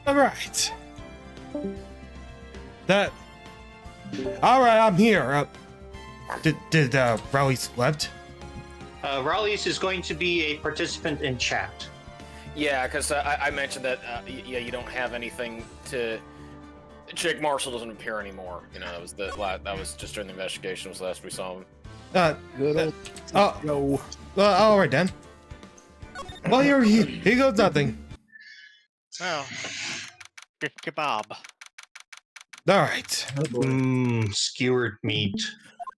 All right. All right, I'm here. Did Rowley's left? Raleigh's is going to be a participant in chat. Yeah, because I mentioned that. Yeah, you don't have anything to. Jake Marshall doesn't appear anymore. You know, that was just during the investigation. Was the last we saw him. Good old Go. All right then. Well, here goes nothing. Oh. Kebab. All right. Skewered meat.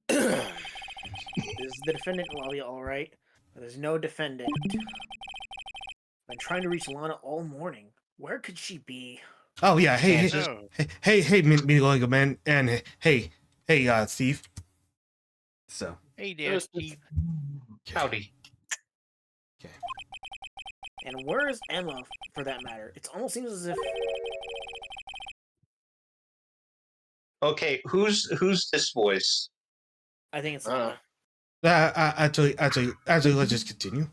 Is the defendant Lolly all right? There's no defendant. I've been trying to reach Lana all morning. Where could she be? Oh yeah. Hey, Oh. hey, Lego Man, and hey, Steve. So. Hey there, Steve. Howdy. Okay. And where is Emma, for that matter? It almost seems as if... Okay, who's this voice? I think it's Lana. Actually, let's just continue.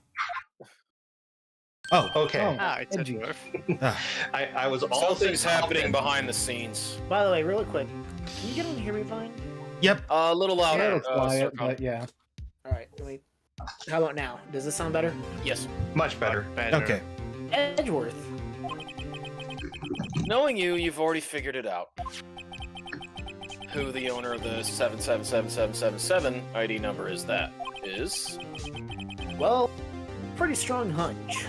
Oh. Okay. Ah, it's a Edgy. dwarf. I was all All things happening confident. behind the scenes. By the way, really quick, can you get on hear me fine? Yep. A little louder. Yeah, it's quiet, Circom. but yeah. Alright, wait. How about now? Does this sound better? Yes. Much better. Okay. Edgeworth. Knowing you, you've already figured it out. Who the owner of the 777777 ID number is that? Is? Well, pretty strong hunch.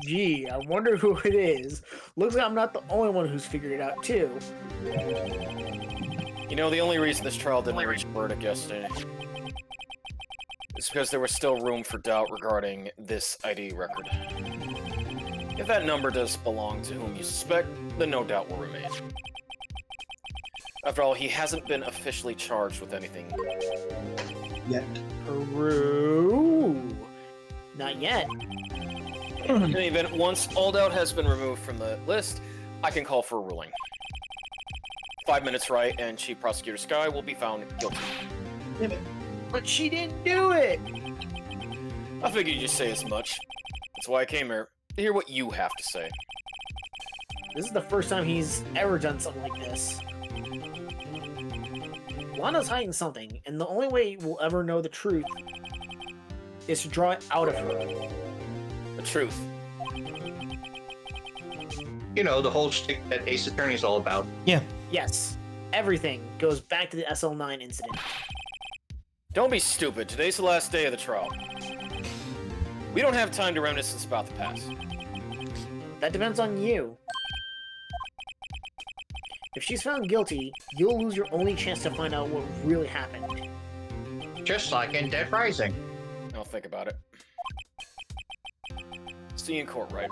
Gee, I wonder who it is. Looks like I'm not the only one who's figured it out, too. You know, the only reason this trial didn't reach a verdict yesterday is because there was still room for doubt regarding this ID record. If that number does belong to whom you suspect, then no doubt will remain. After all, he hasn't been officially charged with anything. Peru. Not yet. In any event, once all doubt has been removed from the list, I can call for a ruling. 5 minutes right, and Chief Prosecutor Sky will be found guilty. But she didn't do it! I figured you'd say as much. That's why I came here, to hear what you have to say. This is the first time he's ever done something like this. Lana's hiding something, and the only way we'll ever know the truth is to draw it out of her. The truth. You know, the whole shtick that Ace Attorney's all about. Yes, everything goes back to the SL9 incident. Don't be stupid. Today's the last day of the trial. We don't have time to reminisce about the past. That depends on you. If she's found guilty, you'll lose your only chance to find out what really happened. Just like in Dead Rising. I'll think about it. See you in court, right?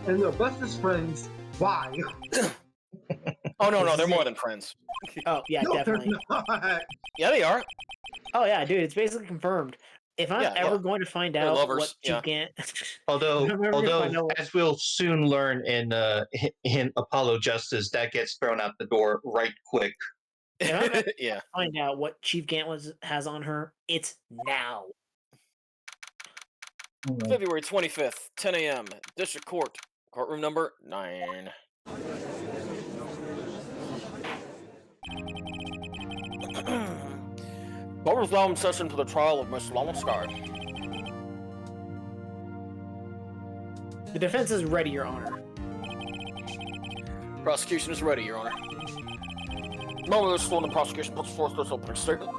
And they're bestest friends. Why? Oh, no, they're more than friends. Oh, yeah, No, definitely. they're not. Yeah, they are. Oh, yeah, dude, it's basically confirmed. If I'm Yeah, ever yeah. going to find They're out lovers, what yeah. Toucan... Although, I'm never gonna find out- as we'll soon learn in Apollo Justice, that gets thrown out the door right quick. Yeah. find out what Chief Gant has on her, it's now. February 25th, 10 a.m., District Court, courtroom number 9. Court is now in session for the trial of Miss Lana Sky. The defense is ready, Your Honor. Prosecution is ready, Your Honor. Moment this sworn, the prosecution puts forth this opening statement.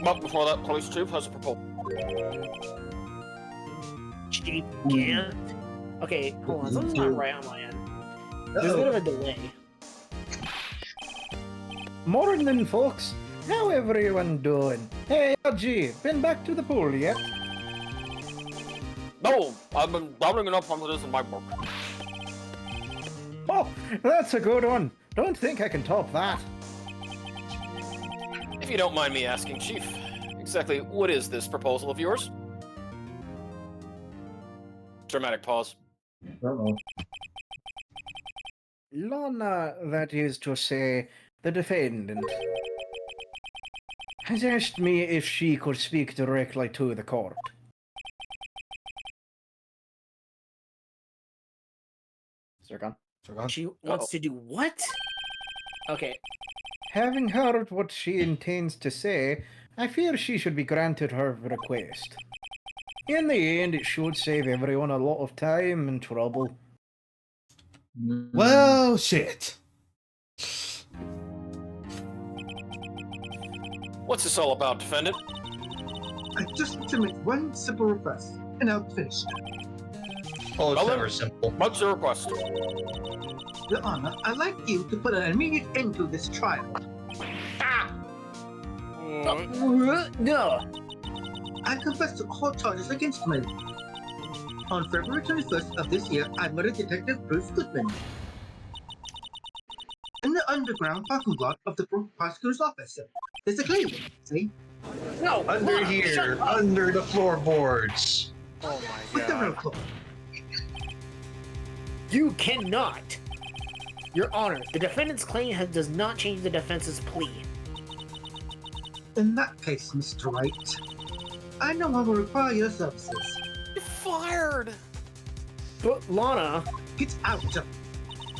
But before that, police chief has a proposal. Chief Gant? Okay, hold on, something's not right on my end. There's a bit of a delay. Morning, folks. How everyone doing? Hey, LG, been back to the pool yet? No, I've been doubling it up onto this in my book. Oh, that's a good one. Don't think I can top that. If you don't mind me asking, Chief, exactly what is this proposal of yours? Dramatic pause. Lana, that is to say, the defendant, has asked me if she could speak directly to the court. Zircon. She wants to do what? Okay. Having heard what she intends to say, I fear she should be granted her request. In the end, it should save everyone a lot of time and trouble. Well, shit. What's this all about, defendant? I just want to make one simple request, and I'll finish. Oh, it's Well, never simple. What's your request? Your Honor, I'd like you to put an immediate end to this trial. No. I confess to all charges against me. On February 21st of this year, I murdered Detective Bruce Goodman in the underground parking lot of the prosecutor's office. There's a claim, see? No. Under Lana, here, shut up. under the floorboards. Oh my With the real god. claw. You cannot. Your Honor, the defendant's claim does not change the defense's plea. In that case, Mr. Wright, I no longer require your services. You're fired! But Lana, Get out!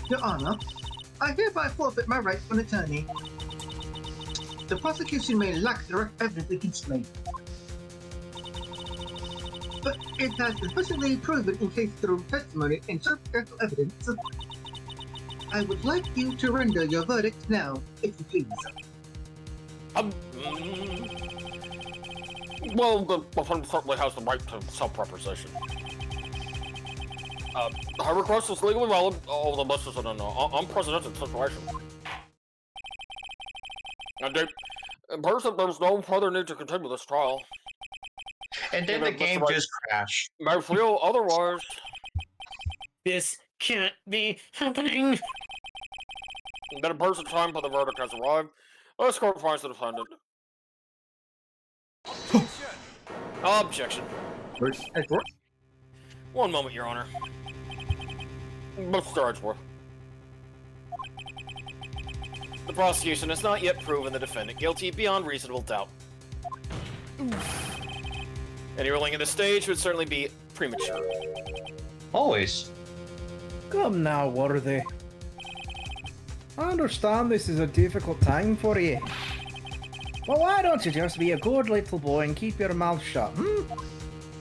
Your Honor, I hereby forfeit my right to an attorney. The prosecution may lack direct evidence against me, but it has sufficiently proven in case through testimony and circumstantial evidence. I would like you to render your verdict now, if you please. Well, the defendant certainly has the right to self-representation. Her request is legally valid, although this is an unprecedented situation. And person, there's no further need to continue this trial. And then Yeah, the but game Mr. Wright- just crashed. May feel otherwise. this can't be happening. That a person's time for the verdict has arrived. This court finds the defendant. Objection. Edward? One moment, Your Honor. Mr. Edgeworth. The prosecution has not yet proven the defendant guilty beyond reasonable doubt. Any ruling at this stage would certainly be premature. Always. Come now, Worthy. I understand this is a difficult time for you. But why don't you just be a good little boy and keep your mouth shut,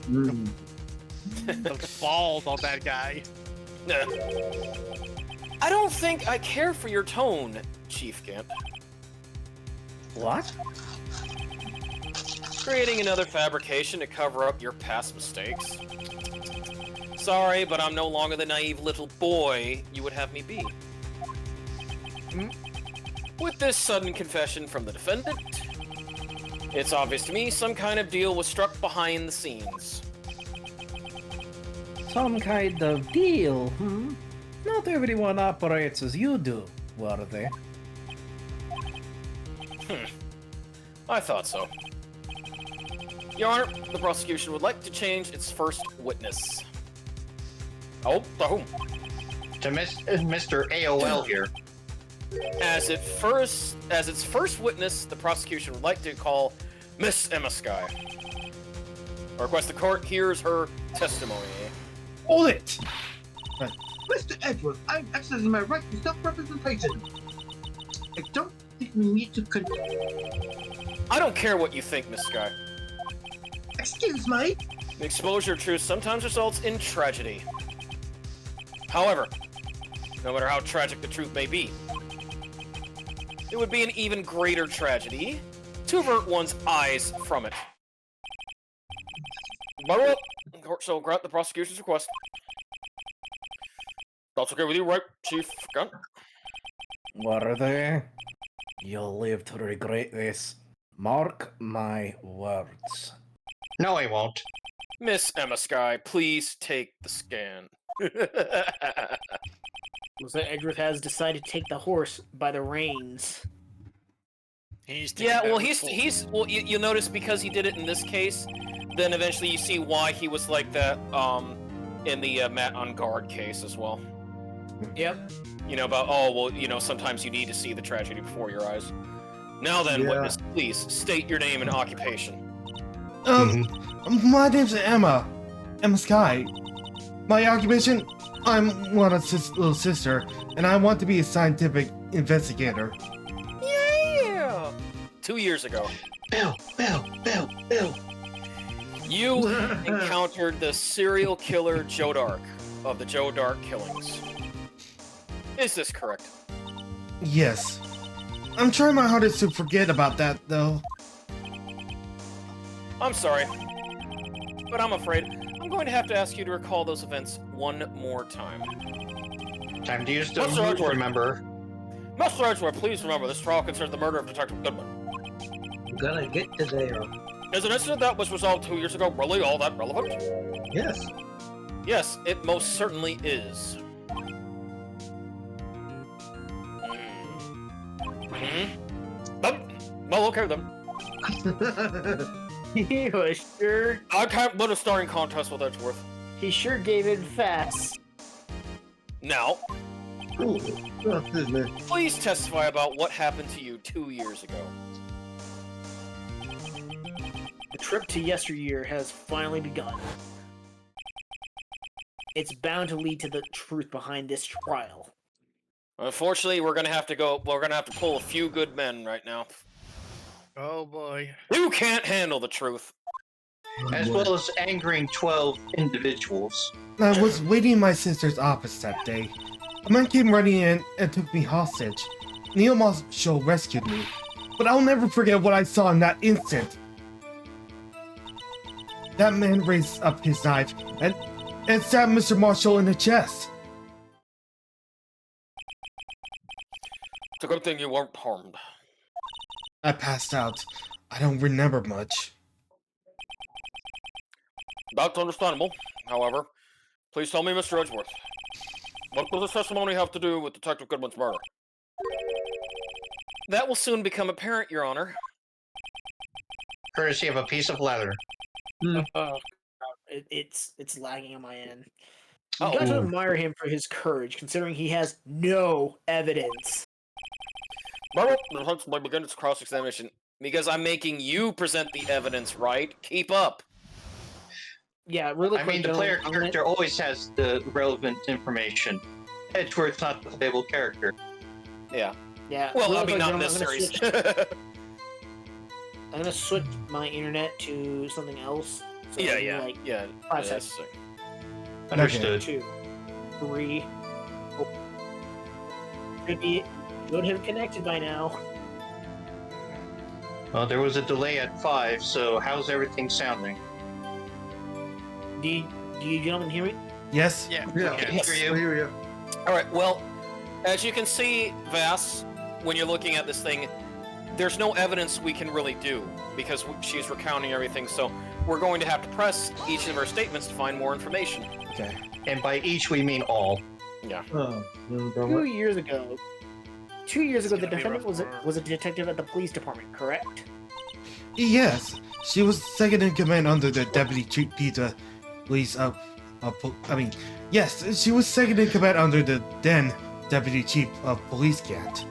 Those balls on that guy. I don't think I care for your tone, Chief Gimp. What? Creating another fabrication to cover up your past mistakes. Sorry, but I'm no longer the naive little boy you would have me be. With this sudden confession from the defendant, it's obvious to me some kind of deal was struck behind the scenes. Some kind of deal, Not everyone operates as you do, Worthy. I thought so. Your Honor, the prosecution would like to change its first witness. Oh, to whom? To Mr. AOL here. As its first witness, the prosecution would like to call Miss Emma Sky. I request the court hears her testimony. Hold it! Mr. Edward, I'm exercising my right to self-representation. I don't think we need to I don't care what you think, Miss Sky. Excuse me? The exposure of truth sometimes results in tragedy. However, no matter how tragic the truth may be, it would be an even greater tragedy to avert one's eyes from it. Very well. The court shall grant the prosecution's request. That's okay with you, right, Chief Gunn? Worthy, you'll live to regret this. Mark my words. No, he won't. Miss Emma Sky, please take the scan. Looks like Edgeworth has decided to take the horse by the reins. Yeah, well, you'll notice because he did it in this case, then eventually you see why he was like that, in the Matt on Guard case as well. Yep. You know, about, oh, well, you know, sometimes you need to see the tragedy before your eyes. Now then, Yeah. witness, please, state your name and occupation. My name's Emma. Emma Sky. My occupation, I'm Lana's little sister, and I want to be a scientific investigator. Yeah! 2 years ago, Bill. you encountered the serial killer Joe Dark of the Joe Dark killings. Is this correct? Yes. I'm trying my hardest to forget about that, though. I'm sorry, but I'm afraid I'm going to have to ask you to recall those events one more time. Time to use the What's the move, answer? remember. Mr. Edgeworth, please remember this trial concerns the murder of Detective Goodman. Gonna get to there. Is an incident that was resolved 2 years ago really all that relevant? Yes. Yes, it most certainly is. Well, okay then. He was sure. I can't let a starring contest with Edgeworth. He sure gave in fast. Now, Ooh. Oh, goodness. please testify about what happened to you 2 years ago. The trip to yesteryear has finally begun. It's bound to lead to the truth behind this trial. Unfortunately, we're gonna have to pull a few good men right now. Oh boy. You can't handle the truth. As well as angering 12 individuals. I was waiting in my sister's office that day. A man came running in and took me hostage. Neil Marshall rescued me, but I'll never forget what I saw in that instant. That man raised up his knife and stabbed Mr. Marshall in the chest. It's a good thing you weren't harmed. I passed out. I don't remember much. That's understandable. However, please tell me, Mr. Edgeworth, what does this testimony have to do with Detective Goodman's murder? That will soon become apparent, Your Honor. Courtesy of a piece of leather. It's lagging on my end. You Uh-oh. got to admire him for his courage, considering he has no evidence. Well, the defense may begin its cross-examination because I'm making you present the evidence, right? Keep up. Yeah, really I quick. mean, the though, player I'm gonna- character always has the relevant information. Edgeworth's not the playable character. Yeah. Yeah. Well, really I mean, quick, not in though, this I'm gonna series. switch- I'm gonna switch my internet to something else. So yeah, maybe, yeah, Like yeah. 5 yeah, seconds. Understood. 2, 3. 4. Should have connected by now. Well, there was a delay at 5, so how's everything sounding? Do you gentlemen hear me? Yes? Yeah. Yeah. I can Yes. hear I you. hear you. All right. Well, as you can see, Vass, when you're looking at this thing, there's no evidence we can really do because she's recounting everything. So we're going to have to press each of her statements to find more information. Okay. And by each, we mean all. Yeah. Oh, no, 2 years ago. 2 years ago, the gonna be defendant rough for her. was a detective at the police department, correct? Yes, she was second in command under the Deputy Chief Pizza Police yes, she was second in command under the then Deputy Chief of Police Cat.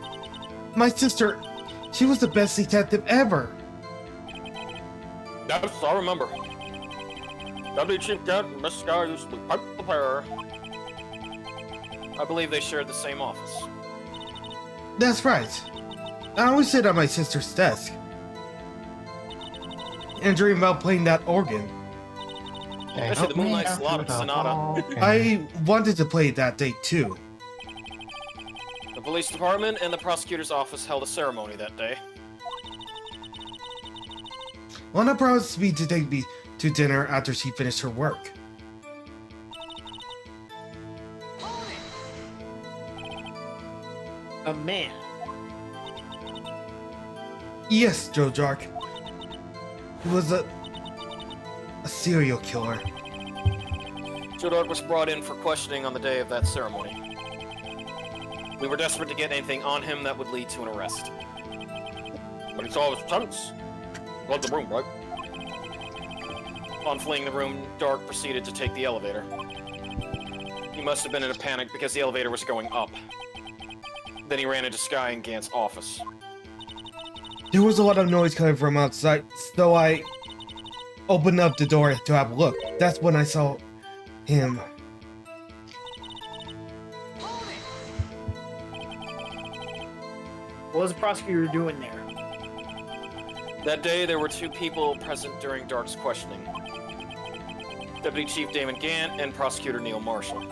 My sister, she was the best detective ever. Yes, I remember. Deputy Chief Cat and Miss Sky used to be quite the pair. I believe they shared the same office. That's right. I always sit at my sister's desk and dream about playing that organ. Especially the Moonlight Sonata. I wanted to play it that day too. The police department and the prosecutor's office held a ceremony that day. Lana promised me to take me to dinner after she finished her work. A man. Yes, Joe Dark. He was a serial killer. Joe Dark was brought in for questioning on the day of that ceremony. We were desperate to get anything on him that would lead to an arrest. But he saw his tenants. Left the room, right? Upon fleeing the room, Dark proceeded to take the elevator. He must have been in a panic because the elevator was going up. Then he ran into Sky and Gant's office. There was a lot of noise coming from outside, so I opened up the door to have a look. That's when I saw him. What was the prosecutor doing there? That day, there were 2 people present during Dark's questioning. Deputy Chief Damon Gant and Prosecutor Neil Marshall.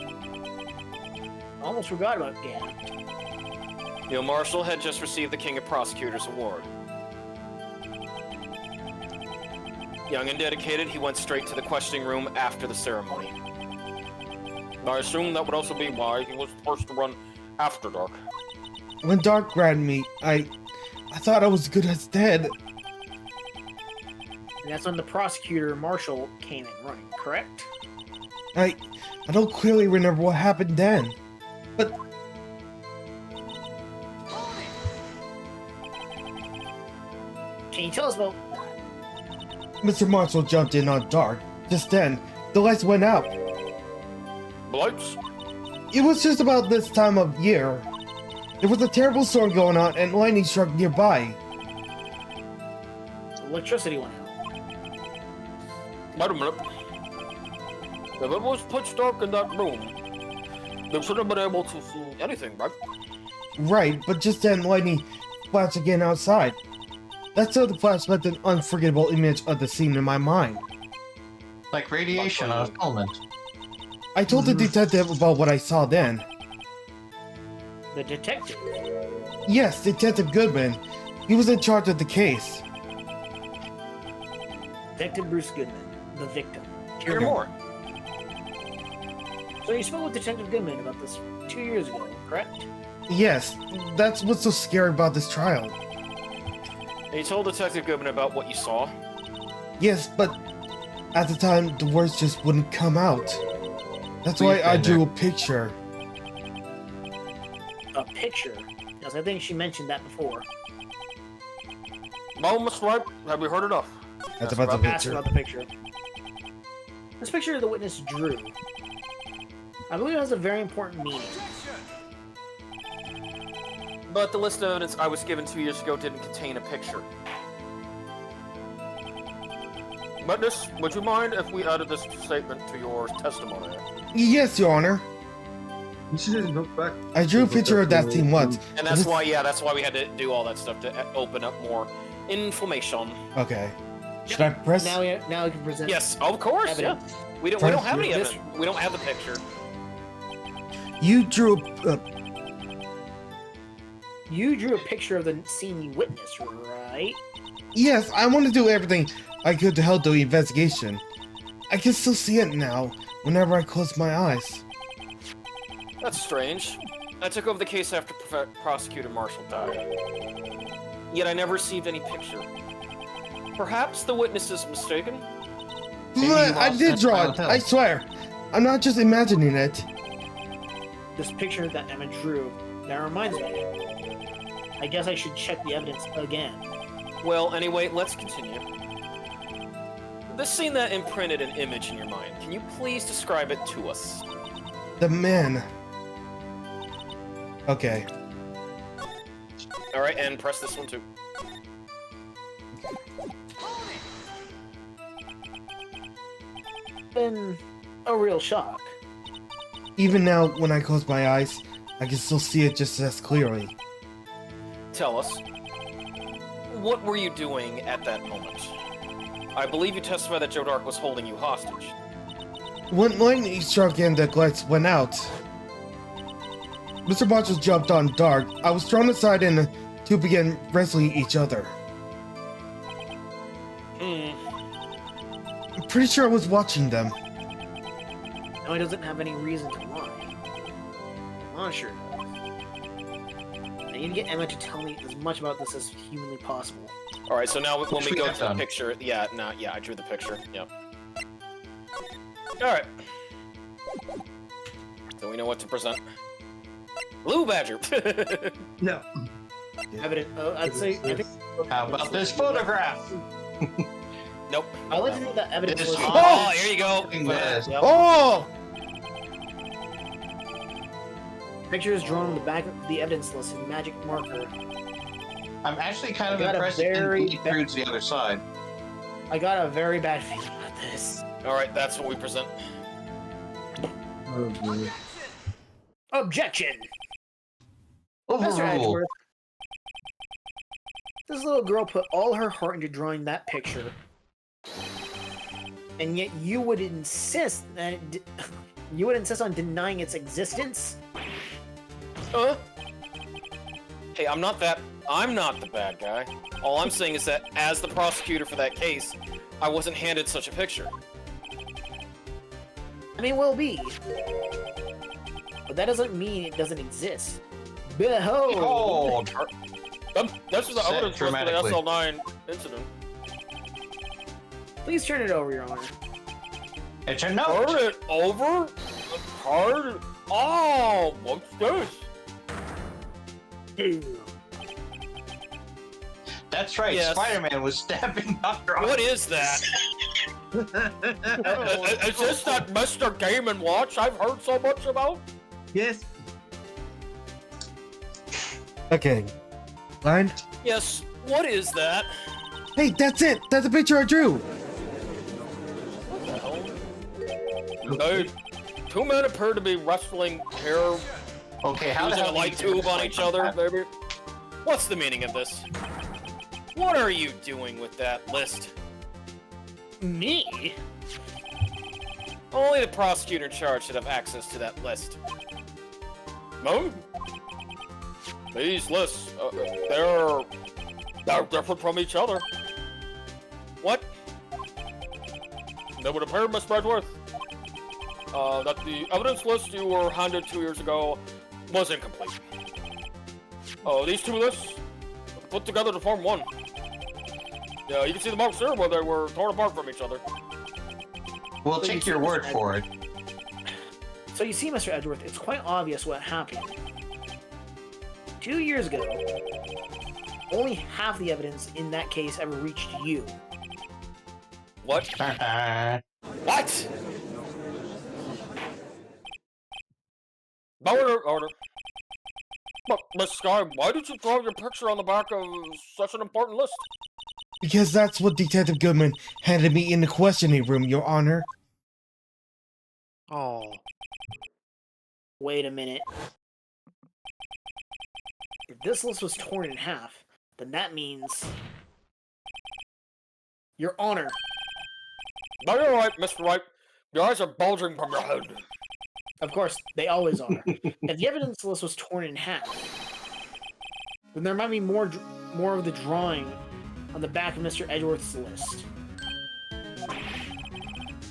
I almost forgot about Gant. Neil Marshall had just received the King of Prosecutors Award. Young and dedicated, he went straight to the questioning room after the ceremony. I assume that would also be why he was forced to run after Dark. When Dark grabbed me, I thought I was good as dead. And that's when the prosecutor Marshall came in running, correct? I don't clearly remember what happened then. But Can you tell us about Mr. Marshall jumped in on Dark. Just then, the lights went out. Lights? It was just about this time of year. There was a terrible storm going on and lightning struck nearby. electricity went out? Wait a minute. If it was pitch dark in that room, they should have been able to see anything, right? Right, but just then lightning flashed again outside. That sudden flash left an unforgettable image of the scene in my mind. Like radiation on a filament. I told the detective about what I saw then. The detective? Yes, Detective Goodman. He was in charge of the case. Detective Bruce Goodman, the victim. Hear more. So you spoke with Detective Goodman about this 2 years ago, correct? Yes, that's what's so scary about this trial. And you told Detective Goodman about what you saw? Yes, but at the time, the words just wouldn't come out. That's why I drew a picture. A picture? Yes, I think she mentioned that before. No, Miss White, have we heard enough? That's about the Ask picture. about the picture. This picture the witness drew, I believe it has a very important meaning. But the list of evidence I was given 2 years ago didn't contain a picture. Witness, would you mind if we added this statement to your testimony? Yes, Your Honor. You should just look back. I drew a picture of that scene once. And that's why, that's why we had to do all that stuff to open up more information. Okay. Should I press? Now we can present. Yes, of course. Evidence. Yeah. We don't have any evidence. We don't have the picture. You drew a... You drew a picture of the scene you witnessed, right? Yes, I want to do everything I could to help the investigation. I can still see it now, whenever I close my eyes. That's strange. I took over the case after Prosecutor Marshall died. Yet I never received any picture. Perhaps the witness is mistaken? But I did draw it, I swear. I'm not just imagining it. This picture that Emma drew, that reminds me. I guess I should check the evidence again. Well, anyway, let's continue. This scene that imprinted an image in your mind, can you please describe it to us? The men. Okay. Alright, and press this one too. Been a real shock. Even now, when I close my eyes, I can still see it just as clearly. Tell us, what were you doing at that moment? I believe you testified that Joe Dark was holding you hostage. When lightning struck and the lights went out, Mr. Marshall jumped on Dark. I was thrown aside and the two began wrestling each other. I'm pretty sure I was watching them. No, he doesn't have any reason to lie. I'm not sure. I need to get Emma to tell me as much about this as humanly possible. Alright, so now when we we go have to the done. picture, I drew the picture, yeah. Alright. So we know what to present. Blue Badger! No. Evidence. I'd say. I think. How about this photograph? Nope. I'd like to think that evidence This was. is Oh, here you go! Yes. Yep. Oh! Pictures drawn on the back of the evidence list in magic marker. I'm actually kind of I got a impressed very he proves the other side. I got a very bad feeling about this. Alright, that's what we present. Oh, boy. Objection! Mr. Overruled. Edgeworth, This little girl put all her heart into drawing that picture, and yet you would insist that you would insist on denying its existence. Hey, I'm not the bad guy. All I'm saying is that, as the prosecutor for that case, I wasn't handed such a picture. I mean, will be, but that doesn't mean it doesn't exist. Behold! That's the Said evidence for the dramatically. SL9 incident. Please turn it over, Your Honor. It's a Turn note. it over? Card? Oh, what's this? That's right. Yes. Spider-Man was stabbing Dr. What is that? Is this that Mr. Game & Watch I've heard so much about? Yes. Okay. Line? Yes, what is that? Hey, that's it! That's a picture I drew! Hey, two men appear to be wrestling hair, Okay, how the using a hell light tube on each other, maybe? What's the meaning of this? What are you doing with that list? Me? Only the prosecutor in charge should have access to that list. No? These lists, they're different from each other. What? That would appear, Miss Redworth, that the evidence list you were handed 2 years ago was incomplete. These two lists put together to form one. Yeah, you can see the marks here where they were torn apart from each other. We'll So take you your see, word Mr. for it. So you see, Mr. Edgeworth, it's quite obvious what happened. 2 years ago, only half the evidence in that case ever reached you. What? What? Order. But, Miss Sky, why did you throw your picture on the back of such an important list? Because that's what Detective Goodman handed me in the questioning room, Your Honor. Oh. Wait a minute. If this list was torn in half, then that means... Your Honor, No, you're right, Mr. Wright. Your eyes are bulging from your head. of course, they always are. If the evidence list was torn in half, then there might be more of the drawing on the back of Mr. Edgeworth's list.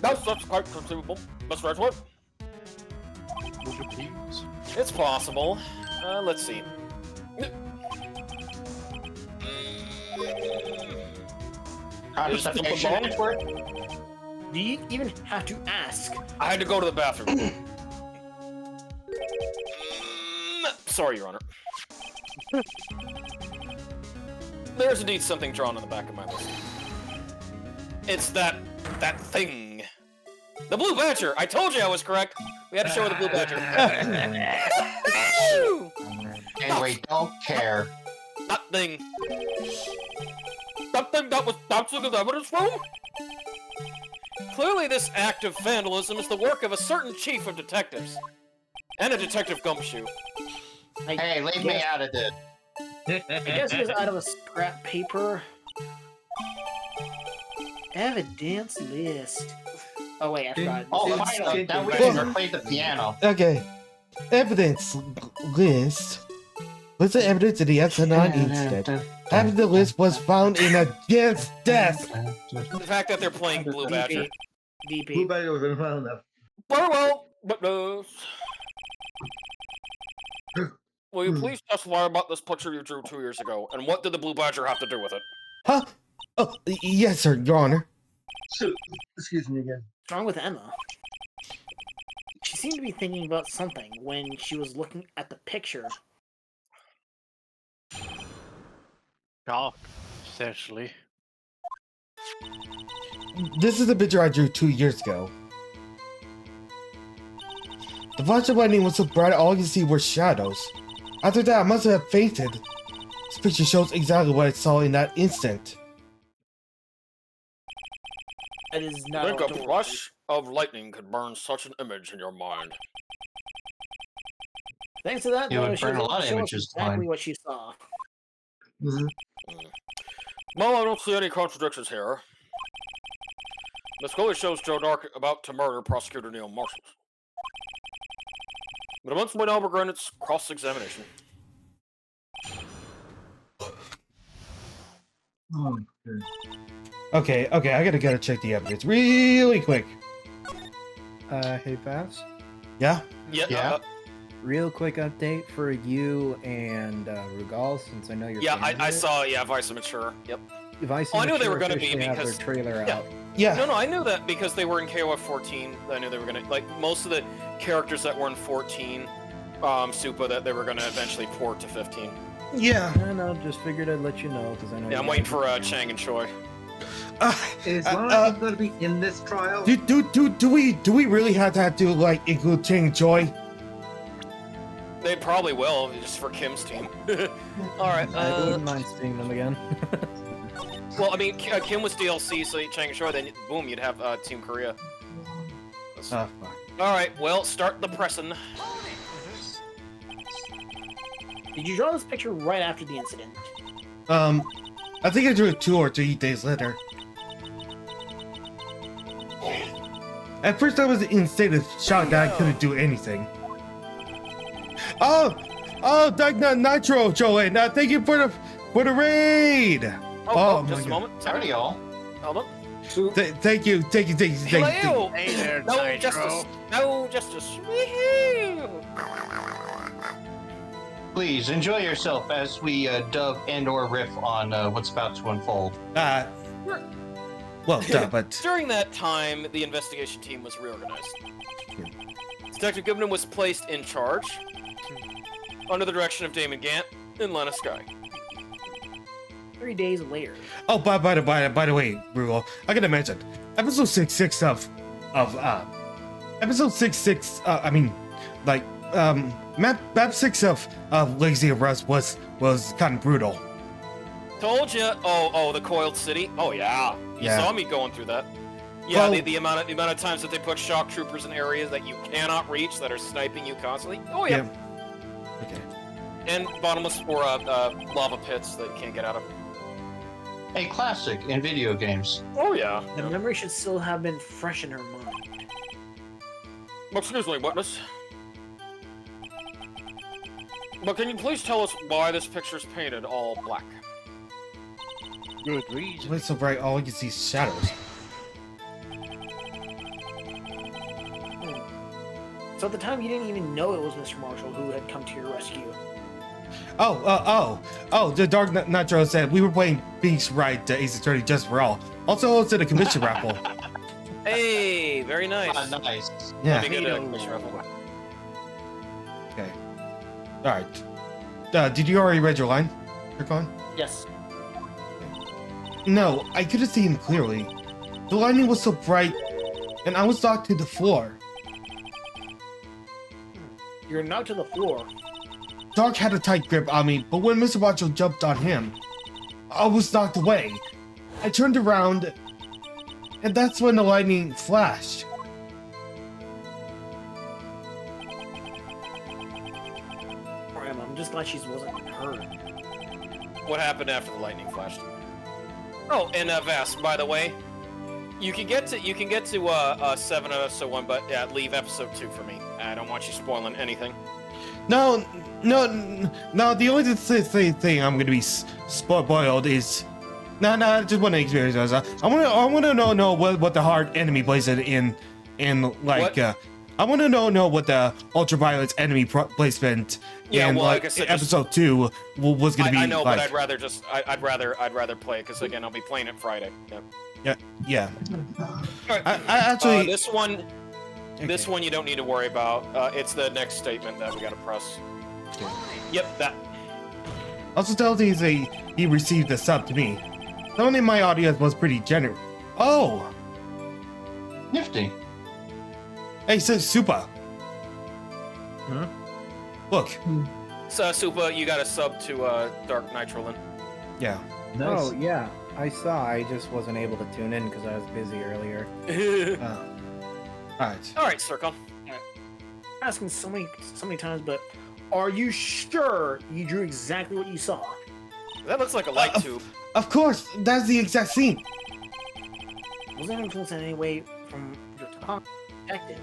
That's quite conceivable, Mr. Edgeworth. It's possible. Let's see. Conversation, Edward? Do you even have to ask? I had to go to the bathroom. Sorry, Your Honor. There's indeed something drawn on the back of my list. It's that thing. The Blue Badger! I told you I was correct! We had to show her the Blue Badger. Anyway, don't care. That thing. That thing that's in the evidence room? Clearly this act of vandalism is the work of a certain chief of detectives. And a Detective Gumshoe. Hey, leave me out of this. I guess it was out of a scrap paper. Evidence list. Oh wait, I forgot. Oh, It's- finally! Now we Well- can play the piano. Okay. Evidence list. List of evidence in the SL9 incident. Half of the list was found in a guest's desk. The fact that they're playing Blue Badger. DP. Blue Badger was found enough. Very well, but will you please testify about this picture you drew 2 years ago, and what did the Blue Badger have to do with it? Huh? Oh, yes, sir, Your Honor. So, excuse me again. What's wrong with Emma? She seemed to be thinking about something when she was looking at the picture. Shock, essentially. This is the picture I drew 2 years ago. The flash of lightning was so bright all I could see were shadows. After that, I must have fainted. This picture shows exactly what I saw in that instant. That is not. Think a a flash of lightning could burn such an image in your mind. Thanks to that, It though, would she burn was a lot able of to show us images to exactly mine. what she saw. Mhm. Well, I don't see any contradictions here. This clearly shows Joe Dark about to murder Prosecutor Neil Marshall. But once we now begin its cross-examination. Oh, Okay, I gotta check the evidence really quick. Hey, Vaz. Yeah? Yeah. Real quick update for you and Rugal, since I know you're. Yeah, I saw. Yeah, Vice Mature. Yep. Vice Oh, I knew they were going to be have because- their trailer yeah. out. Yeah. No, I knew that because they were in KOF 14. I knew they were gonna like most of the characters that were in 14, Supa, that they were gonna eventually port to 15. Yeah. And I just figured I'd let you know because I know. Yeah, I'm waiting for Chang and Choi. Is Lana going to be in this trial? Do we really have to like include Chang Choi? They probably will, just for Kim's team. All right. I wouldn't mind seeing them again. Well, I mean, Kim was DLC, so Chang and Choi, then boom, you'd have Team Korea. Fuck. All right. Well, start the pressing. Did you draw this picture right after the incident? I think I drew it 2 or 3 days later. At first, I was in a state of shock that I couldn't do anything. Oh, Dark Nitro, Joanne. Thank you for the raid. Oh, my just a God. moment. Howdy, Sorry. y'all. Hold on. Thank you. Hello. Hey there, No Nitro. justice. No justice. Woohoo! Please enjoy yourself as we dub and/or riff on what's about to unfold. Well, duh, but During that time, the investigation team was reorganized. Detective Goodman was placed in charge under the direction of Damon Gant and Lana Sky. 3 days later. oh, by the way, Rugal, I gotta mention episode 66 of episode 66. I mean, like map 6 of Legacy of Rust was kind of brutal. Told ya. Oh, the Coiled City. Oh yeah, you Yeah. saw me going through that. Yeah, Well- the amount of times that they put shock troopers in areas that you cannot reach that are sniping you constantly. Oh yeah. Okay. And bottomless or lava pits that you can't get out of. A classic in video games. Oh yeah. The memory should still have been fresh in her mind. Excuse me, witness. But can you please tell us why this picture's painted all black? Good reason. What's so bright? All you can see is shadows. So at the time, you didn't even know it was Mr. Marshall who had come to your rescue. The Dark Nitro said we were playing Beach Ride Ace Attorney just for all. Also hosted a commission raffle. Hey, very nice. Nice. Yeah. Let me get a Hey, commission raffle. Okay. All right. Did you already read your line, Kirkon? Yes. No, I couldn't see him clearly. The lightning was so bright, and I was knocked to the floor. You're knocked to the floor. Dark had a tight grip on me, but when Mr. Macho jumped on him, I was knocked away. I turned around, and that's when the lightning flashed. I'm just glad she wasn't hurt. What happened after the lightning flashed? Oh, and Vass, by the way, you can get to 7 of episode 1, but yeah, leave episode 2 for me. I don't want you spoiling anything. No. The only thing I'm gonna be spoiled is. No. I just want to experience. I want to know what the hard enemy plays in like. What? I want to know what the ultraviolet's enemy placement Yeah, in well, like like I said, episode 2 was gonna be. I know, like, but I'd rather play it because again, I'll be playing it Friday. Yeah. Yeah. All right. I actually. This one you don't need to worry about. It's the next statement that we gotta press. Okay. Yep, that. Also tells he received a sub to me. Someone in my audience was pretty generous. Oh, Nifty. hey, so Supa. Huh? Look, So, Supa, you got a sub to Dark Nitrolin. yeah. nice. Oh yeah, I saw. I just wasn't able to tune in because I was busy earlier. Alright. All right, Circle. Asking so many times, but are you sure you drew exactly what you saw? That looks like a light tube. Of course, that's the exact scene. Wasn't influenced in any way from your top detective.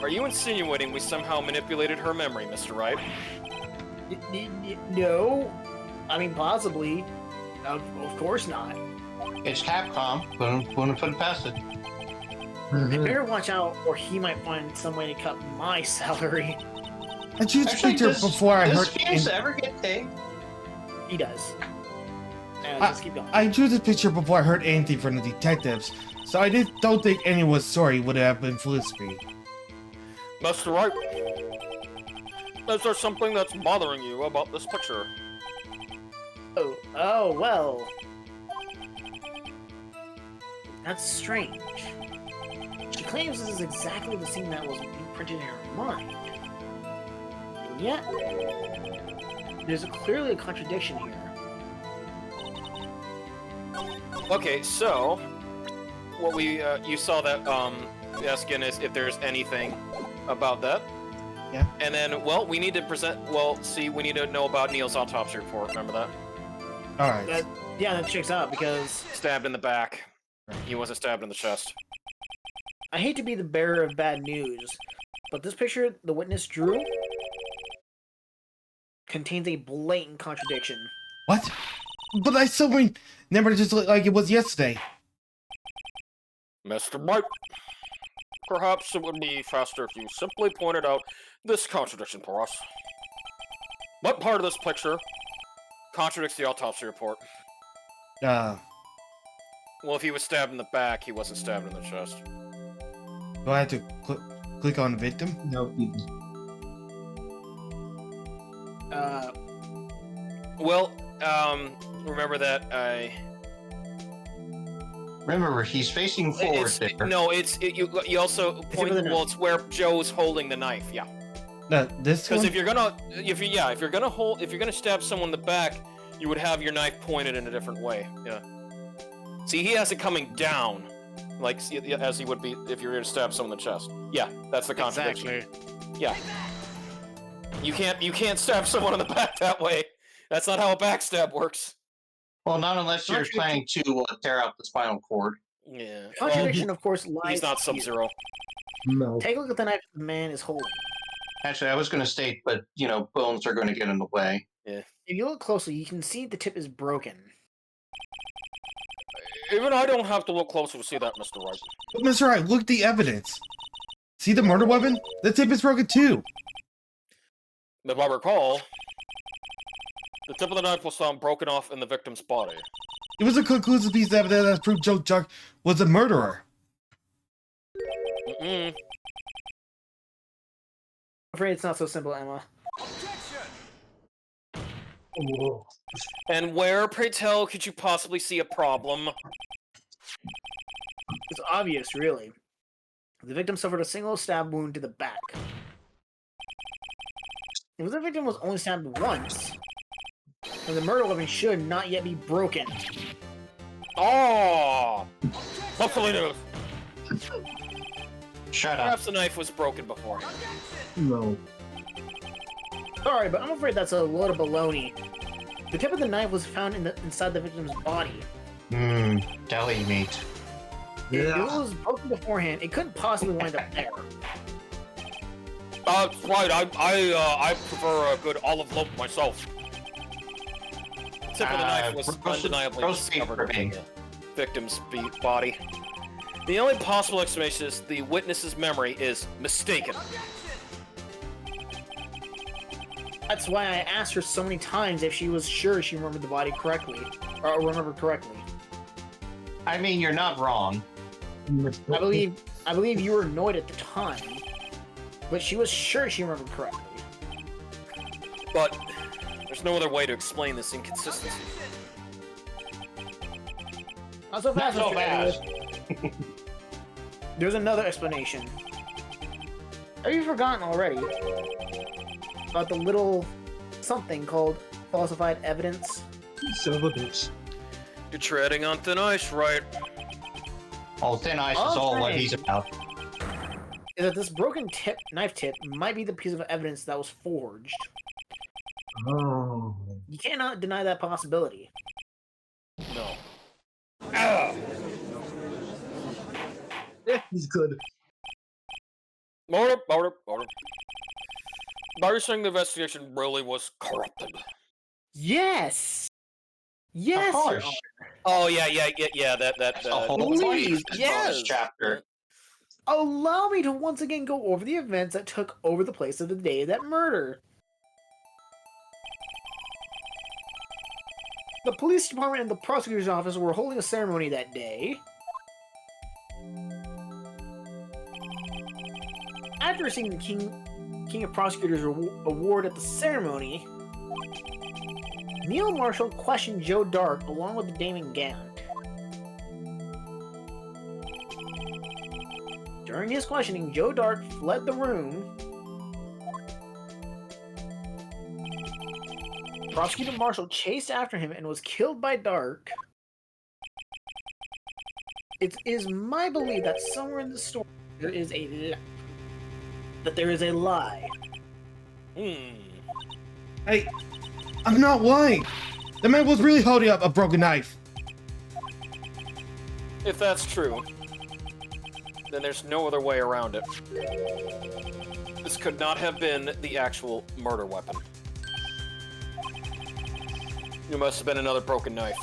Are you insinuating we somehow manipulated her memory, Mr. Wright? No. I mean, possibly. Of course not. It's Capcom. Wouldn't put it past it. I better watch out, or he might find some way to cut my salary. I drew the Actually, picture before I does heard. Fuse ever get paid? He does. Let's keep going. I drew the picture before I heard anything from the detectives, so I don't think anyone's story would have influenced me. Mr. Wright, is there something that's bothering you about this picture? Oh, well. That's strange. She claims this is exactly the scene that was imprinted in her mind. And yet, there's clearly a contradiction here. Okay, so what we you saw that asking is if there's anything about that. Yeah. And then, well, we need to present. Well, see, we need to know about Neil's autopsy report. Remember that? All right. That checks out because Stabbed in the back. He wasn't stabbed in the chest. I hate to be the bearer of bad news, but this picture the witness drew contains a blatant contradiction. What? But I still remember it just like it was yesterday. Mr. Mike, perhaps it would be faster if you simply pointed out this contradiction for us. What part of this picture contradicts the autopsy report? Well, if he was stabbed in the back, he wasn't stabbed in the chest. Do I have to click on the victim? No, Well, remember that Remember, he's facing forward there. No, you also point. Well, it's where Joe's holding the knife. Yeah. This Because one? if you're gonna stab someone in the back, you would have your knife pointed in a different way. Yeah. See, he has it coming down, like as he would be if you were to stab someone in the chest. Yeah, that's the contradiction. Exactly. Yeah. You can't stab someone in the back that way. That's not how a backstab works. Well, not unless you're trying to tear out the spinal cord. Yeah. Contradiction, of course, lies. He's not here. Sub-Zero. no. Take a look at the knife the man is holding. Actually, I was going to state, but bones are going to get in the way. Yeah. If you look closely, you can see the tip is broken. Even I don't have to look closer to see that, Mr. Wright. But Mr. Wright, look at the evidence. See the murder weapon? The tip is broken too. If I recall, the tip of the knife was found broken off in the victim's body. It was a conclusive piece of evidence that proved Joe Chuck was a murderer. Mm-mm. I'm afraid it's not so simple, Emma. Whoa. And where, pray tell, could you possibly see a problem? It's obvious, really. The victim suffered a single stab wound to the back. If the victim was only stabbed once, then the murder weapon should not yet be broken. Oh! Hopefully no. Shut up. Perhaps the knife was broken before. No. Sorry, but I'm afraid that's a load of baloney. The tip of the knife was found inside the victim's body. Deli meat. If it was broken beforehand, it couldn't possibly wind up there. That's right. I prefer a good olive loaf myself. The tip of the knife was undeniably discovered in the victim's body. The only possible explanation is the witness's memory is mistaken. That's why I asked her so many times if she was sure she remembered the body correctly, or remembered correctly. I mean, you're not wrong. I believe you were annoyed at the time, but she was sure she remembered correctly. But there's no other way to explain this inconsistency. Not so fast, Not so Mr. fast. Edward. There's another explanation. Have you forgotten already about the little something called falsified evidence? Son of a bitch. You're treading on thin ice, right? Oh, thin ice is all what he's about. is that this broken knife tip might be the piece of evidence that was forged. Oh. You cannot deny that possibility. No. Yeah, he's good. Are you saying the investigation really was corrupted? Yes! Yes, Of Your course. Honor. Oh yeah, that That's the whole point please, of this bonus yes. chapter. Allow me to once again go over the events that took over the place of the day of that murder. The police department and the prosecutor's office were holding a ceremony that day. After receiving the King of Prosecutors award at the ceremony, Neil Marshall questioned Joe Dark along with Damon Gant. During his questioning, Joe Dark fled the room. Prosecutor Marshall chased after him and was killed by Dark. It is my belief that somewhere in the story there is a lie. Hey, I'm not lying. The man was really holding up a broken knife. If that's true, then there's no other way around it. This could not have been the actual murder weapon. It must have been another broken knife.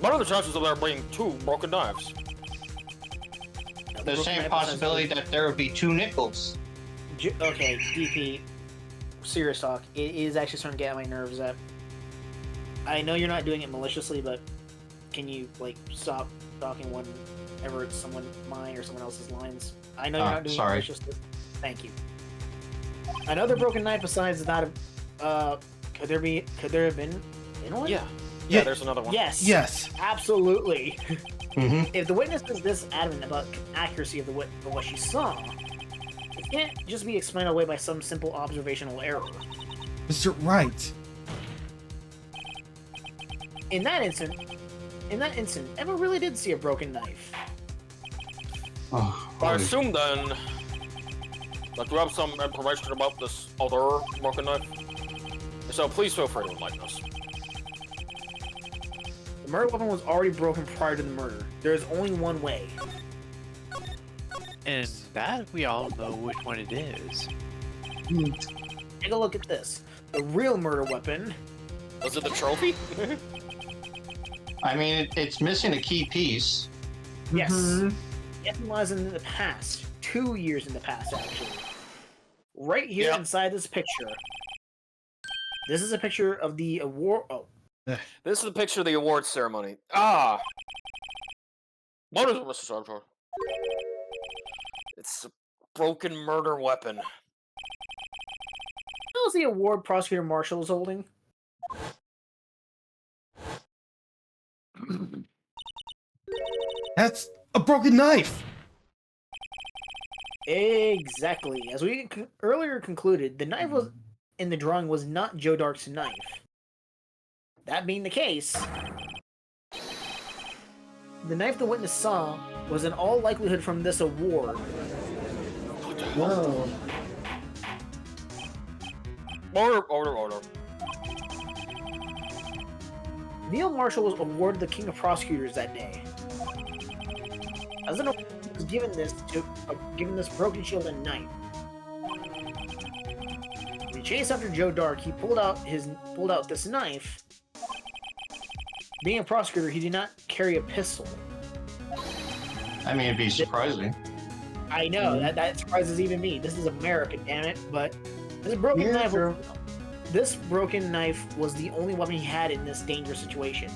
What are the chances of there being 2 broken knives? The same possibility that there would be 2 nickels. Okay, DP, serious talk. It is actually starting to get on my nerves that I know you're not doing it maliciously, but can you like stop talking whenever it's mine or someone else's lines? I know you're not doing it maliciously. Thank you. Another broken knife besides that of could there have been one? Yeah, there's another one. Yes, absolutely. Mm-hmm. If the witness is this adamant about accuracy of what she saw, it can't just be explained away by some simple observational error. Mr. Right. In that instant, Emma really did see a broken knife. Oh, I assume then that you have some information about this other broken knife. So please feel free to enlighten us. The murder weapon was already broken prior to the murder. There is only one way. And that we all know which one it is. Take a look at this. The real murder weapon. Was it the trophy? I mean, it's missing a key piece. Yes. It lies in the past. 2 years in the past, actually. Right here inside this picture. This is a picture of the award. Oh. This is a picture of the award ceremony. Ah! What is it, Mr. Sartor? It's a broken murder weapon. What was the award Prosecutor Marshall was holding? That's a broken knife. Exactly. As we earlier concluded, the knife was in the drawing was not Joe Dark's knife. That being the case, the knife the witness saw was in all likelihood from this award. Wow. Order. Neil Marshall was awarded the King of Prosecutors that day. As an award, he was given this broken shield and knife. When he chased after Joe Dark, he pulled out this knife. Being a prosecutor, he did not carry a pistol. I mean, it'd be surprising. I know that surprises even me. This is America, damn it! But this broken knife. This broken knife was the only weapon he had in this dangerous situation.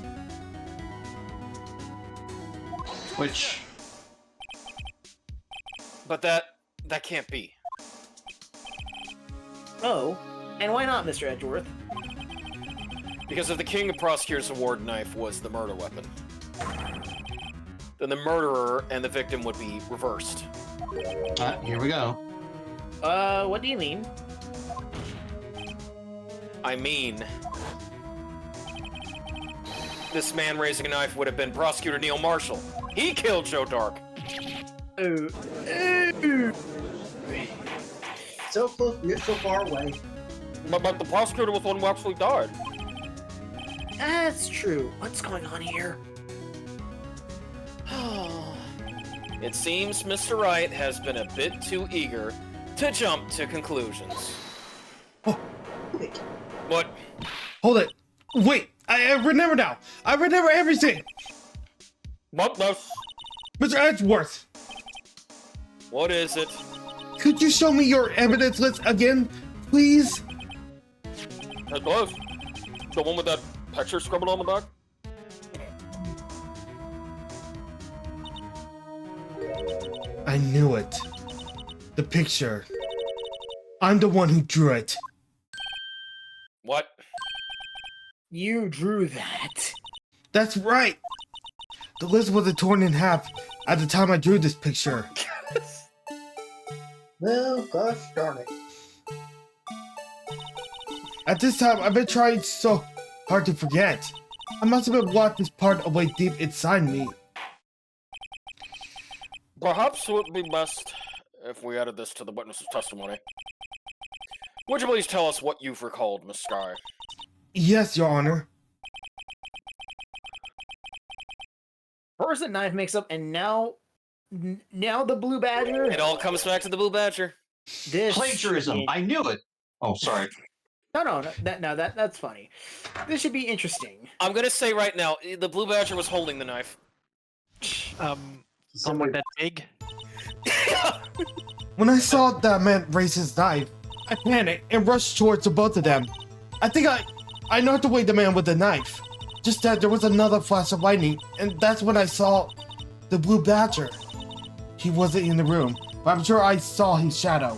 Which, But that can't be. Oh, and why not, Mr. Edgeworth? Because if the King of Prosecutors Award knife was the murder weapon, then the murderer and the victim would be reversed. here we go. What do you mean? I mean, this man raising a knife would have been Prosecutor Neil Marshall. He killed Joe Dark. Ooh. Ooh. So close yet so far away. But the prosecutor was the one who actually died. That's true. What's going on here? It seems Mr. Wright has been a bit too eager to jump to conclusions. What? Hold it. Wait, I remember now. I remember everything. What this? Mr. Edgeworth, What is it? could you show me your evidence list again, please? It was. The one with that picture scribbled on the back? I knew it. The picture. I'm the one who drew it. What? You drew that. That's right. The list wasn't torn in half at the time I drew this picture. Well, gosh darn it. At this time, I've been trying so hard to forget. I must have been locked this part away deep inside me. Perhaps it would be best if we added this to the witness's testimony. Would you please tell us what you've recalled, Miss Sky? Yes, Your Honor. First a knife mix-up, and now the blue badger. It all comes back to the Blue Badger. This Plagiarism. is- I knew it. Oh, sorry. That's funny. This should be interesting. I'm gonna say right now, the Blue Badger was holding the knife. Something that big? When I saw that man raise his knife, I panicked and rushed towards the both of them. I think I knocked away the man with the knife. Just that there was another flash of lightning, and that's when I saw the blue badger. He wasn't in the room, but I'm sure I saw his shadow.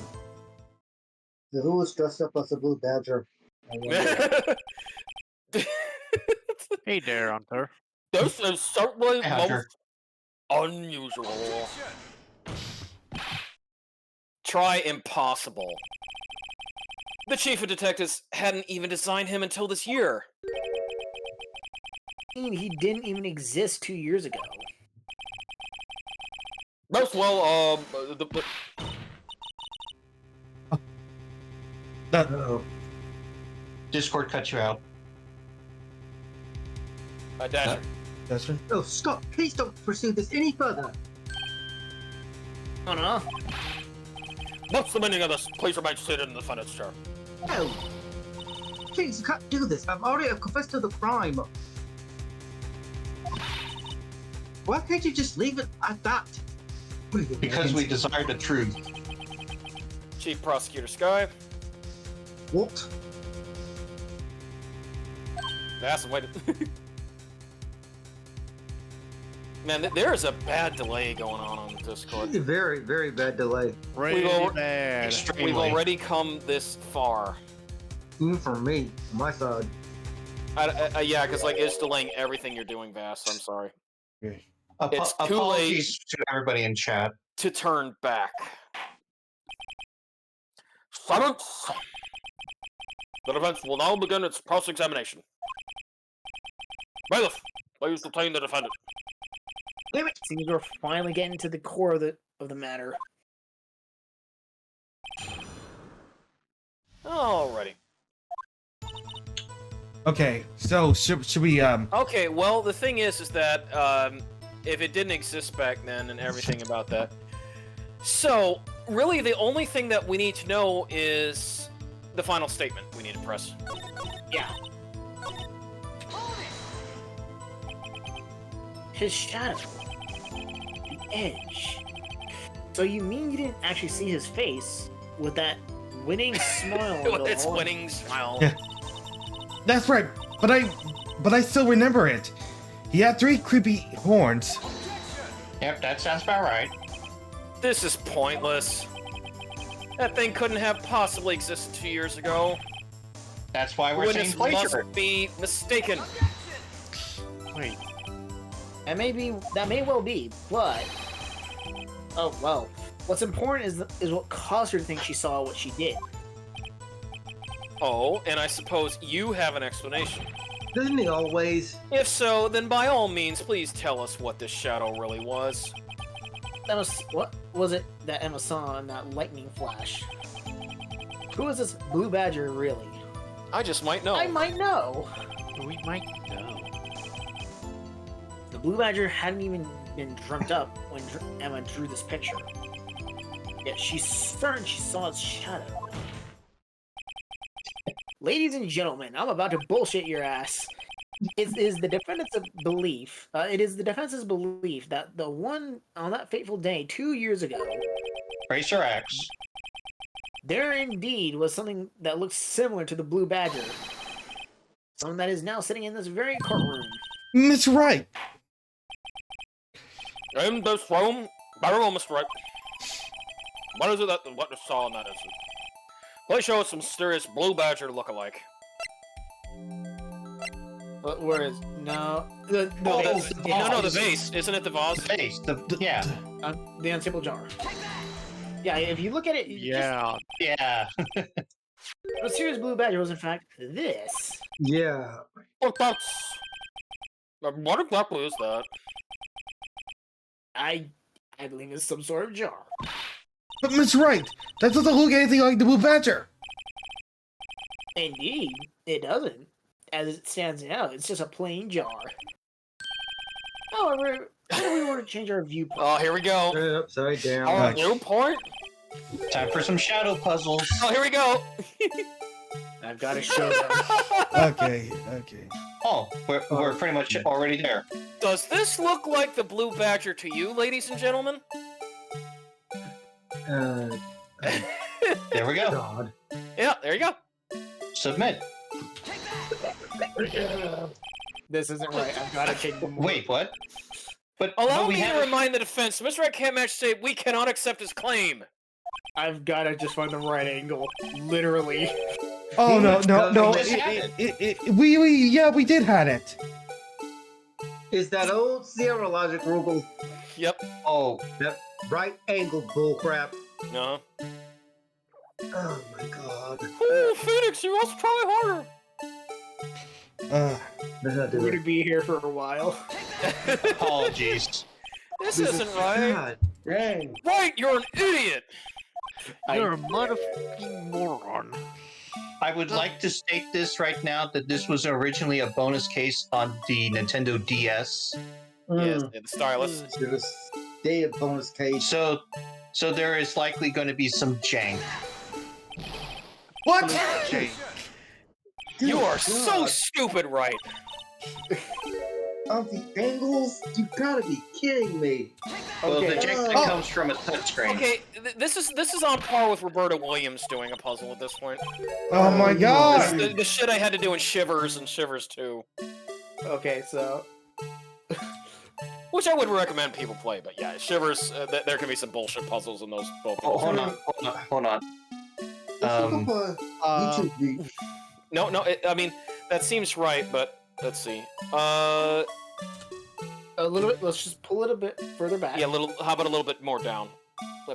Who was dressed up as a blue badger? I wonder. Hey there, Hunter. This is certainly Hey, Hunter. most unusual. Try impossible. The chief of detectives hadn't even designed him until this year. I mean, he didn't even exist 2 years ago. Most well, That Uh-oh. Discord cut you out. Dasher. that's right. Oh, Scott, please don't pursue this any further. Oh no. What's the meaning of this? Please remain seated in the defendant's chair. No. Please, you can't do this. I've already confessed to the crime. Why can't you just leave it at that? What are you, Because we Americans? desire the truth. Chief Prosecutor Sky. What? That's wait. Man, there is a bad delay going on Discord. It's a very, very bad delay. Really al- bad. Extremely. We've already come this far. Even for me, on my side. Yeah, because like it's delaying everything you're doing, Vass. I'm sorry. It's too Apologies to everybody in chat. To turn back. Silence. The defense will now begin its cross-examination. Bailiff, please detain the defendant. Damn it! Seems we're finally getting to the core of the matter. Alrighty. Okay, so should we Okay, well, the thing is that, if it didn't exist back then and everything about that. So, really, the only thing that we need to know is the final statement we need to press. Yeah. His shadow. The edge. So you mean you didn't actually see his face with that winning smile? on the It's whole- winning smile. Yeah. That's right, but I still remember it. He had 3 creepy horns. Yep, that sounds about right. This is pointless. That thing couldn't have possibly existed 2 years ago. That's why we're saying Witness plagiarism. must be mistaken. Wait, That may well be, but oh well. What's important is what caused her to think she saw what she did. Oh, and I suppose you have an explanation. Doesn't he always? If so, then by all means, please tell us what this shadow really was. what was it that Emma saw in that lightning flash? Who is this blue badger really? I just might know. I might know. We might know. The blue badger hadn't even been dreamt up when Emma drew this picture. Yet she's certain she saw its shadow. Ladies and gentlemen, I'm about to bullshit your ass. It is the defendant's belief. It is the defense's belief that the one on that fateful day 2 years ago, Racer X. there indeed was something that looked similar to the blue badger. Someone that is now sitting in this very courtroom. Miss Wright. In this room, Barrow, Mr. Wright. What is it that what you saw in that incident? Please show us some mysterious blue badger look-alike. Where is no the Oh, vase? the No, the vase. vase. Isn't it the vase? Face. Yeah. The unstable jar. Yeah, if you look at it, Yeah. Yeah. the mysterious blue badger was in fact this. Yeah. What that's... What exactly is that? I believe it's some sort of jar. But Miss Wright, that doesn't look anything like the blue badger. Indeed, it doesn't. As it stands now, it's just a plain jar. However, what if we were to change our viewpoint? Oh, here we go. Turn it upside down. Our Ouch. viewpoint? Time for some shadow puzzles. Oh, here we go. I've got to show them. Okay. Oh, we're pretty much already there. Does this look like the blue badger to you, ladies and gentlemen? Uh, There we go. God. Yeah, there you go. Submit. This isn't right. I've got to take them. Wait, what? But Allow we me to have remind the defense, Mr. Wright can't match say we cannot accept his claim. I've got to just find the right angle. Literally. Oh no. We just had We did have it. Is that old Sierra Logic Rubel? Yep. Oh, That right angle bullcrap. No. Oh my god. Ooh, Phoenix, you must try harder. Let's not do We're going it. to be here for a while. apologies. This isn't right. God dang. Right, you're an idiot. You're a motherfucking moron. I would like to state this right now that this was originally a bonus case on the Nintendo DS. Yes, the stylus. To this day of bonus case. So there is likely going to be some jank. What? Jane. You are God. so stupid, right? Of the angles? You gotta be kidding me. Well, the Okay. jank that Oh. comes from a touchscreen. Okay, this is on par with Roberta Williams doing a puzzle at this point. Oh my This, god. the shit I had to do in Shivers and Shivers 2. Okay, so Which I would recommend people play, but yeah, Shivers, there can be some bullshit puzzles in those both. Oh, hold on. Let's look up a YouTube video. No, I mean, that seems right, but let's see. a little bit. Let's just pull it a bit further back. Yeah, how about a little bit more down?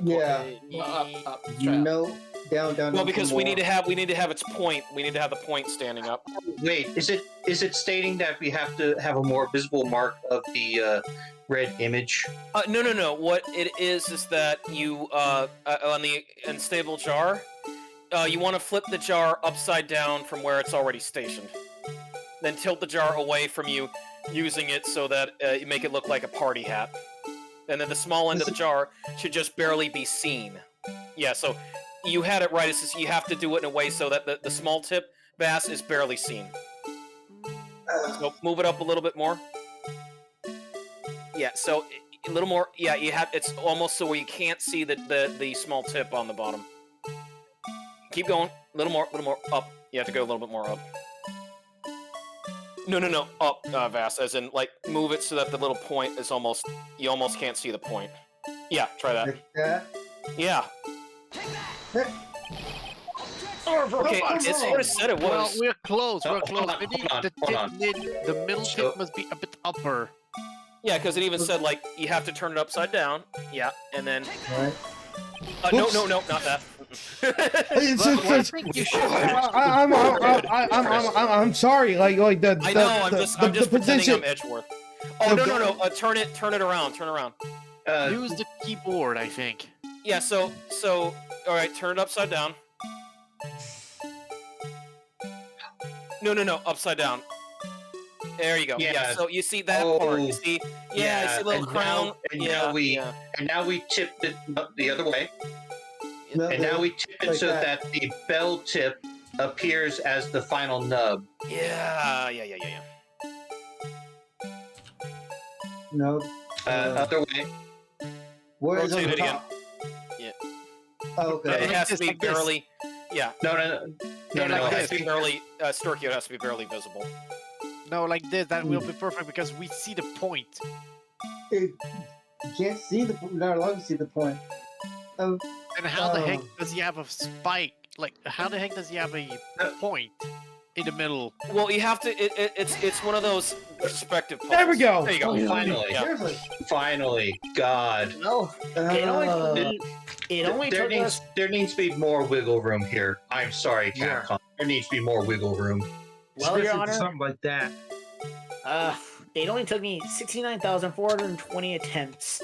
Yeah. Up. Straight up. No, down. Well, because we more. need to have its point. We need to have the point standing up. Wait, is it stating that we have to have a more visible mark of the red image? No. What it is that you on the unstable jar, you want to flip the jar upside down from where it's already stationed. Then tilt the jar away from you, using it so that you make it look like a party hat. And then the small end of the jar should just barely be seen. Yeah, so you had it right. It's just you have to do it in a way so that the small tip bass is barely seen. So move it up a little bit more. Yeah, so a little more. Yeah, it's almost so where you can't see the small tip on the bottom. Keep going. A little more up. You have to go a little bit more up. No, up, Vass, as in, like, move it so that the little point is you almost can't see the point. Yeah, try that. Like that. Yeah. Okay, it sort of said it was. Well, we're close. We're Hold close. on, Maybe hold on, the hold on. the middle So- tip must be a bit upper. Yeah, because it even said, like, you have to turn it upside down. Yeah, and then... Right. No, Oops. not that. I think you should. I'm sorry. Like the I know, I'm just pretending position. I'm Edgeworth. Oh, no. Turn it around. Use the keyboard, I think. Yeah, so, all right, turn it upside down. No, upside down. There you go. Yeah, Yeah. so you see that part. You Oh, see, yeah, you see a little and crown. now we tipped it the other way, No, and now we tip it like so that. that the bell tip appears as the final nub. Yeah. No. Other way. Where is Rotate on the it again. top? Yeah. Oh, It okay. has to be like this. barely. Yeah. No. It has to be barely. Storky, it has to be barely visible. No, like this. That will be perfect because we see the point. You can't see the. Not allowed to see the point. And how the heck Oh. does he have a spike? Like, how the heck does he have a point in the middle? Well, you have to. It's one of those perspective puzzles. There we go. There you go. Finally, Yeah. Seriously. finally, God. Well, it only There took us. needs to be more wiggle room here. I'm sorry, Yeah. Capcom. There needs to be more wiggle room. Well, Your Especially for Honor, something like that. it only took me 69,420 attempts.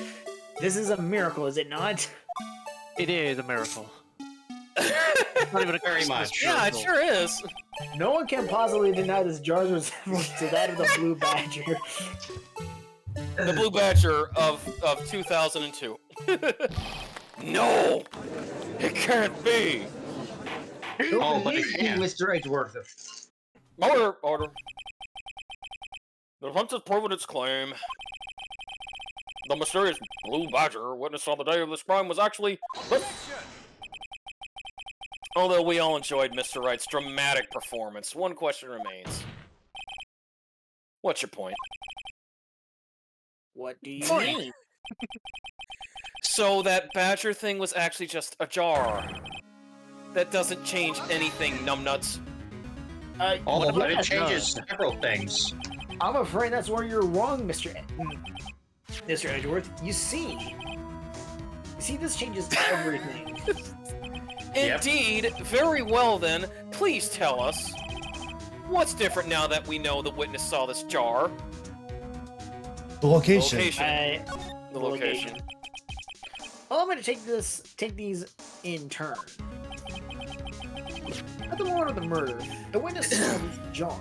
This is a miracle, is it not? It is a miracle. It's not even a Very Christmas much. Yeah, it miracle. sure is. No one can possibly deny this jar's resemblance to that of the Blue Badger. The Blue Badger of 2002. No, it can't be. Oh, but it Easy, can. Mr. Edgeworth. Order. The hunt has proven its claim. The mysterious Blue Badger witnessed on the day of this crime was actually... Although we all enjoyed Mr. Wright's dramatic performance, one question remains. What's your point? What do you Fine. mean? So that Badger thing was actually just a jar. That doesn't change anything, numbnuts. Oh, but it yes, changes several things. I'm afraid that's where you're wrong, Mr. Edgeworth. You see, this changes everything. Yep. Indeed. Very well then. Please tell us. What's different now that we know the witness saw this jar? The location. The location. Well, I'm going to take these in turn. At the moment of the murder, the witness saw this jar.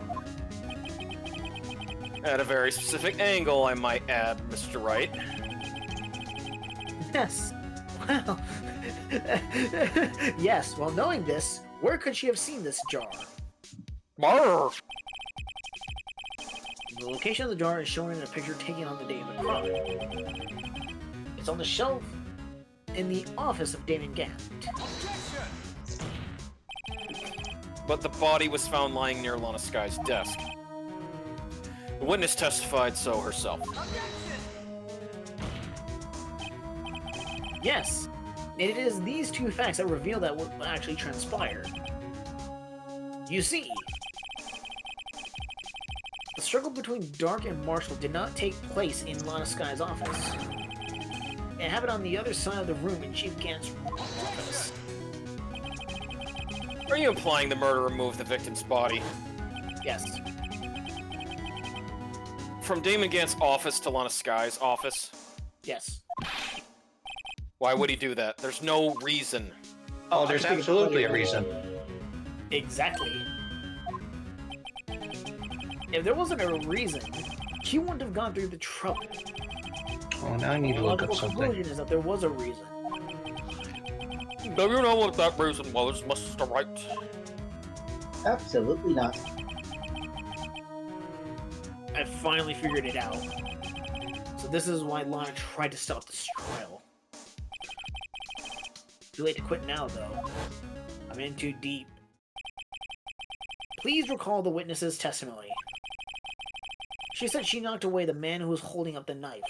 At a very specific angle, I might add, Mr. Wright. Yes. Well, yes. Well, knowing this, where could she have seen this jar? Brr. The location of the jar is shown in a picture taken on the day of the crime. It's on the shelf in the office of Damon Gant. But the body was found lying near Lana Sky's desk. The witness testified so herself. Yes, it is these two facts that reveal that what actually transpired. You see, the struggle between Dark and Marshall did not take place in Lana Sky's office. It happened on the other side of the room in Chief Gant's office. Are you implying the murderer moved the victim's body? Yes. From Damon Gant's office to Lana Sky's office? Yes. Why would he do that? There's no reason. Oh, there's absolutely a reason. Exactly. If there wasn't a reason, he wouldn't have gone through the trouble. Oh, now I need The to look up logical something. conclusion is that there was a reason. Do you know what that reason was, Mr. Wright? Absolutely not. I finally figured it out. So this is why Lana tried to stop this trial. Too late to quit now, though. I'm in too deep. Please recall the witness's testimony. She said she knocked away the man who was holding up the knife.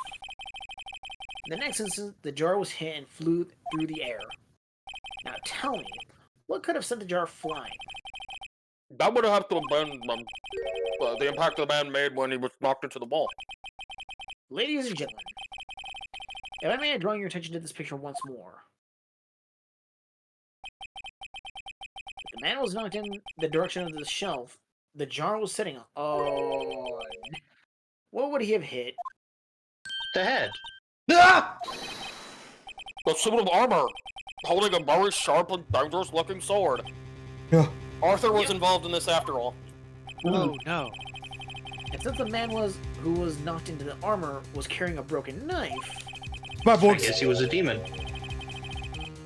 In the next instant, the jar was hit and flew through the air. Now tell me, what could have sent the jar flying? That would have to have been the impact the man made when he was knocked into the wall. Ladies and gentlemen, if I may draw your attention to this picture once more. If the man was knocked in the direction of the shelf the jar was sitting on, what would he have hit? The head. Ah! The suit of armor, holding a very sharp and dangerous-looking sword. Yeah. Arthur was involved in this after all. Oh no. And since the man who was knocked into the armor was carrying a broken knife, My I books. guess he was a demon.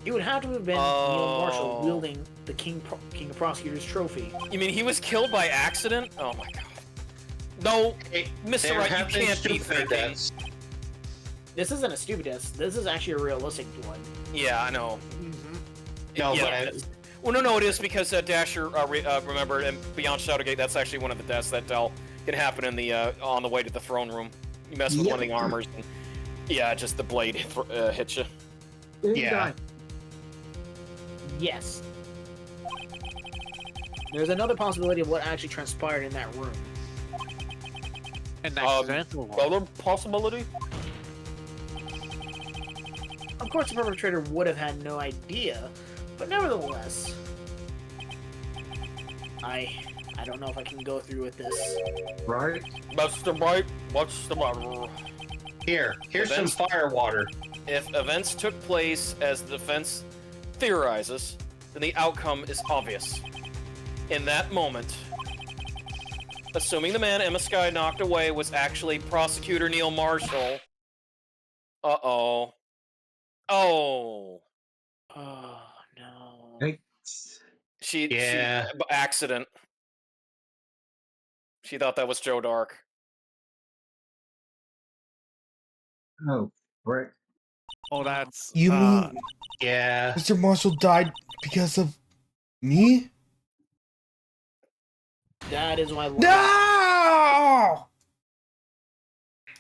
it would have to have been Neil Marshall wielding the King of Prosecutors trophy. You mean he was killed by accident? Oh my god. No, Hey, Mr. there Wright, you have been can't be stupider thinking. deaths. This isn't a stupid death. This is actually a realistic one. Yeah, I know. No, Yeah. but Well, no, it is because Dasher remembered, and beyond Shadowgate, that's actually one of the deaths that can happen in the on the way to the throne room. You mess with one of the armors, and yeah, just the blade hits you. Yeah. Yes. There's another possibility of what actually transpired in that room. An accidental one. Other possibility? Of course, the perpetrator would have had no idea, but nevertheless, I don't know if I can go through with this. Right? Mr. Wright, what's the matter? here's some Events- fire water. If events took place as the defense theorizes, then the outcome is obvious. In that moment, assuming the man Emma Sky knocked away was actually Prosecutor Neil Marshall. Uh-oh. Oh. Oh no. Hey. She Yeah. accident. She thought that was Joe Dark. Oh, right. Oh, that's. You mean Yeah. Mr. Marshall died because of me? That is why. No!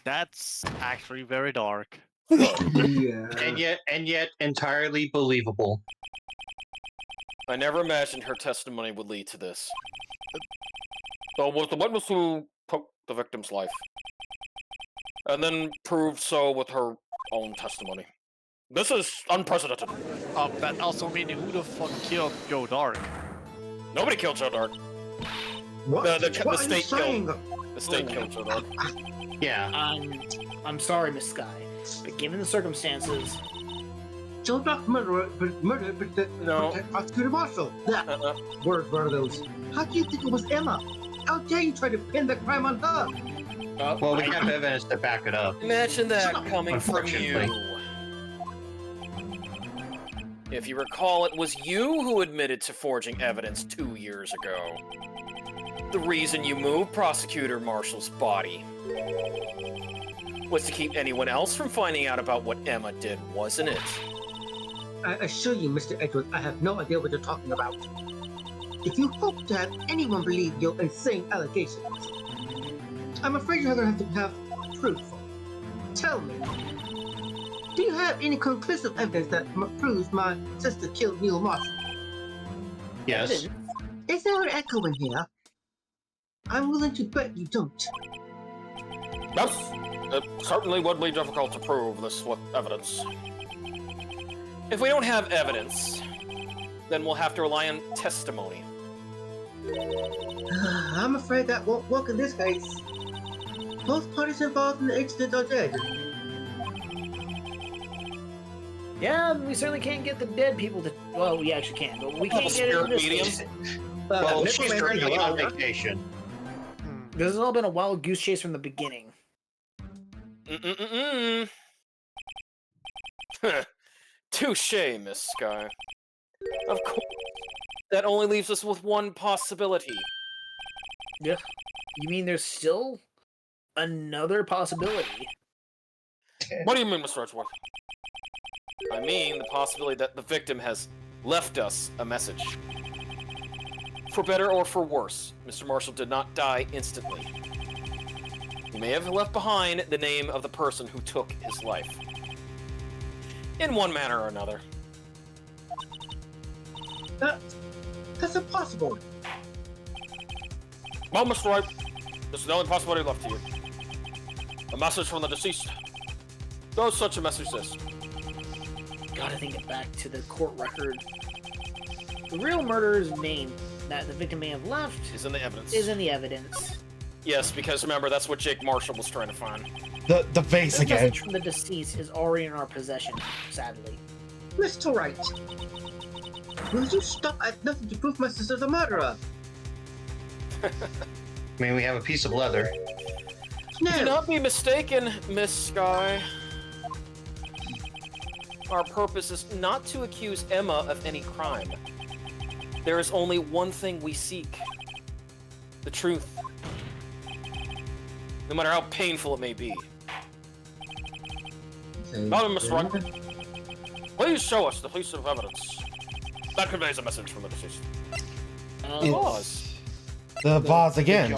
That's actually very dark. Yeah. And yet entirely believable. I never imagined her testimony would lead to this. So was the witness who took the victim's life, and then proved so with her own testimony. This is unprecedented. That also means who the fuck killed Joe Dark? Nobody killed Joe Dark. What? The What are you state saying? killed. The state killed Joe Dark. Yeah. I'm sorry, Miss Sky, but given the circumstances, Joe Dark murdered No. Prosecutor Marshall. Yeah. Words were those. How do you think it was Emma? How dare you try to pin the crime on her? Well, we have evidence to back it up. Imagine that Shut up. coming from you. Unfortunately. If you recall, it was you who admitted to forging evidence 2 years ago. The reason you moved Prosecutor Marshall's body was to keep anyone else from finding out about what Emma did, wasn't it? I assure you, Mr. Edwards, I have no idea what you're talking about. If you hope to have anyone believe your insane allegations, I'm afraid you're going to have proof. Tell me, do you have any conclusive evidence that proves my sister killed Neil Marshall? Yes. Is there an echo in here? I'm willing to bet you don't. Yes, it certainly would be difficult to prove this with evidence. If we don't have evidence, then we'll have to rely on testimony. I'm afraid that won't work in this case. Both parties involved in the incident are dead. yeah, we certainly can't get the dead people to. Well, we actually can, but we Well, can't get it in spirit this medium. case. Well, Nickel she's Man, currently on hello. vacation. Hmm. This has all been a wild goose chase from the beginning. Touche, Miss Sky. Of course. That only leaves us with one possibility. Yeah. You mean there's still another possibility? What do you mean, Mr. Edgeworth? I mean the possibility that the victim has left us a message. For better or for worse, Mr. Marshall did not die instantly. He may have left behind the name of the person who took his life. In one manner or another. That's impossible. Well, Mr. Wright, this is the only possibility left to you. A message from the deceased. Does such a message this? Gotta think it back to the court record. The real murderer's name that the victim may have left Is in the evidence. is in the evidence. Yes, because remember, that's what Jake Marshall was trying to find. the face This again. message from the deceased is already in our possession, sadly. Mr. Wright, will you stop? I have nothing to prove my sister's a murderer. I mean, we have a piece of leather. No. Do not be mistaken, Miss Sky. Our purpose is not to accuse Emma of any crime. There is only one thing we seek. The truth. No matter how painful it may be. Madam, Miss Wright, please show us the piece of evidence. That conveys a message from the deceased. Pause. The vase again.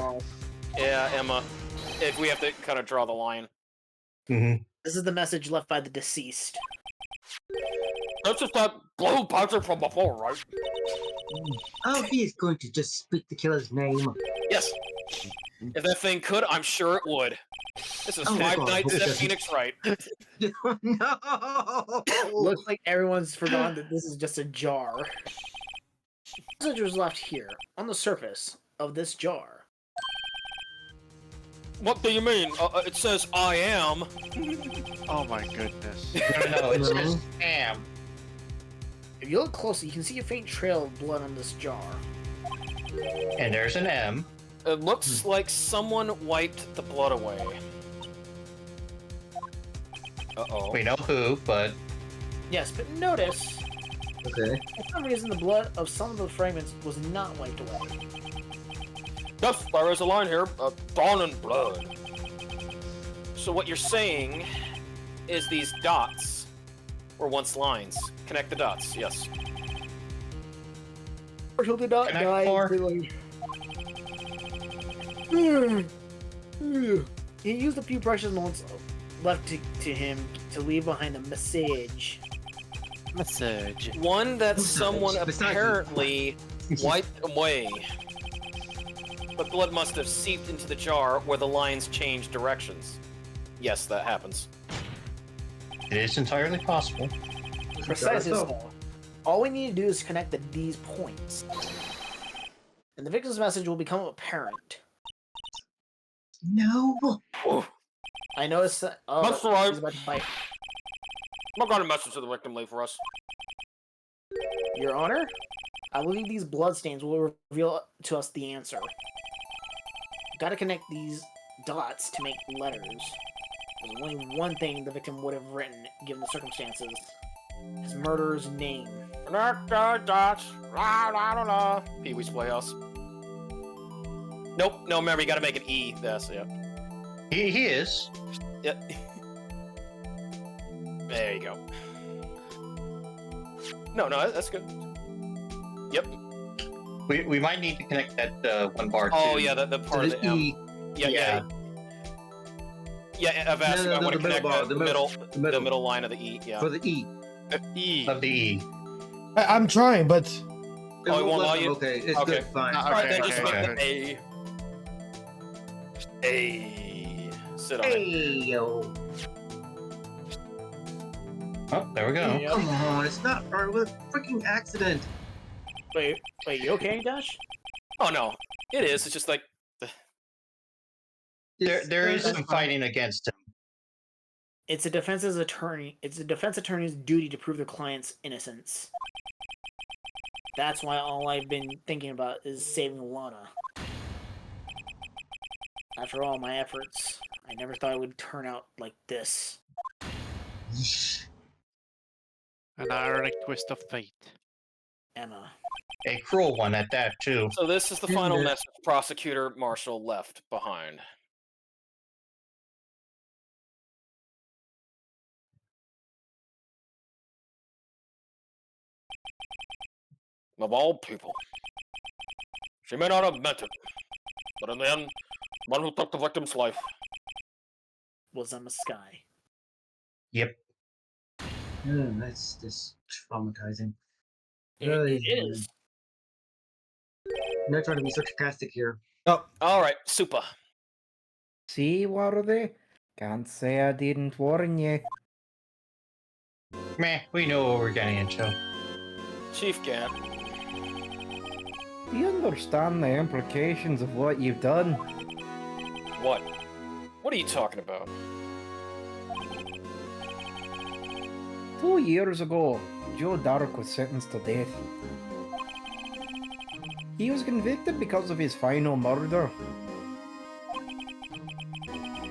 Yeah, Emma. If we have to kind of draw the line. Mm-hmm. This is the message left by the deceased. That's just that blue picture from before, right? Oh, he is going to just speak the killer's name. Yes. If that thing could, I'm sure it would. This is Oh my Five God, Nights hope it at doesn't. Phoenix Wright. No. Looks like everyone's forgotten that this is just a jar. The message was left here, on the surface of this jar. What do you mean? It says I am. Oh my goodness. No, it says "am." If you look closely, you can see a faint trail of blood on this jar. And there's an M. It looks like someone wiped the blood away. Uh-oh. We know who, but Yes, but notice, Okay. for some reason the blood of some of the fragments was not wiped away. Yes, there is a line here. Dawn and blood. So what you're saying is these dots were once lines. Connect the dots, yes. Marshall did not Connect die. four. He used a few precious moments left to him to leave behind a message. Message. One that Who's someone that? Besides you. apparently wiped away. But blood must have seeped into the jar where the lines changed directions. Yes, that happens. it is entirely possible. Precisely so. All we need to do is connect these points. And the victim's message will become apparent. No. I noticed that. Oh, That's right. he's about to fight. What kind of message did the victim leave for us? Your Honor, I believe these bloodstains will reveal to us the answer. Gotta connect these dots to make letters. There's only one thing the victim would have written, given the circumstances. His murderer's name. Dots. I don't know. Pee-wee's Playhouse. Nope. No, remember, you gotta make an E. That's yeah. He is. Yep. There you go. No, that's good. Yep. We might need to connect that one bar. Oh, too. yeah, the part of the M. E. Yeah. I've asked No, I want to the middle connect bar, the middle line of the E. Yeah. For the E. E. Of the E. I'm trying, but It Oh, it won't let allow them, you? Okay, it's Okay. good, fine. Okay, Alright, then just okay, make the A. Sit on it. Hey, yo. Oh, there we go. Come on, it's not hard with a freaking accident. Wait, you okay, Dash? Oh no, it is. It's just like There is That's some fine. fighting against him. It's a defense attorney's duty to prove their client's innocence. That's why all I've been thinking about is saving Lana. After all my efforts, I never thought it would turn out like this. An ironic twist of fate. Emma. A cruel one at that, too. so. This is the final message Prosecutor Marshall left behind. Of all people, she may not have meant it, but in the end, one who took the victim's life. Was Emma Sky. Yep. That's just traumatizing. It is. I'm not trying to be sarcastic here. oh, All right, super. See, Wardy? Can't say I didn't warn you. Meh, we know what we're getting into. Chief Gant. Do you understand the implications of what you've done? What? What are you talking about? 2 years ago, Joe Dark was sentenced to death. He was convicted because of his final murder.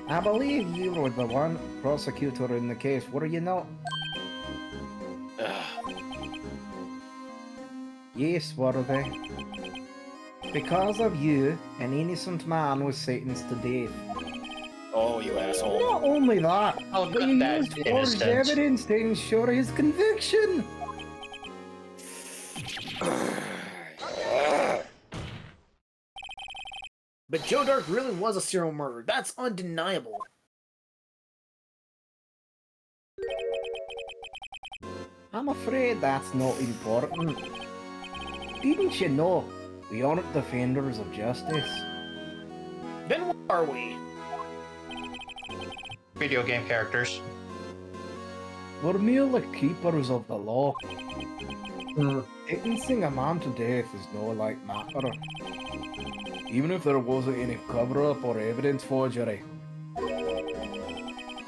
I believe you were the one prosecutor in the case, were you not? Yes, were they? Because of you, an innocent man was sentenced to death. Oh, you asshole. Not only that, How but could you that used forged innocent? evidence to ensure his conviction. But Joe Dark really was a serial murderer. That's undeniable. I'm afraid that's not important. Didn't you know we aren't defenders of justice? Then what are we? Video game characters. We're merely keepers of the law. Hmm. Sentencing a man to death is no light matter. Even if there wasn't any cover-up or evidence forgery.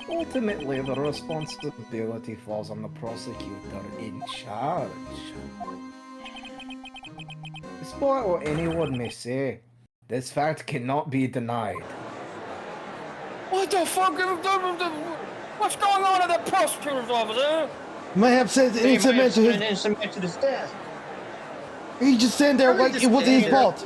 Ultimately, the responsibility falls on the prosecutor in charge. Despite what anyone may say, this fact cannot be denied. What the fuck? What's going on in the prosecutor's office, eh? May have said He it's might have meant to been his. innocent man to his death. He just stand there like it wasn't his fault.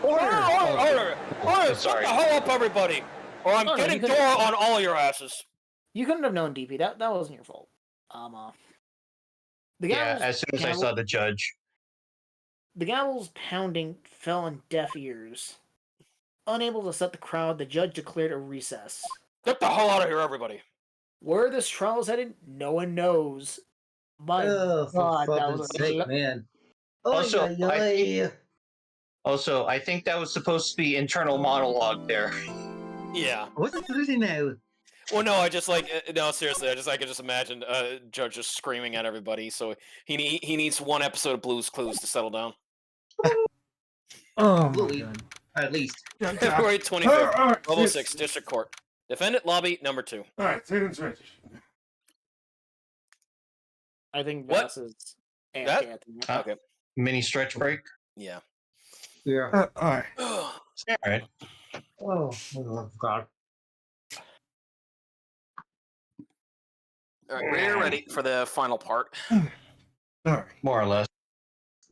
Order! Shut Sorry. the hell up, everybody! Or I'm No, getting you door could've- on all your asses. You couldn't have known, DP. That wasn't your fault. The guy Yeah, was as soon as I saw the judge. The gavel's pounding fell on deaf ears. Unable to set the crowd, the judge declared a recess. Get the hell out of here, everybody. Where this trial is headed, no one knows. My Oh, for God, that fucking was sake, man. Also, Oy, oy, oy. Also, I think that was supposed to be internal monologue there. Yeah. What's it really now? Well, no, I just like no, seriously. I can just imagine Judge just screaming at everybody. So he needs one episode of Blue's Clues to settle down. Oh my Louis, god. at least. February 25th, Level 6, District Court. Defendant Lobby Number 2. Alright, sentence ready. I think What? Vass is That? AFK at the moment. Okay. Mini stretch break. Yeah. Yeah. Alright. Alright. Oh, God. All right, we're ready for the final part. Alright. More or less.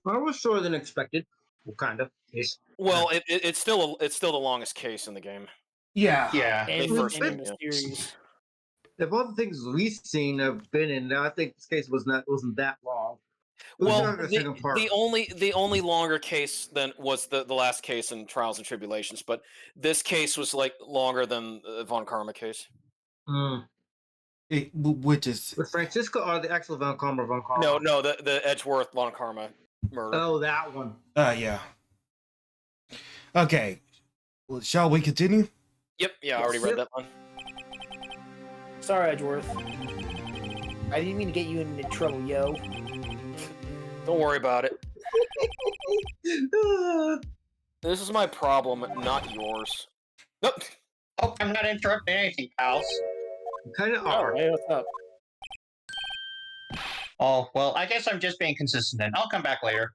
I was shorter than expected. Well, kind of. Yes. Well, it's still the longest case in the game. Yeah. Yeah. They And first in did, the yeah. series. Of all the things we've seen have been in, I think this case wasn't that long. It was Well, not the second part. the only longer case than was the last case in Trials and Tribulations, but this case was like longer than the Von Karma case. Which is With Francisco or the actual Von Karma? No, the Edgeworth Von Karma murder. Oh, that one. yeah. Okay. Well, shall we continue? Yep, yeah, I already read that one. Sorry, Edgeworth. I didn't mean to get you into trouble, yo. Don't worry about it. This is my problem, not yours. Nope. Oh, I'm not interrupting anything, pals. Kind of Oh, are. hey, what's up? Oh, well, I guess I'm just being consistent then. I'll come back later.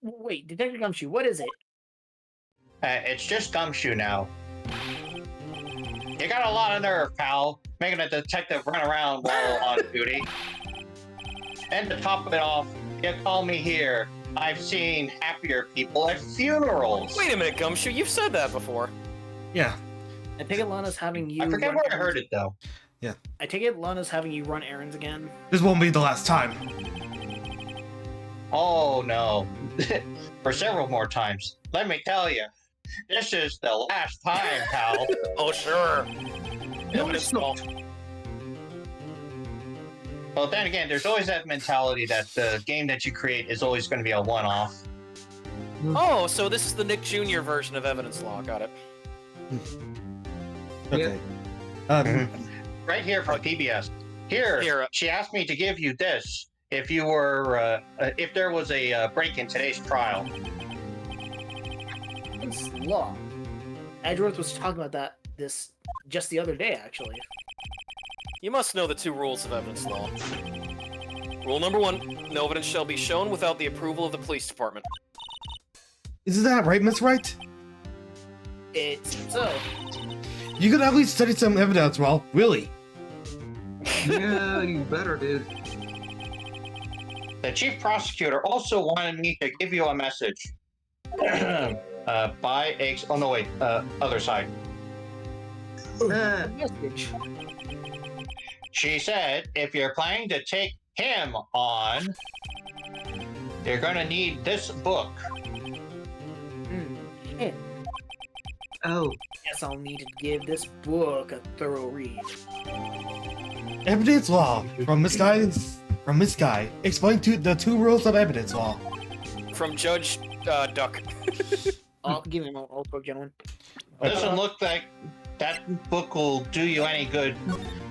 Wait, Detective Gumshoe, what is it? It's just Gumshoe now. You got a lot of nerve, pal, making a detective run around while on duty. And to top it off, you call me here. I've seen happier people at funerals. Wait a minute, Gumshoe, you've said that before. Yeah. I take it Lana's having you. I forget run where I errands- heard it though. I take it Lana's having you run errands again. This won't be the last time. Oh no. For several more times. Let me tell you, this is the last time, pal. Oh, sure. No, it's not. Well, then again, there's always that mentality that the game that you create is always going to be a one-off. Oh, so this is the Nick Jr. version of Evidence Law. Got it. Okay. Right here from PBS. Here, she asked me to give you this if you were, if there was a break in today's trial. It's law. Edgeworth was talking about that this just the other day, actually. You must know the 2 rules of evidence law. Rule number 1, no evidence shall be shown without the approval of the police department. Isn't that right, Miss Wright? It seems so. You could at least study some evidence, well, really. Yeah, you better, dude. The chief prosecutor also wanted me to give you a message. Oh no, wait. Other side. Message. She said, if you're planning to take him on, you're gonna need this book. Yeah. Oh, Guess I'll need to give this book a thorough read. Evidence law from Miss Guy. Explain the 2 rules of evidence law. From Judge Duck. I'll give him a quick, gentlemen. Doesn't look like that book will do you any good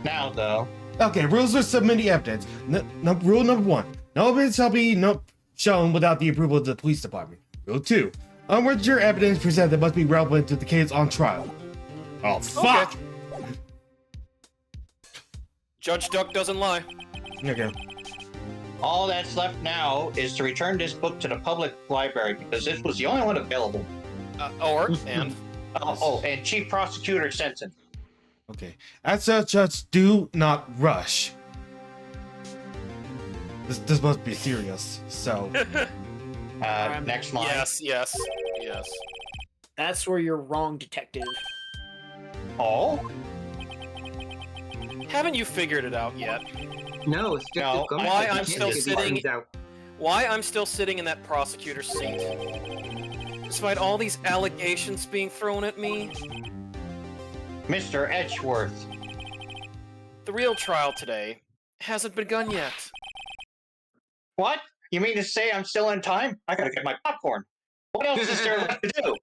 now, though. Okay, rules for submitting evidence. Rule number 1: no evidence shall be shown without the approval of the police department. Rule 2: unwarranted evidence presented must be relevant to the case on trial. Oh fuck! Okay. Judge Duck doesn't lie. Okay. All that's left now is to return this book to the public library because this was the only one available. And And chief prosecutor sent it. Okay. As such, do not rush. This must be serious. So. Next line. yes. That's where you're wrong, detective. Oh? Haven't you figured it out yet? no, it's just No, a why you I'm can't still get these sitting- things out. Why I'm still sitting in that prosecutor's seat? Despite all these allegations being thrown at me, Mr. Edgeworth. the real trial today hasn't begun yet. What? You mean to say I'm still in time? I gotta get my popcorn. What else is there left to do?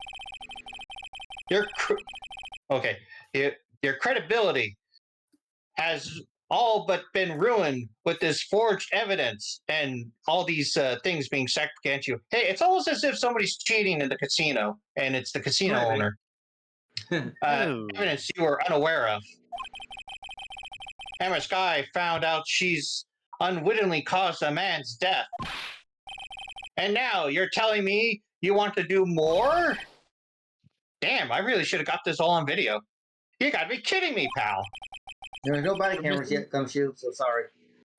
Your credibility has all but been ruined with this forged evidence and all these things being stacked against you. Hey, it's almost as if somebody's cheating in the casino, and it's the casino Right. owner. Ooh. Evidence you were unaware of. Emma Sky found out she's unwittingly caused a man's death. And now you're telling me you want to do more? Damn, I really should have got this all on video. You gotta be kidding me, pal. There are no body cameras yet, Gumshoe, so sorry.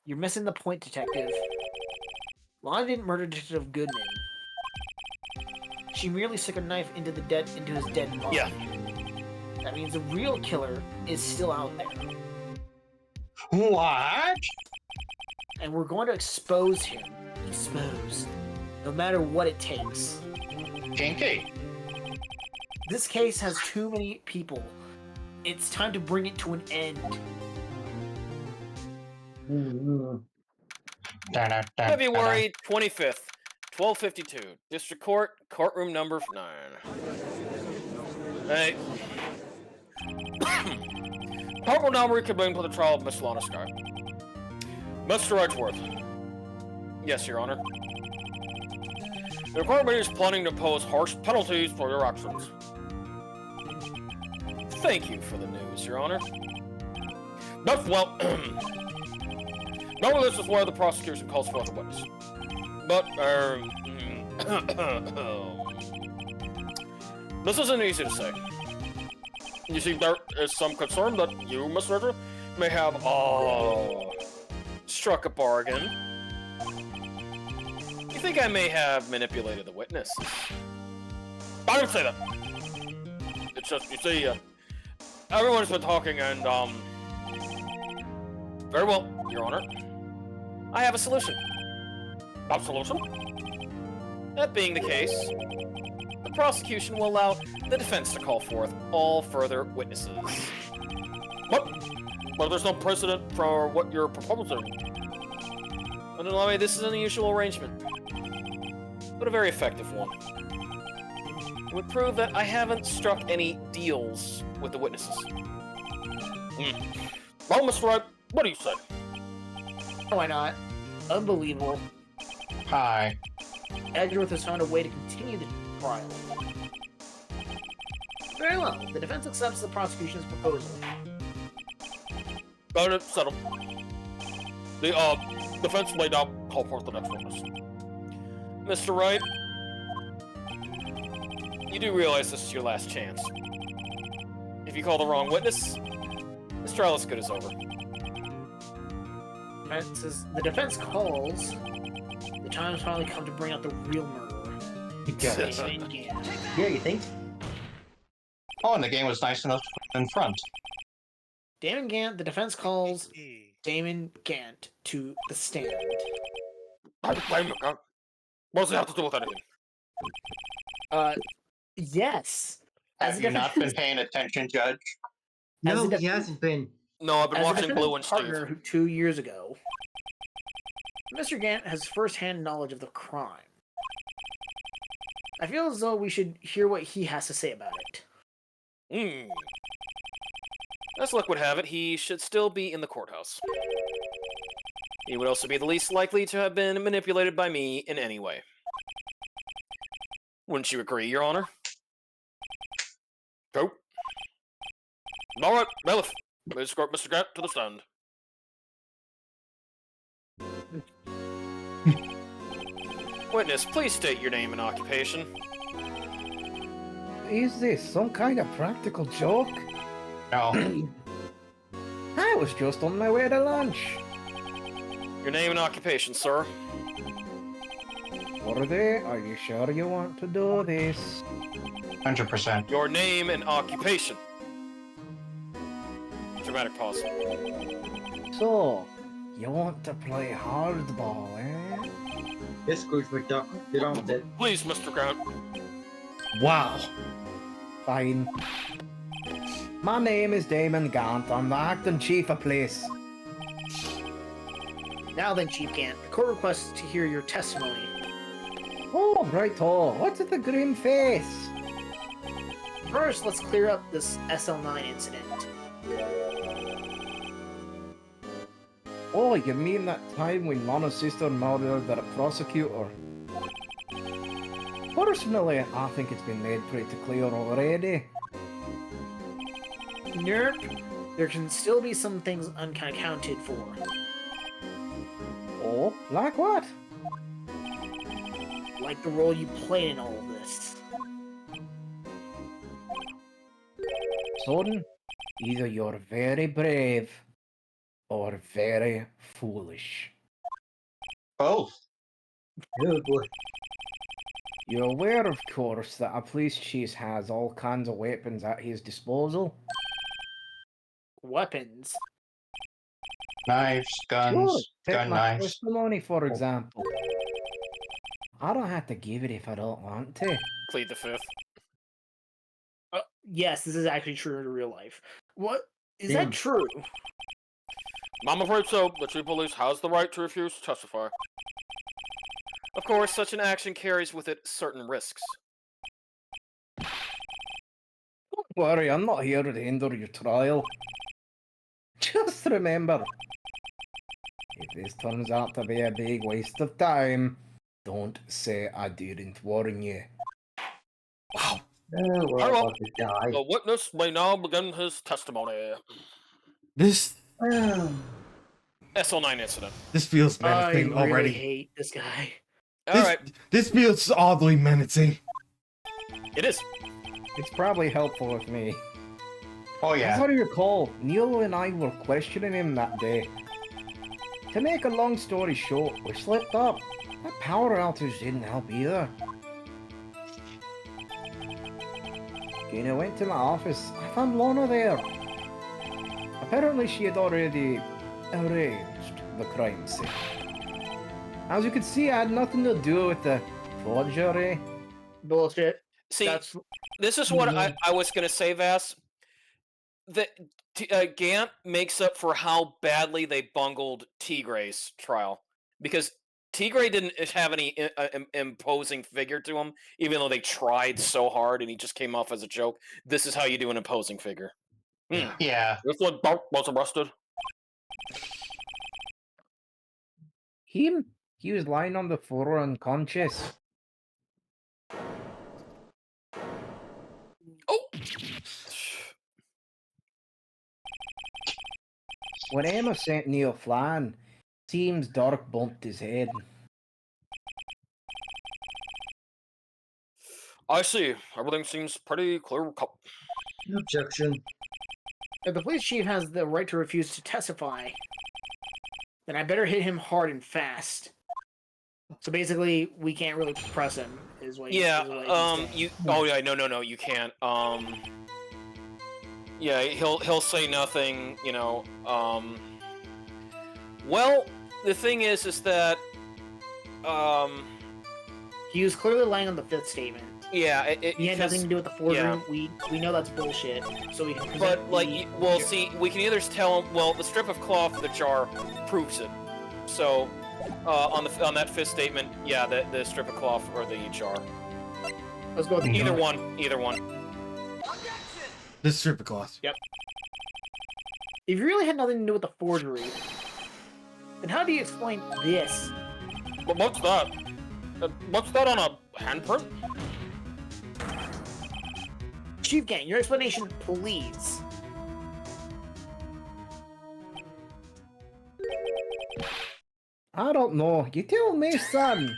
You're missing the point, detective. Lana didn't murder Detective Goodman. She merely stuck a knife into his dead body. Yeah. That means the real killer is still out there. What? And we're going to expose him. Expose. No matter what it takes. Kinky. This case has too many people. It's time to bring it to an end. February 25th, 12:52, District Court, courtroom number 9. Hey. Court will now reconvene for the trial of Miss Lana Sky. Mr. Edgeworth. Yes, Your Honor. The court is planning to impose harsh penalties for your actions. Thank you for the news, Your Honor. But, well, none of this is where the prosecution calls for the witness. But, this isn't easy to say. You see, there is some concern that you, Mr. Edgeworth, may have, struck a bargain. You think I may have manipulated the witnesses? I didn't say that. It's just, you see, everyone's been talking and, very well, Your Honor. I have a solution. A solution? That being the case, the prosecution will allow the defense to call forth all further witnesses. What? Well, there's no precedent for what you're proposing. And in a way, this is an unusual arrangement, but a very effective one. It would prove that I haven't struck any deals with the witnesses. Well, Mr. Wright, what do you say? Why not? Unbelievable. Hi. Edgeworth has found a way to continue the trial. Very well. The defense accepts the prosecution's proposal. Got it, settled. The defense laid out call forth the next witness. Mr. Wright, you do realize this is your last chance. If you call the wrong witness, this trial is good as over. The defense calls. The time has finally come to bring out the real murderer. Damon Gant. Yeah, you think? Oh, and the game was nice enough to put in front. Damon Gant, the defense calls Damon Gant to the stand. Damon Gant? What does it have to do with anything? Yes. Have you not been paying attention, Judge? No, he hasn't been. No, I've been watching Blue and Steve. Partner who 2 years ago, Mr. Gant has first-hand knowledge of the crime. I feel as though we should hear what he has to say about it. As luck would have it, he should still be in the courthouse. He would also be the least likely to have been manipulated by me in any way. Wouldn't you agree, Your Honor? Go. All right, bailiff. Please escort Mr. Gant to the stand. Witness, please state your name and occupation. Is this some kind of practical joke? No. I was just on my way to lunch. Your name and occupation, sir. Worthy, are you sure you want to do this? 100%. Your name and occupation. Dramatic pause. So, you want to play hardball, eh? This Scrooge McDuck. Get on with it. Please, Mr. Gant. Wow. Fine. My name is Damon Gant. I'm the acting chief of police. Now then, Chief Gant, the court requests to hear your testimony. Oh, right-o. What's with the grim face? First, let's clear up this SL9 incident. Oh, you mean that time when Mama's sister murdered the prosecutor? Personally, I think it's been made pretty clear already. Nope. There can still be some things unaccounted for. Oh, like what? Like the role you played in all of this. Son, either you're very brave or very foolish. Both. Oh boy. You're aware, of course, that a police chief has all kinds of weapons at his disposal? Weapons? Knives, guns, Take gun my knives. testimony, for example. I don't have to give it if I don't want to. Plead the fifth. Yes, this is actually true in real life. What? Is Damn. that true? I'm afraid so. The chief of police has the right to refuse to testify. Of course, such an action carries with it certain risks. Don't worry, I'm not here to hinder your trial. Just remember, if this turns out to be a big waste of time, don't say I didn't warn you. Wow. Oh, we're Very well. about to die. The witness may now begin his testimony. This SL9 incident. feels I menacing really already. hate this guy. Alright, This feels oddly menacing. it is. It's probably helpful with me. Oh, As yeah. I recall, Neil and I were questioning him that day. To make a long story short, we slipped up. That power outage didn't help either. When I went to my office, I found Lorna there. Apparently she had already arranged the crime scene. As you can see, I had nothing to do with the forgery. Bullshit. See, That's this is what I was going to say, Vass. Gant makes up for how badly they bungled Tigre's trial. Because Tigre didn't have any imposing figure to him, even though they tried so hard and he just came off as a joke. This is how you do an imposing figure. Yeah. This one was arrested. Him? He was lying on the floor unconscious. Oh! When Emma sent Neil Flan, seems Dark bumped his head. I see. Everything seems pretty clear cut. No objection. If the police chief has the right to refuse to testify, then I better hit him hard and fast. So basically, we can't really press him. Is what? Yeah. Is what he's saying. You. Oh yeah. No. You can't. Yeah. He'll say nothing. You know. Well, the thing is that. He was clearly lying on the fifth statement. Yeah. He had nothing to do with the forgery. yeah. We know that's bullshit. So we can. Present But like, the- well, see, we can either tell him. Well, the strip of cloth in the jar proves it. So, on that fifth statement, yeah, the strip of cloth or the jar. Let's go with the Either jar. one. Either one. The strip of cloth. Yep. If you really had nothing to do with the forgery, then how do you explain this? But what's that? What's that on a handprint? Chief Gang, your explanation, please. I don't know. You tell me, son.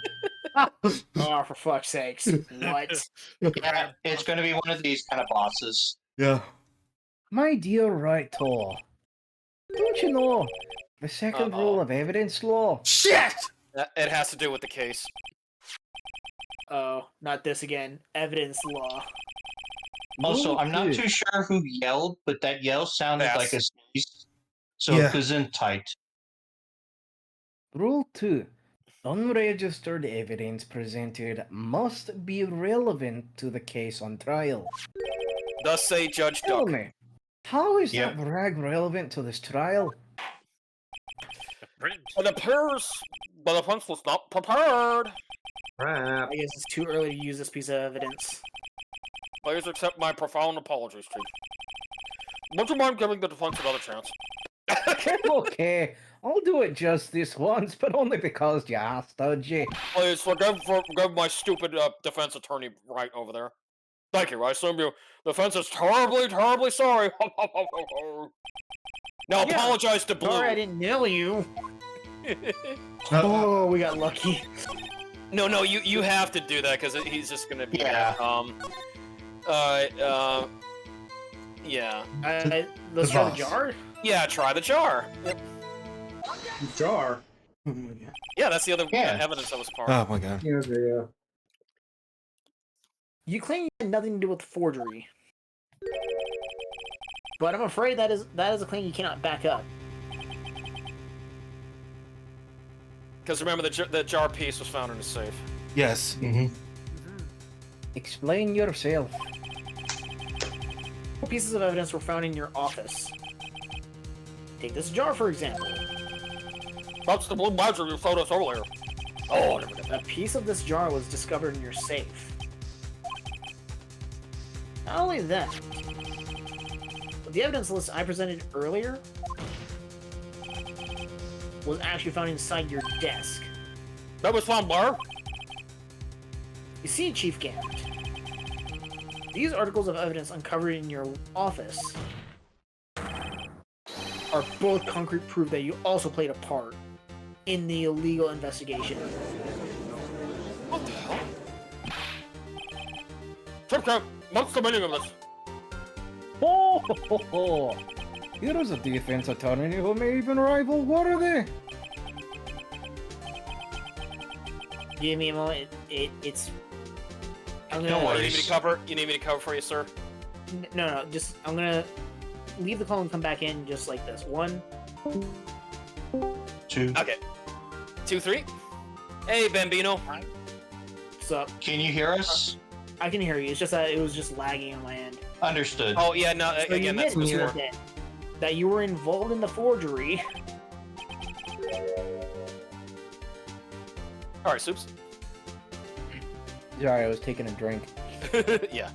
Oh, for fuck's sakes. What? Yeah, it's going to be one of these kind of bosses. Yeah. My dear Raito, don't you know the second rule of evidence law? Shit! It has to do with the case. Oh, not this again. Evidence law. Also, Rule I'm not 2. too sure who yelled, but that yell sounded Yes. like a sneeze. So Yeah. it was in tight. Rule 2. Unregistered evidence presented must be relevant to the case on trial. Thus say Judge Tell Duck. me, how is Yep. that brag relevant to this trial? Print. It appears the defense was not prepared. Crap. I guess it's too early to use this piece of evidence. Please accept my profound apologies, Chief. Would you mind giving the defense another chance? Okay, I'll do it just this once, but only because you asked, Dodgy. Please forgive my stupid defense attorney right over there. Thank you. I assume the defense is terribly sorry. Now Yeah. apologize to Blue. Sorry I didn't nail you. No, Oh, we got lucky. No, you have to do that because he's just gonna be Yeah. yeah. Let's try the boss. jar. Yeah, try the jar. Jar. Yeah, that's the other Yeah. evidence that was part. Oh my god. Yeah. You claim you had nothing to do with forgery. But I'm afraid that is a claim you cannot back up. Because remember, the jar piece was found in a safe. Yes. Explain yourself. Pieces of evidence were found in your office. Take this jar, for example. That's the blue magic you showed us earlier. Oh, A piece of this jar was discovered in your safe. Not only that, but the evidence list I presented earlier was actually found inside your desk. that was found where? You see, Chief Gambit, these articles of evidence uncovered in your office are both concrete proof that you also played a part in the illegal investigation. What the hell? Tripcap, what's the meaning of this? Oh, here is a defense attorney who may even rival Worthy. Give me a moment. It's. I'm No gonna. You need me worries. to cover? You need me to cover for you, sir? No. Just I'm gonna leave the call and come back in just like this. 1, 2. Okay. 2, 3. Hey, Bambino. What's up? Can you hear us? I can hear you. It's just that it was just lagging on my end. Understood. Oh yeah, no. So Again, you that's admit before. that you were involved in the forgery. All right, Soups. Sorry, I was taking a drink. Yeah.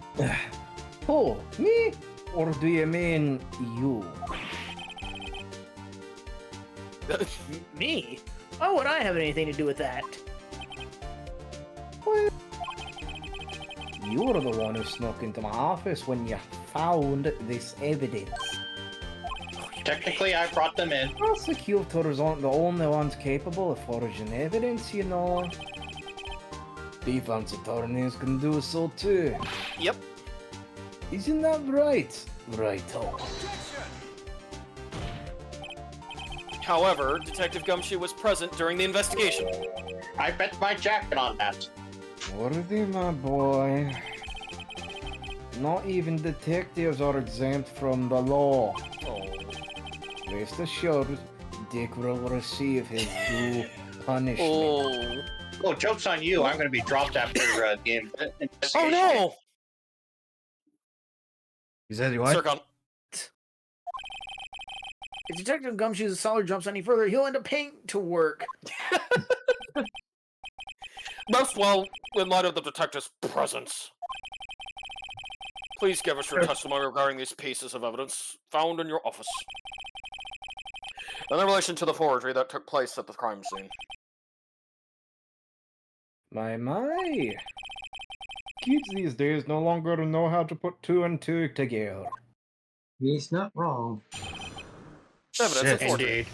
Oh, me? Or do you mean you? Me? Why would I have anything to do with that? Well, you were the one who snuck into my office when you found this evidence. Oh, you Technically, I brought them in. Prosecutors aren't the only ones capable of forging evidence, you know. Defense attorneys can do so too. Yep. Isn't that right? Righto. However, Detective Gumshoe was present during the investigation. I bet my jacket on that. Worthy, my boy. Not even detectives are exempt from the law. Oh. Rest assured, Dick will receive his due punishment. Oh. Oh, joke's on you. I'm going to be dropped after the investigation. Oh no! Is that what? Circon. If Detective Gumshoe's salary jumps any further, he'll end up paying to work. Most well, in light of the detective's presence. Please give us your testimony regarding these pieces of evidence found in your office. In relation to the forgery that took place at the crime scene. My. Kids these days no longer know how to put two and two together. He's not wrong. Evidence of Shit. forgery. Indeed.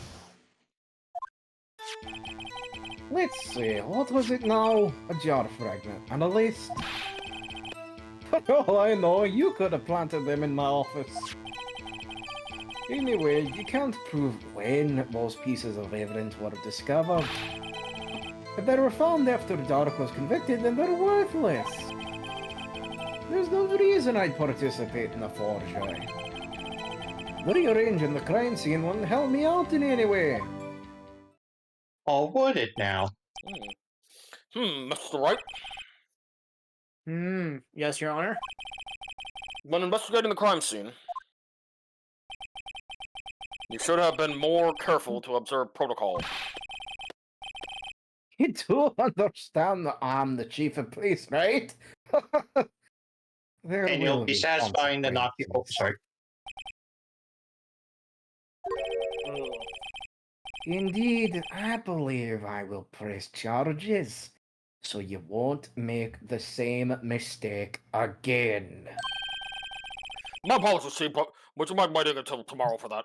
Let's see, what was it now? A jar fragment and a list. For all I know, you could have planted them in my office. Anyway, you can't prove when those pieces of evidence were discovered. If they were found after Dark was convicted, then they're worthless. There's no reason I'd participate in a forgery. Rearranging the crime scene wouldn't help me out in any way. Oh, would it now? Mr. Wright. Yes, Your Honor. When investigating the crime scene, you should have been more careful to observe protocol. You do understand that I'm the chief of police, right? There And will you'll be satisfying to not be. Oh, sorry. Indeed, I believe I will press charges, so you won't make the same mistake again. My apologies, Chief, but would you mind waiting until tomorrow for that?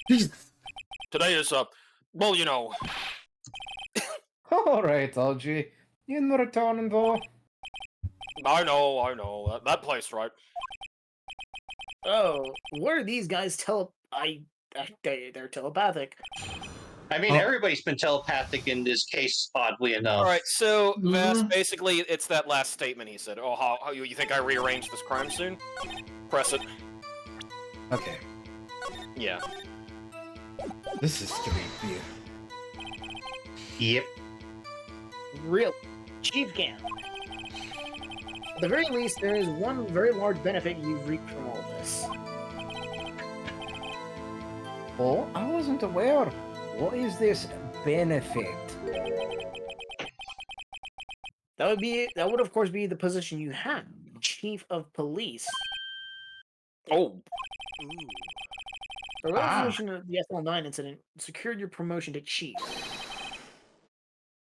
Jesus. Today is, well, you know. Alright, LG. You in the returning though? I know. That place, right? Oh, what are these guys they're telepathic. I mean, Oh. everybody's been telepathic in this case, oddly enough. Alright, so, Vass, basically, it's that last statement he said. Oh, how you think I rearranged this crime scene? Press it. Okay. Yeah. This is gonna be. Yep. Real Chief can. At the very least, there is one very large benefit you've reaped from all this. Oh, I wasn't aware. What is this benefit? That would of course be the position you have, Chief of Police. Oh. Ooh. The resolution of the SL9 incident secured your promotion to Chief.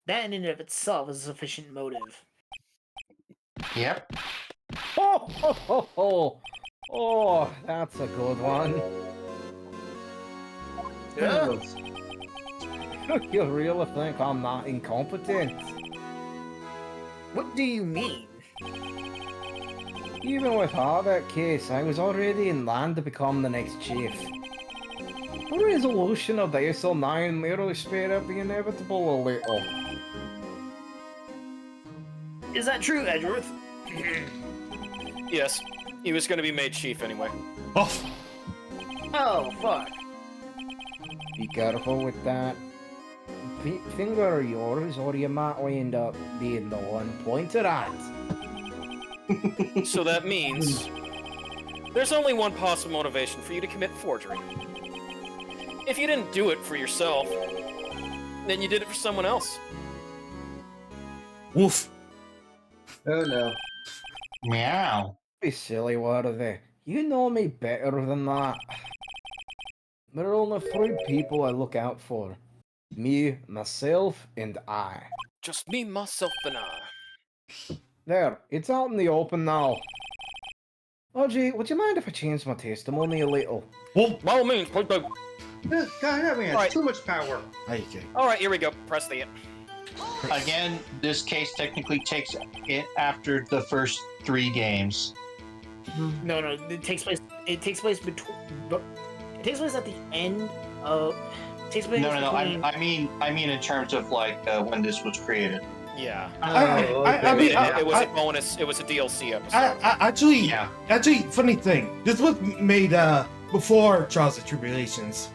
That in and of itself is a sufficient motive. Yep. Oh, that's a good one. Yeah. You really think I'm not incompetent? What do you mean? Even without that case, I was already in line to become the next chief. The resolution of the SL9 merely sped up the inevitable a little. Is that true, Edgeworth? Yes. He was going to be made chief anyway. Oh. Oh, fuck. Be careful with that. Finger of yours, or you might end up being the one pointed at. So that means there's only one possible motivation for you to commit forgery. If you didn't do it for yourself, then you did it for someone else. Woof. Oh no. Meow. Be silly, Worthy. You know me better than that. There are only three people I look out for. Me, myself, and I. Just me, myself, and I. There, it's out in the open now. OG, would you mind if I changed my testimony a little? Well, By all means, please do. God, that man has Right. too much power. Okay. All right, here we go. Press the. Again, this case technically takes it after the first 3 games. No, it takes place. It takes place between. It takes place at the end of. It takes place No. between- I mean in terms of like when this was created. Yeah. I mean, it was a bonus. It was a DLC episode. Actually, funny thing. This was made before Trials and Tribulations.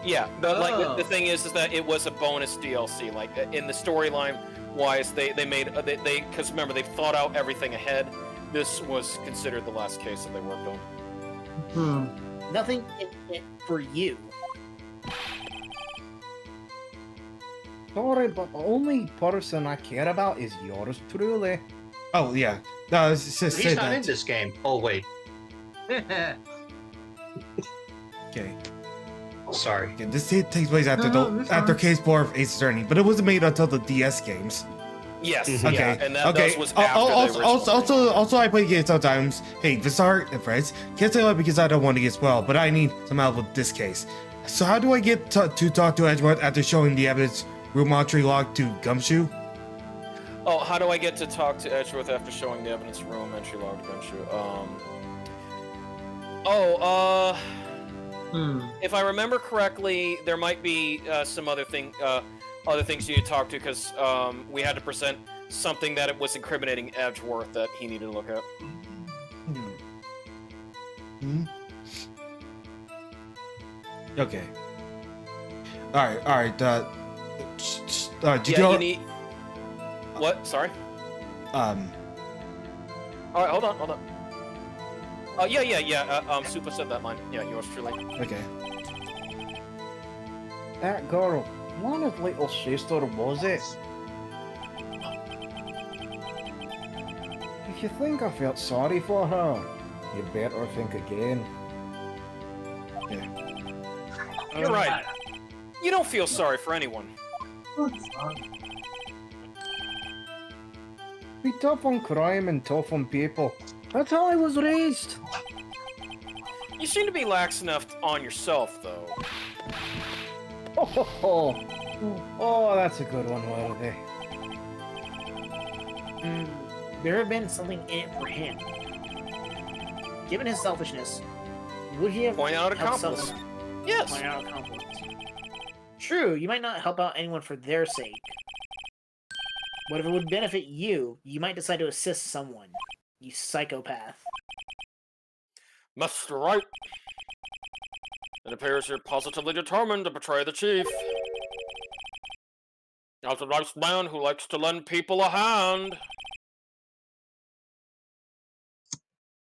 Yeah, the thing is that it was a bonus DLC. Like in the storyline wise, they made they because remember they thought out everything ahead. This was considered the last case that they worked on. Nothing for you. Sorry, but the only person I care about is yours truly. Oh yeah. No, it's just He's say not that. in this game. Oh wait, Okay. sorry. Okay, this takes place after No, that's after fine. Case 4 of Ace Attorney, but it wasn't made until the DS games. Yes. Mhm. Yeah, Okay. and that Okay. was after the original. Also, I play games sometimes. Hey, VaStar and friends, can't say that because I don't want to get spoiled, but I need some help with this case. So how do I get to talk to Edgeworth after showing the evidence room entry log to Gumshoe? Oh, how do I get to talk to Edgeworth after showing the evidence room entry log to Gumshoe? If I remember correctly, there might be some other things you need to talk to because we had to present something that it was incriminating Edgeworth that he needed to look at. Okay. All right. Did Yeah, you? you need. What? Sorry. All right, hold on. Yeah. Super said that line. Yeah, yours truly. Okay. That girl, what a little sister was it? If you think I felt sorry for her, you better think again. You're right. You don't feel sorry for anyone. Be tough on crime and tough on people. That's how I was raised. You seem to be lax enough on yourself, though. Oh, that's a good one, Worthy. There have been something in it for him. Given his selfishness, would he have Point out a helped accomplice. someone? Yes. Point out a accomplice. True, you might not help out anyone for their sake. But if it would benefit you, you might decide to assist someone. You psychopath. Mr. Right. It appears you're positively determined to betray the chief. As a nice man who likes to lend people a hand.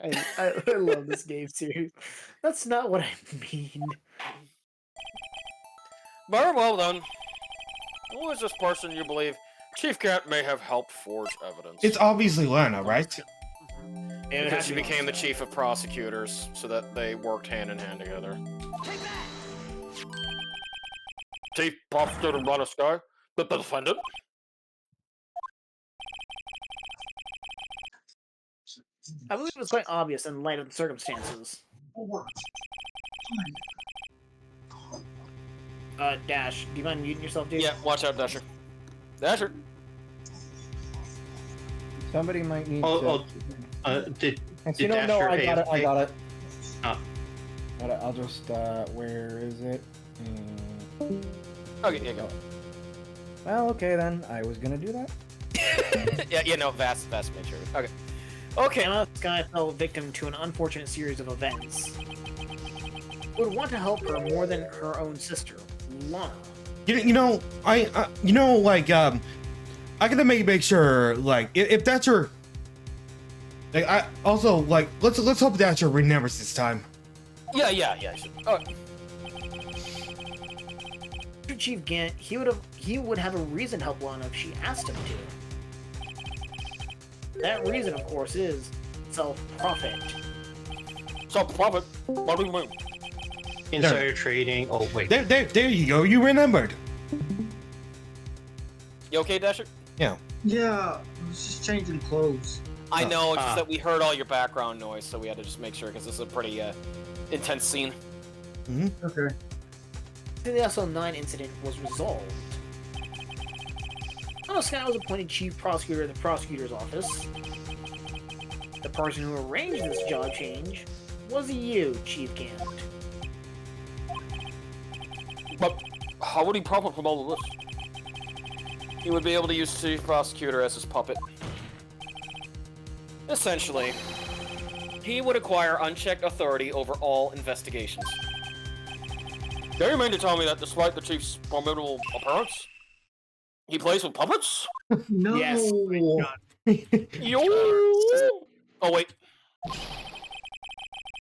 I love this game series. That's not what I mean. Very well then. Who is this person you believe Chief Cat may have helped forge evidence? It's obviously Lana, right? Because she became the chief of prosecutors, so that they worked hand in hand together. Chief Prosecutor Lana Sky, the defendant. I believe it was quite obvious in light of the circumstances. Dash, do you mind muting yourself, dude? Yeah, watch out, Dasher. Dasher. Somebody might need Did Actually, did no, Dasher I got it. I AFK? got it. Ah. Got it. I'll just, where is it? Okay, yeah, go. Well, okay then. I was gonna do that. yeah, no, Vast made sure. Okay. Okay. Emma Sky fell victim to an unfortunate series of events. Would want to help her more than her own sister, Lana. I gotta make sure, like, if that's your, like, I also like, let's hope that's your remembers this time. Yeah. Sure. Oh, Chief Gant, he would have a reason to help Lana if she asked him to. That reason, of course, is self-profit. self-profit. What do you mean? Insider trading. Oh wait. There you go. You remembered. You okay, Dasher? Yeah. Yeah, I was just changing clothes. I know, it's just that we heard all your background noise, so we had to just make sure, because this is a pretty intense scene. Okay. the SL9 incident was resolved, Scott was appointed chief prosecutor in the prosecutor's office. The person who arranged this job change was you, Chief Gant. But how would he profit from all of this? He would be able to use chief prosecutor as his puppet. Essentially, he would acquire unchecked authority over all investigations. Do you mean to tell me that despite the chief's formidable appearance, he plays with puppets? No. Yes. Yo! Oh wait.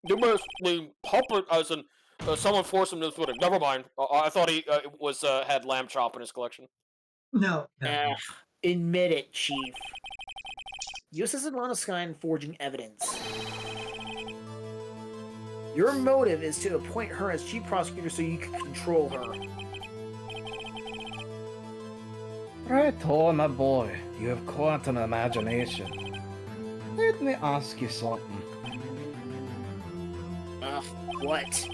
You must mean puppet as in someone forced him to do it. Never mind. I thought he had lamb chop in his collection. No. Admit it, Chief. You assisted Lana Sky in forging evidence. Your motive is to appoint her as chief prosecutor so you can control her. Right on, my boy. You have quite an imagination. Let me ask you something. What?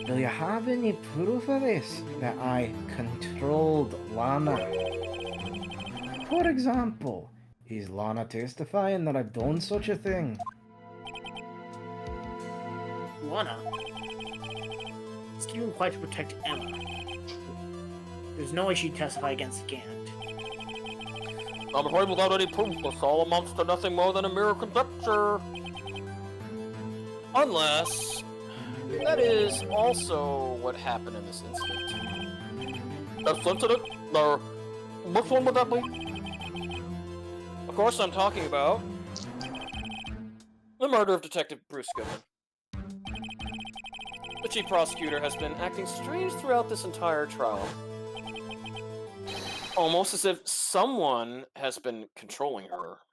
Do you have any proof of this? That I controlled Lana? For example, is Lana testifying that I've done such a thing? Lana? It's keeping quiet to protect Emma. There's no way she'd testify against Gant. I'm afraid without any proof, this all amounts to nothing more than a mere conjecture. Unless that is also what happened in this incident. This incident? Which one would that be? Of course, I'm talking about the murder of Detective Bruce Goodman. The chief prosecutor has been acting strange throughout this entire trial. Almost as if someone has been controlling her.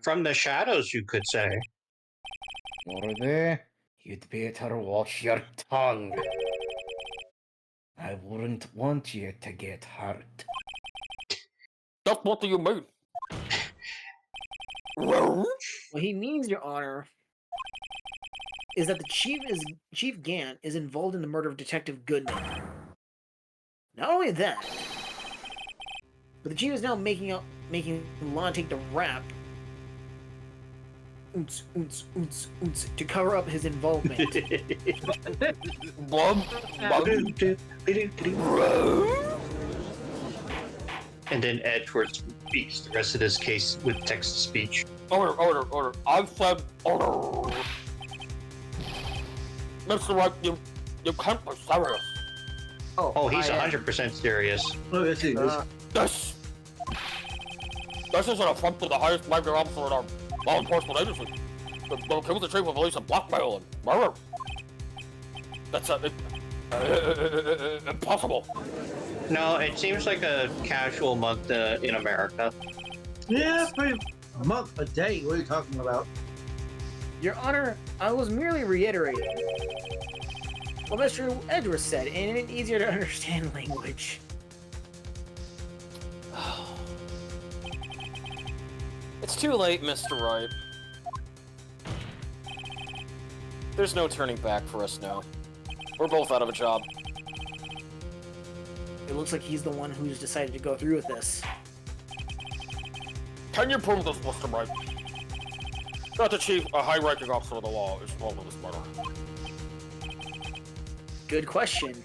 From the shadows, you could say. What are they? You'd better watch your tongue. I wouldn't want you to get hurt. Just what do you mean? What he means, Your Honor, is that the Chief Gant is involved in the murder of Detective Goodman. Not only that, but the Chief is now making Lana take the rap to cover up his involvement. And then Edgeworth speaks the rest of this case with text-to-speech. Order. I've said order. Mr. Wright, you can't be serious. Oh, he's 100% serious. Oh, yes, he is. This is an affront to the highest ranking officer in our law enforcement agency. The accused the chief of police of blackmail and murder. That's impossible. No, it seems like a casual month in America. Yeah, pretty a month a day. What are you talking about? Your Honor, I was merely reiterating what Mr. Edgeworth said in an easier to understand language. It's too late, Mr. Wright. There's no turning back for us now. We're both out of a job. It looks like he's the one who's decided to go through with this. Can you prove this, Mr. Wright? That the chief, a high-ranking officer of the law, is involved in this murder. Good question.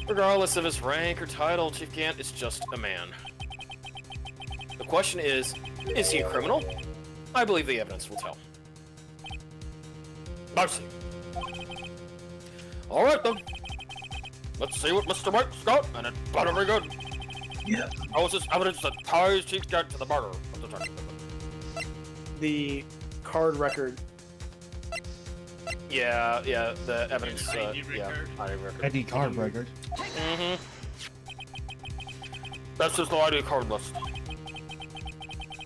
Regardless of his rank or title, Chief Gant is just a man. The question is he a criminal? I believe the evidence will tell. Mercy. Alright then. Let's see what Mr. Wright's got, and it better be good. Yeah. How is this evidence that ties Chief Gant to the murder of Detective Goodman? The card record. Yeah, the evidence, ID record. ID card record. Mm-hmm. That's just the ID card list.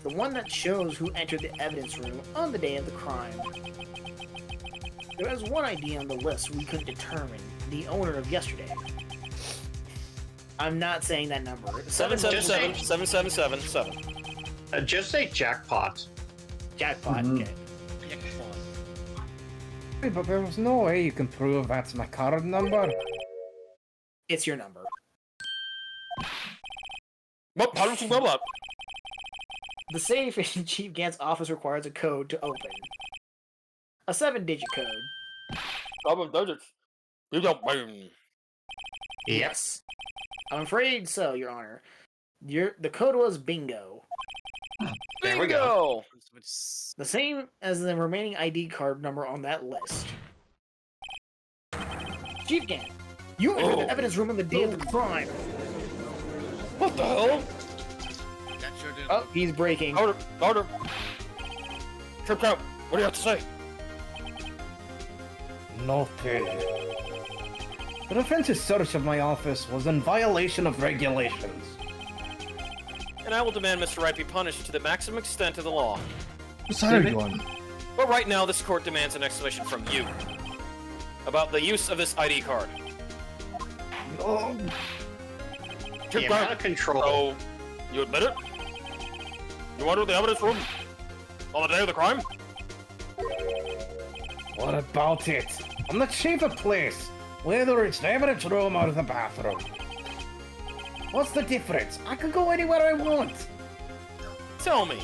The one that shows who entered the evidence room on the day of the crime. There was one ID on the list we couldn't determine, the owner of yesterday. I'm not saying that number. 777. Just say jackpot. Jackpot, Mhm. okay. Hey, but there's no way you can prove that's my card number. It's your number. What? How did you know that? The safe in Chief Gant's office requires a code to open. A 7-digit code. 7 digits. You don't win. Yes. I'm afraid so, Your Honor. The code was bingo. There we go. Bingo! The same as the remaining ID card number on that list. Chief Gant, you entered the evidence room on the day of the crime. What the hell? That sure did. Oh, he's breaking. Order. Trip out. What do you have to say? Noted. The offensive search of my office was in violation of regulations. And I will demand Mr. Wright be punished to the maximum extent of the law. What side are you on? But right now, this court demands an explanation from you about the use of this ID card. Oh, The amount of control. So, you admit it? You entered the evidence room on the day of the crime? what about it? I'm the chief of police, whether it's the evidence room or the bathroom. What's the difference? I could go anywhere I want. Tell me,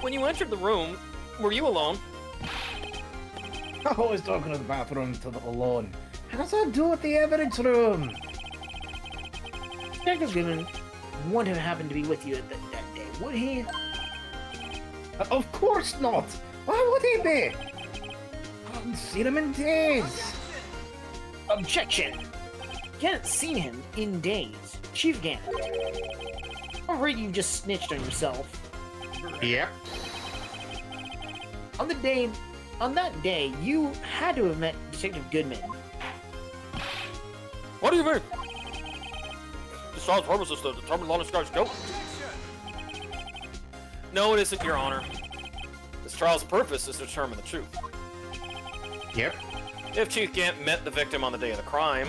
when you entered the room, were you alone? I'm always talking to the bathroom to the alone. How's that do with the evidence room? Detective Goodman wouldn't have happened to be with you that day, would he? Of course not. Why would he be? I haven't seen him in days. Objection! You hadn't seen him in days. Chief Gant. I'm afraid you just snitched on yourself. Yep. On that day, you had to have met Detective Goodman. What do you mean? This trial's purpose is to determine Lana Sky's guilt. No, it isn't, Your Honor. This trial's purpose is to determine the truth. Yep. If Chief Gant met the victim on the day of the crime,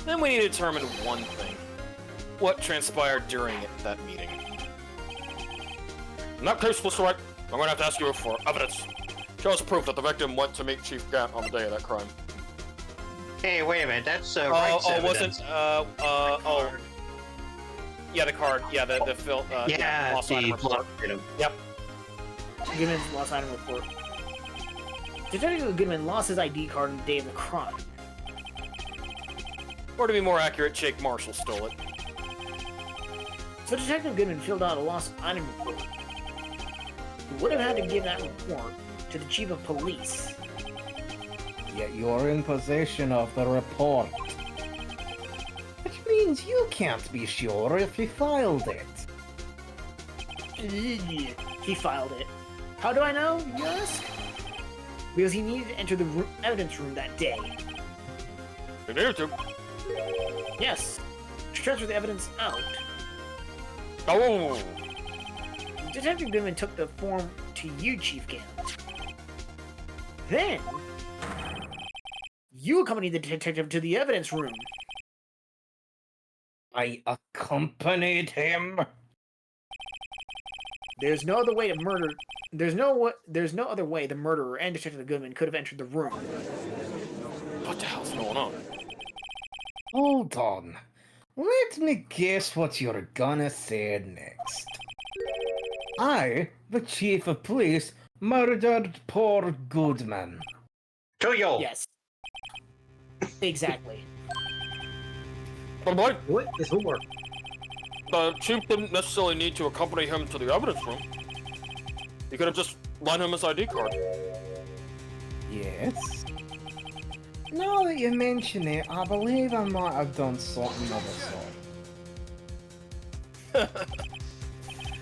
then we need to determine one thing. What transpired during that meeting? In that case, Mr. Wright, I'm going to have to ask you for evidence. Show us proof that the victim went to meet Chief Gant on the day of that crime. Hey, wait a minute. That's Wright's evidence. Yeah, the card. Yeah, the fill. Yeah, lost item report. Yep. Goodman's lost item report. Detective Goodman lost his ID card on the day of the crime. Or to be more accurate, Jake Marshall stole it. So Detective Goodman filled out a lost item report. He would have had to give that report to the chief of police. Yet you're in possession of the report. Which means you can't be sure if he filed it. He filed it. How do I know, you ask? Because he needed to enter the evidence room that day. You needed to. Yes. To transfer the evidence out. Oh! Detective Goodman took the form to you, Chief Gant. Then, you accompanied the detective to the evidence room. I accompanied him. There's no other way to murder. There's no other way the murderer and Detective Goodman could have entered the room. What the hell's going on? Hold on. Let me guess what you're gonna say next. I, the chief of police, murdered poor Goodman. To you. Yes. Exactly. But boy, What is homework? the chief didn't necessarily need to accompany him to the evidence room. He could have just lent him his ID card. Yes? Now that you mention it, I believe I might have done something of the sort.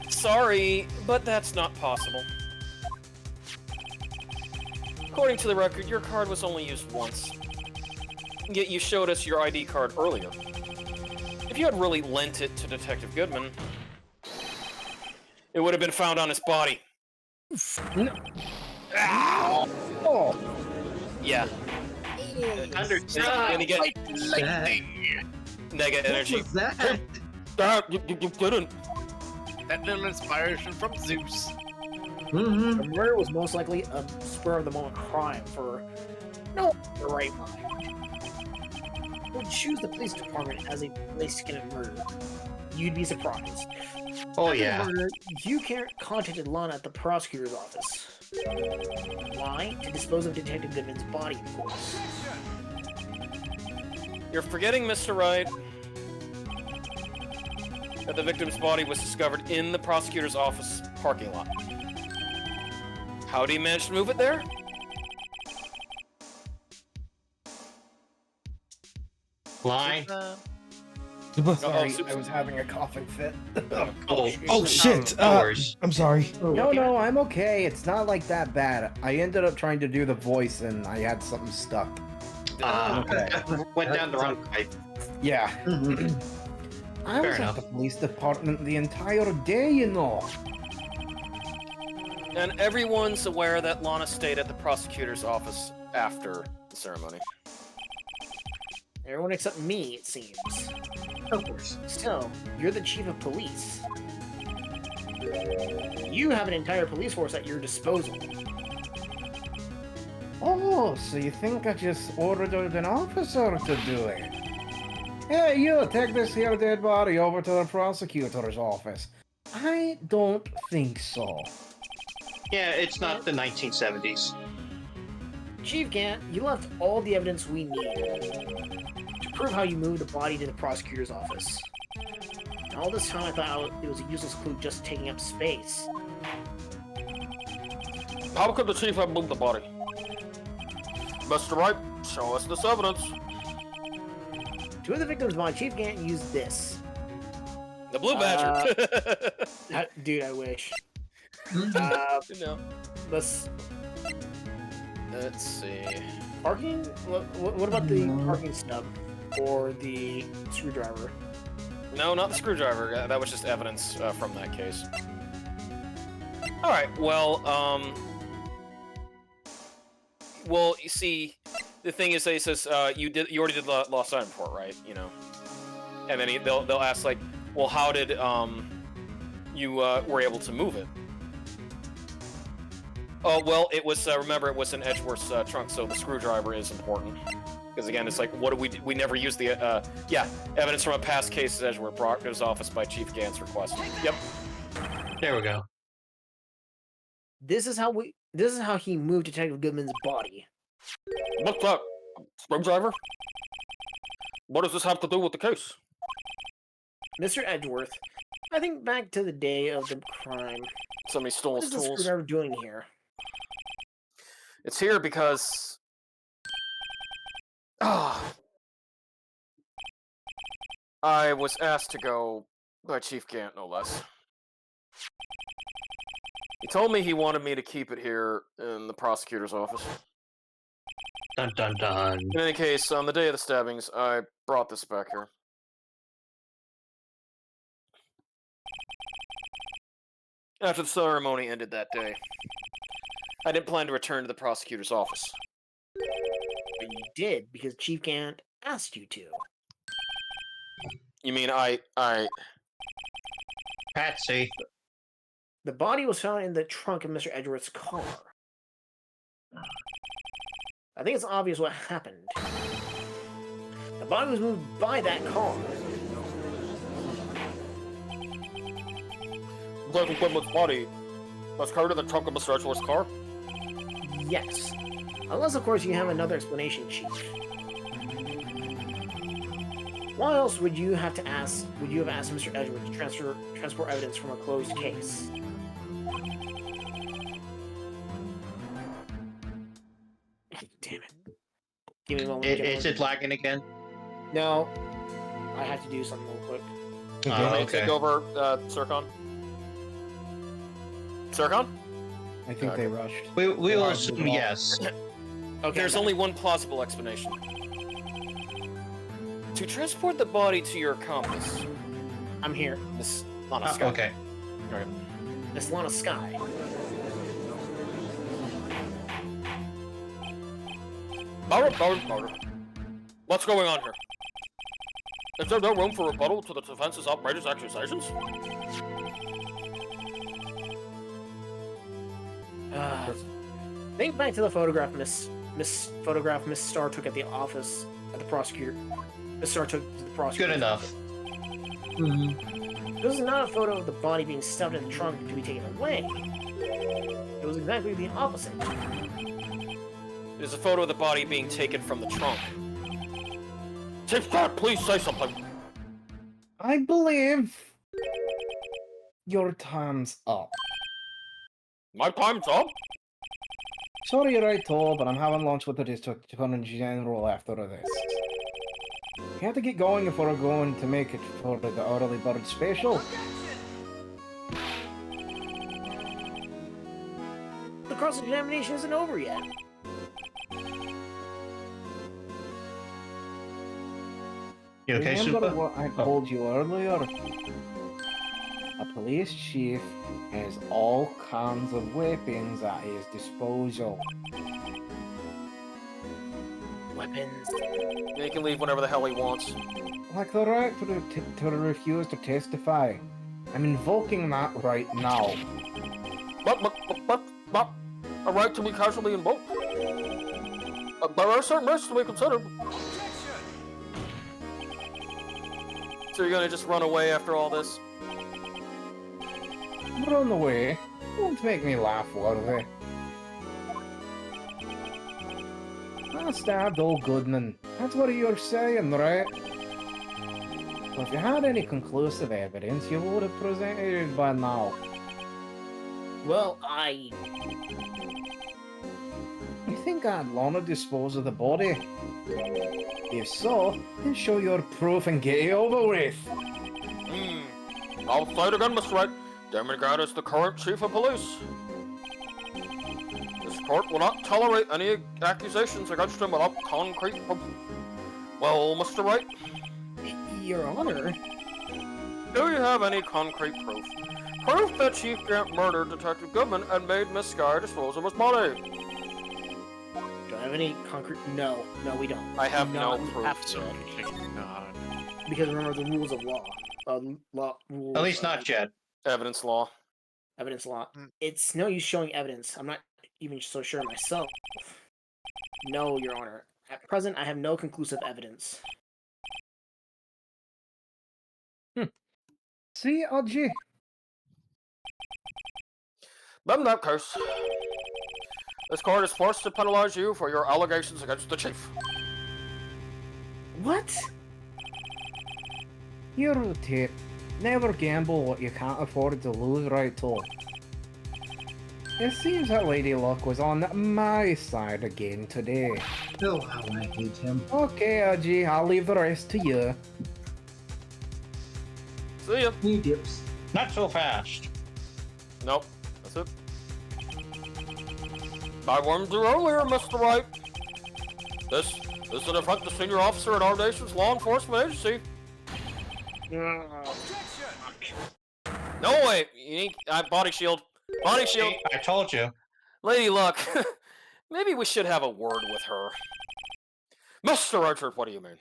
Sorry, but that's not possible. According to the record, your card was only used once. Yet you showed us your ID card earlier. If you had really lent it to Detective Goodman, it would have been found on his body. No. Oh! Yeah. Gonna get negative energy. What was that? You didn't. That little inspiration from Zeus. The murder was most likely a spur-of-the-moment crime for no the right mind. Would choose the police department as a place to commit murder. You'd be surprised. Oh, After the yeah. murder, you contacted Lana at the prosecutor's office. Why? To dispose of Detective Goodman's body, of course. You're forgetting, Mr. Wright, that the victim's body was discovered in the prosecutor's office parking lot. How did he manage to move it there? Line. Sorry, I was having a coughing fit. Oh shit! I'm sorry. No, I'm okay. It's not like that bad. I ended up trying to do the voice and I had something stuck. Went down the wrong pipe. Yeah. I Fair was enough. at the police department the entire day, you know. And everyone's aware that Lana stayed at the prosecutor's office after the ceremony. Everyone except me, it seems. Of course. Still, you're the chief of police. You have an entire police force at your disposal. Oh, so you think I just ordered an officer to do it? Hey, you, take this here dead body over to the prosecutor's office. I don't think so. Yeah, it's not the 1970s. Chief Gant, you left all the evidence we need to prove how you moved the body to the prosecutor's office. And all this time I thought it was a useless clue just taking up space. How could the chief have moved the body? Mr. Wright, show us this evidence. To the victim's body, Chief Gant used this. The Blue Badger. Dude, I wish. No. Let's see. parking. What about the parking stub or the screwdriver? No, not the screwdriver. That was just evidence from that case. All right. Well, well, you see, the thing is, he says you already did the lost item report, right? You know, and then they'll ask like, well, how did you were able to move it? Oh, well, it was, remember, it was in Edgeworth's trunk, so the screwdriver is important. Because again, it's like, what do we never use the, evidence from a past case at Edgeworth Proctor's office by Chief Gant's request. Yep. There we go. This is how he moved Detective Goodman's body. What's that? Screwdriver? What does this have to do with the case? Mr. Edgeworth, I think back to the day of the crime. Somebody stole What his is the tools. screwdriver doing here? It's here because... I was asked to go by Chief Gant, no less. He told me he wanted me to keep it here in the prosecutor's office. Dun dun dun. In any case, on the day of the stabbings, I brought this back here. After the ceremony ended that day, I didn't plan to return to the prosecutor's office. But you did, because Chief Gant asked you to. You mean I... Patsy. The body was found in the trunk of Mr. Edgeworth's car. I think it's obvious what happened. The body was moved by that car. Detective Goodman's body was carried in the trunk of Mr. Edgeworth's car? Yes. Unless, of course, you have another explanation, Chief. Why else would you have asked Mr. Edgeworth to transport evidence from a closed case? Damn it. Give me a moment. Is it lagging again? No. I have to do something real quick. Okay. Take over, Sircon? Sircon? I think they rushed. We will assume yes. Okay. There's only one plausible explanation. To transport the body to your accomplice, I'm here. Miss Lana Sky. Okay. Alright. Miss Lana Sky. Bauer. What's going on here? Is there no room for rebuttal to the defense's outrageous accusations? Think back to the photograph Miss Star took at the office at the prosecutor. Miss Star took to the prosecutor. Good enough. This is not a photo of the body being stuffed in the trunk to be taken away. It was exactly the opposite. It is a photo of the body being taken from the trunk. Chief Guard, please say something. I believe your time's up. My time's up? Sorry, right, but I'm having lunch with the District Attorney General after this. We have to get going if we're going to make it for the early bird special. The cross-examination isn't over yet. You okay, Remember Super? what I told you earlier? A police chief has all kinds of weapons at his disposal. Weapons. He can leave whenever the hell he wants. Like the right to refuse to testify. I'm invoking that right now. But, a right to be casually invoked. There are certain risks to be considered. So you're gonna just run away after all this? Run away. Won't make me laugh, Worthy. I stabbed old Goodman. That's what you're saying, right? Well, if you had any conclusive evidence, you would have presented it by now. Well, You think I'd want to dispose of the body? If so, then show your proof and get it over with. I'll say it again, Mr. Wright. Demigod is the current chief of police. This court will not tolerate any accusations against him without concrete proof. Well, Mr. Wright, Your Honor. do you have any concrete proof? Proof that Chief Grant murdered Detective Goodman and made Miss Sky dispose of his body. Do I have any concrete? No, we don't. I have no proof. Absolutely not. Because remember the rules of law. Rules, At least not yet. Evidence law. Evidence law. It's no use showing evidence. I'm not even so sure myself. No, Your Honor. At present, I have no conclusive evidence. See, Odgie? But in that case, this court is forced to penalize you for your allegations against the chief. What? You're tip. Never gamble what you can't afford to lose, right, Toll? It seems that Lady Luck was on my side again today. Oh, how I hate him. Okay, Odgie, I'll leave the rest to you. See ya. He dips. Not so fast. Nope. That's it. I warned you earlier, Mr. Wright. This is an affront to senior officer in our nation's law enforcement agency. No way! You need body shield. Body shield. See, I told you. Lady Luck, maybe we should have a word with her. Mr. Richard, what do you mean?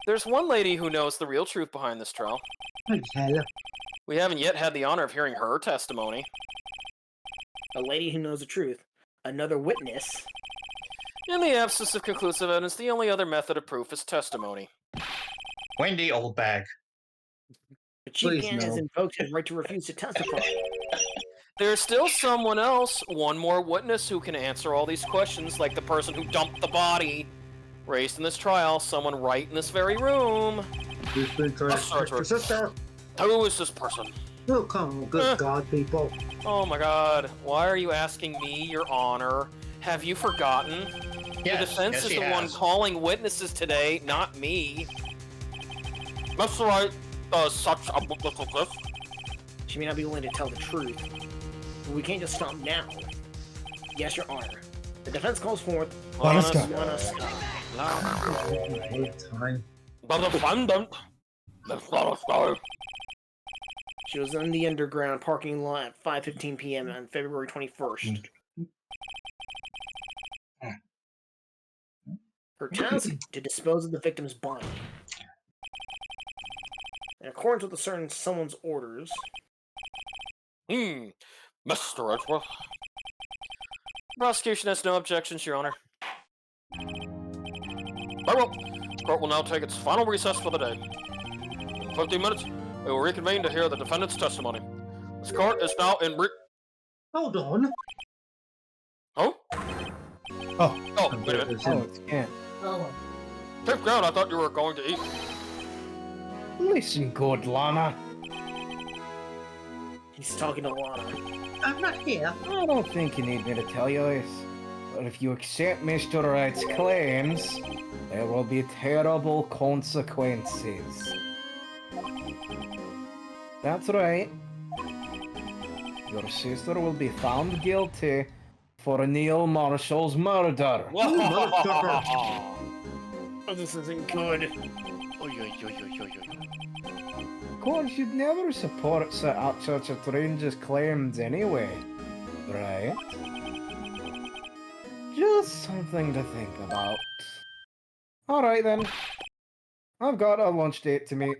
There's one lady who knows the real truth behind this trial. Hello. We haven't yet had the honor of hearing her testimony. A lady who knows the truth. Another witness. In the absence of conclusive evidence, the only other method of proof is testimony. Wendy, old bag. The Chief Please, Gan no. has invoked his right to refuse to testify. There's still someone else, one more witness who can answer all these questions, like the person who dumped the body. Raised in this trial, someone right in this very room. Who's been trying to protect your sister? Who is this person? Oh, come on, good God, people. Oh my god, why are you asking me, Your Honor? Have you forgotten? Yes, the defense yes, is he the one has. calling witnesses today, not me. That's right, such a witness as this. She may not be willing to tell the truth. But we can't just stop now. Yes, Your Honor. The defense calls forth Honest Honest- God. Honest God. I hate time. The defendant. That's not a story. She was in the underground parking lot at 5:15 p.m. on February 21st. Her task to dispose of the victim's body. In accordance with a certain someone's orders, Mr. Edgeworth. Prosecution has no objections, Your Honor. Very well. The court will now take its final recess for the day. In 15 minutes, we will reconvene to hear the defendant's testimony. This court is now in Hold on. Oh? Oh. Oh, wait a minute. Oh, it's Kent. Oh. Chief Ground, I thought you were going to eat. Listen, good Lana. He's talking to Lana. I'm not here. I don't think you need me to tell you this. But if you accept Mr. Wright's claims, there will be terrible consequences. That's right. Your sister will be found guilty for Neil Marshall's murder. Oh, this isn't good. Of course, you'd never support such a stranger's claims anyway, right? Just something to think about. Alright then. I've got a lunch date to meet.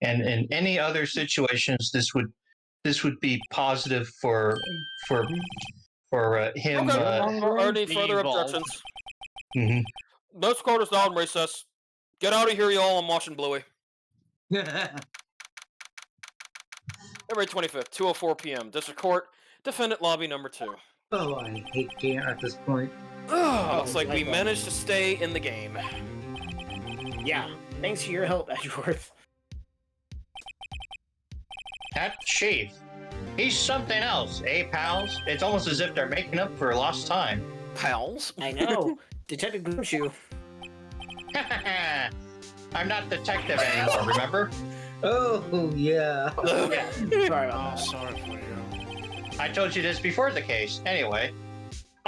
And in any other situations, this would be positive for him. Okay, are any being further involved. objections? Mhm. This court is now in recess. Get out of here, y'all. I'm watching Bluey. February 25th, 2:04 p.m. District Court, Defendant Lobby Number 2. Oh, I hate Gant at this point. Looks like we my God. managed to stay in the game. Yeah, thanks for your help, Edgeworth. That chief, he's something else, eh, pals? It's almost as if they're making up for lost time. Pals? I know. Detective Gumshoe. I'm not detective anymore, remember? Oh, yeah. Yeah, sorry about that. Sorry for you. I told you this before the case. Anyway,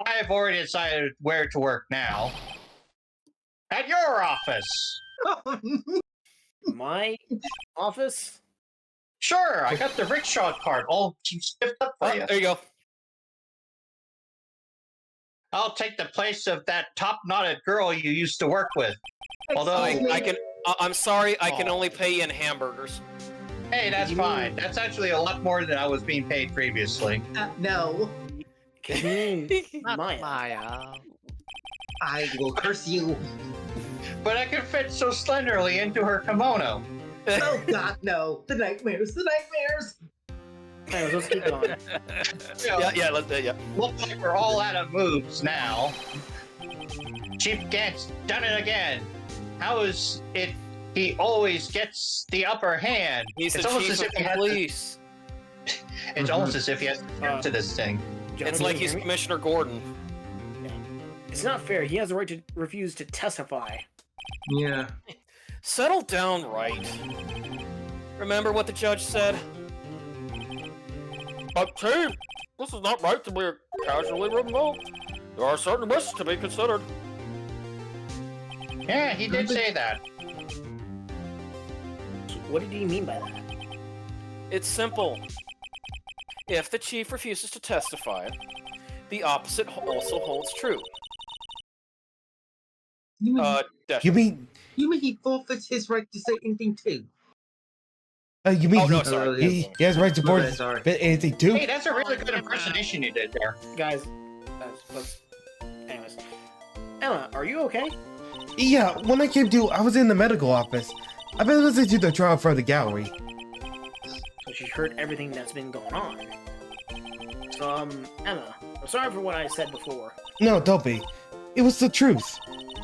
I've already decided where to work now. At your office! My office? Sure, I got the rickshaw cart all stiffed up for you. There you go. I'll take the place of that top-knotted girl you used to work with. Although, I'm sorry, I can only pay you in hamburgers. hey, that's fine. That's actually a lot more than I was being paid previously. No, Not Maya. Maya. I will curse you. But I can fit so slenderly into her kimono. Oh, God, no. The nightmares, the nightmares. Anyways, let's keep going. Yeah. Looks like we're all out of moves now. Chief Gant's done it again. How is it he always gets the upper hand? He's It's the almost chief as of if he has to- police. It's almost as if he has to get to this thing. John, It's can like you he's hear me? Commissioner Gordon. It's not fair. He has the right to refuse to testify. Yeah. Settle down, right? Remember what the judge said? But Chief, this is not right to be casually removed. There are certain risks to be considered. Yeah, he did say that. What did he mean by that? It's simple. If the chief refuses to testify, the opposite also holds true. You mean, Death. You mean he forfeits his right to say anything too? you mean Oh, no, he, sorry. he has right to My board bad, sorry. anything too? Hey, that's a really good impersonation you did there. Guys, let's... Anyways. Emma, are you okay? Yeah, when I came to, I was in the medical office. I've been listening to the trial for the gallery. So she heard everything that's been going on. So, Emma, I'm sorry for what I said before. No, don't be. It was the truth.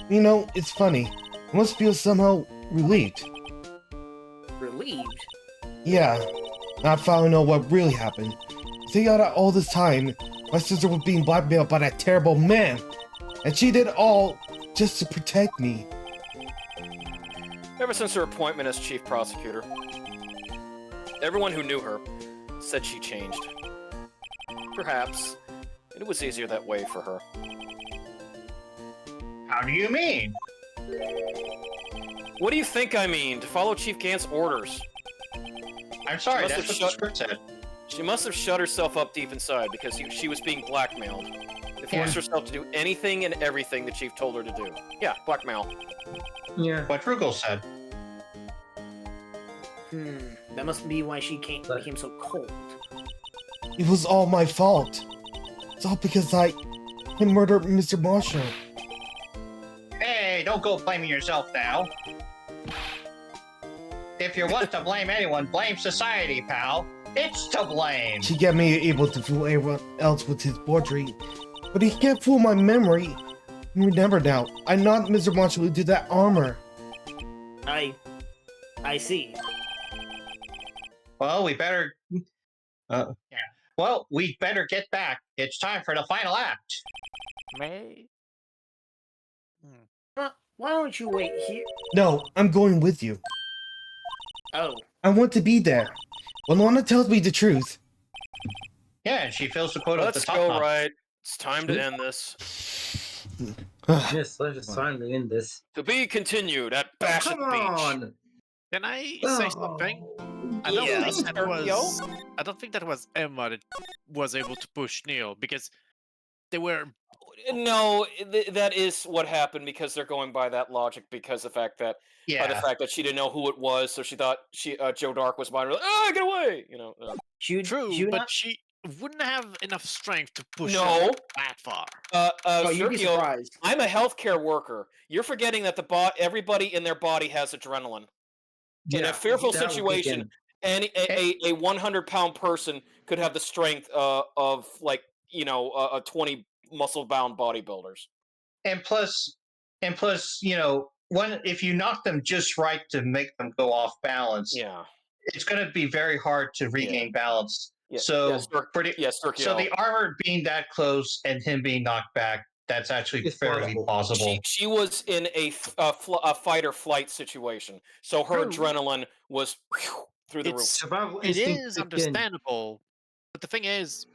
You know, it's funny. I must feel somehow relieved. Relieved? Yeah, not following out what really happened. Think out all this time, my sister was being blackmailed by that terrible man. And she did all just to protect me. Ever since her appointment as chief prosecutor, everyone who knew her said she changed. Perhaps it was easier that way for her. How do you mean? What do you think I mean? To follow Chief Gant's orders. I'm sorry, She must that's have what the script said. She must have shut herself up deep inside because she was being blackmailed. To force herself to do anything and everything the chief told her to do. Yeah, blackmail. Yeah. What Rugal said. That must be why she became so cold. It was all my fault. It's all because I murdered Mr. Marshall. Hey, don't go blaming yourself now. If you want to blame anyone, blame society, pal. It's to blame. She got me able to fool everyone else with his poetry, but he can't fool my memory. Remember now, I'm not Mr. Marshall who did that armor. I see. Well, we better. Yeah. Well, we better get back. It's time for the final act. May. Why don't you wait here? No, I'm going with you. Oh, I want to be there. When Lana tells me the truth. Yeah, and she fills the quota at the Let's top. go, box. right. It's time to end this. Yes, let's just finally end this. To be continued at Bash at Come the Beach. on! Can I say Oh. something? I Yes, don't think that Sergio? was. I don't think that was Emma that was able to push Neil because they were. No, that is what happened because they're going by that logic because the fact that by the Yeah. fact that she didn't know who it was, so she thought Joe Dark was behind her. Like, oh, get away! You know. True, but she wouldn't have enough strength to push No. her that far. oh, you'd be Sergio, surprised. I'm a healthcare worker. You're forgetting that everybody in their body has adrenaline. In a fearful that would situation, begin. a 100-pound person could have the strength of like a 20 muscle-bound bodybuilders. And plus, if you knock them just right to make them go off balance, Yeah. it's going to be very hard to regain balance. Yeah. So, Sergio. so the armor being that close and him being knocked back, that's actually It's fairly possible. She was in a fight or flight situation, so her True. adrenaline was through the It's- Survival It instinct is kicked in. understandable, but the thing is,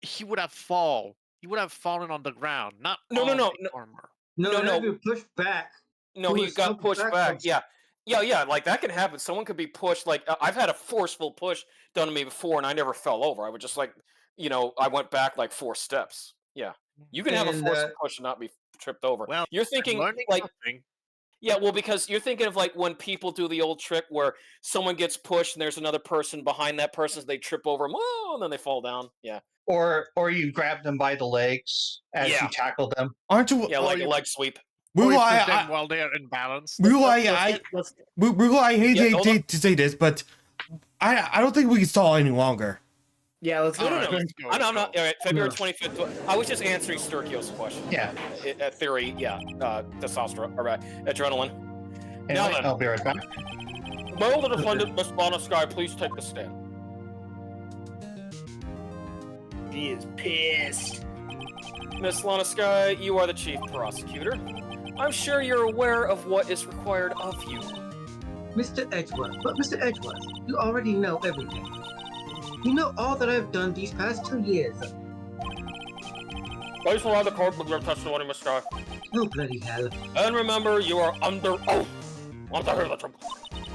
he would have fallen. He would have fallen on the ground, not No, on no, the armor. No, No. you pushed back. No, Who he was got jumping pushed back. backwards. Yeah. Like that can happen. Someone could be pushed. Like I've had a forceful push done to me before, and I never fell over. I would just I went back like 4 steps. Yeah, you can have a And, forceful push and not be tripped over. Well, You're I'm thinking learning like something. yeah, well, because you're thinking of like when people do the old trick where someone gets pushed and there's another person behind that person, so they trip over them, and then they fall down. Yeah, Or you grab them by the legs as Yeah. you tackle them. Aren't you? yeah, like a leg sweep. Or Rule, you push I them while they are imbalanced. Rule, Let's Rule, I hate Yeah, hold on. to say this, but I don't think we can stall any longer. yeah, let's go. No. Let's go, I'm let's not. go. All right, February 25th. I was just answering Sturgio's question. Yeah. Theory. Yeah. Testosterone or adrenaline. And Now then. I'll be right back. Will the defendant, Miss Lana Sky, please take the stand? He is pissed. Miss Lana Sky, you are the chief prosecutor. I'm sure you're aware of what is required of you. Mr. Edgeworth, but Mr. Edgeworth, you already know everything. You know all that I've done these past 2 years. Please provide the court with your testimony, Miss Sky. Oh, bloody hell. And remember, you are under oath. Want to hear the truth?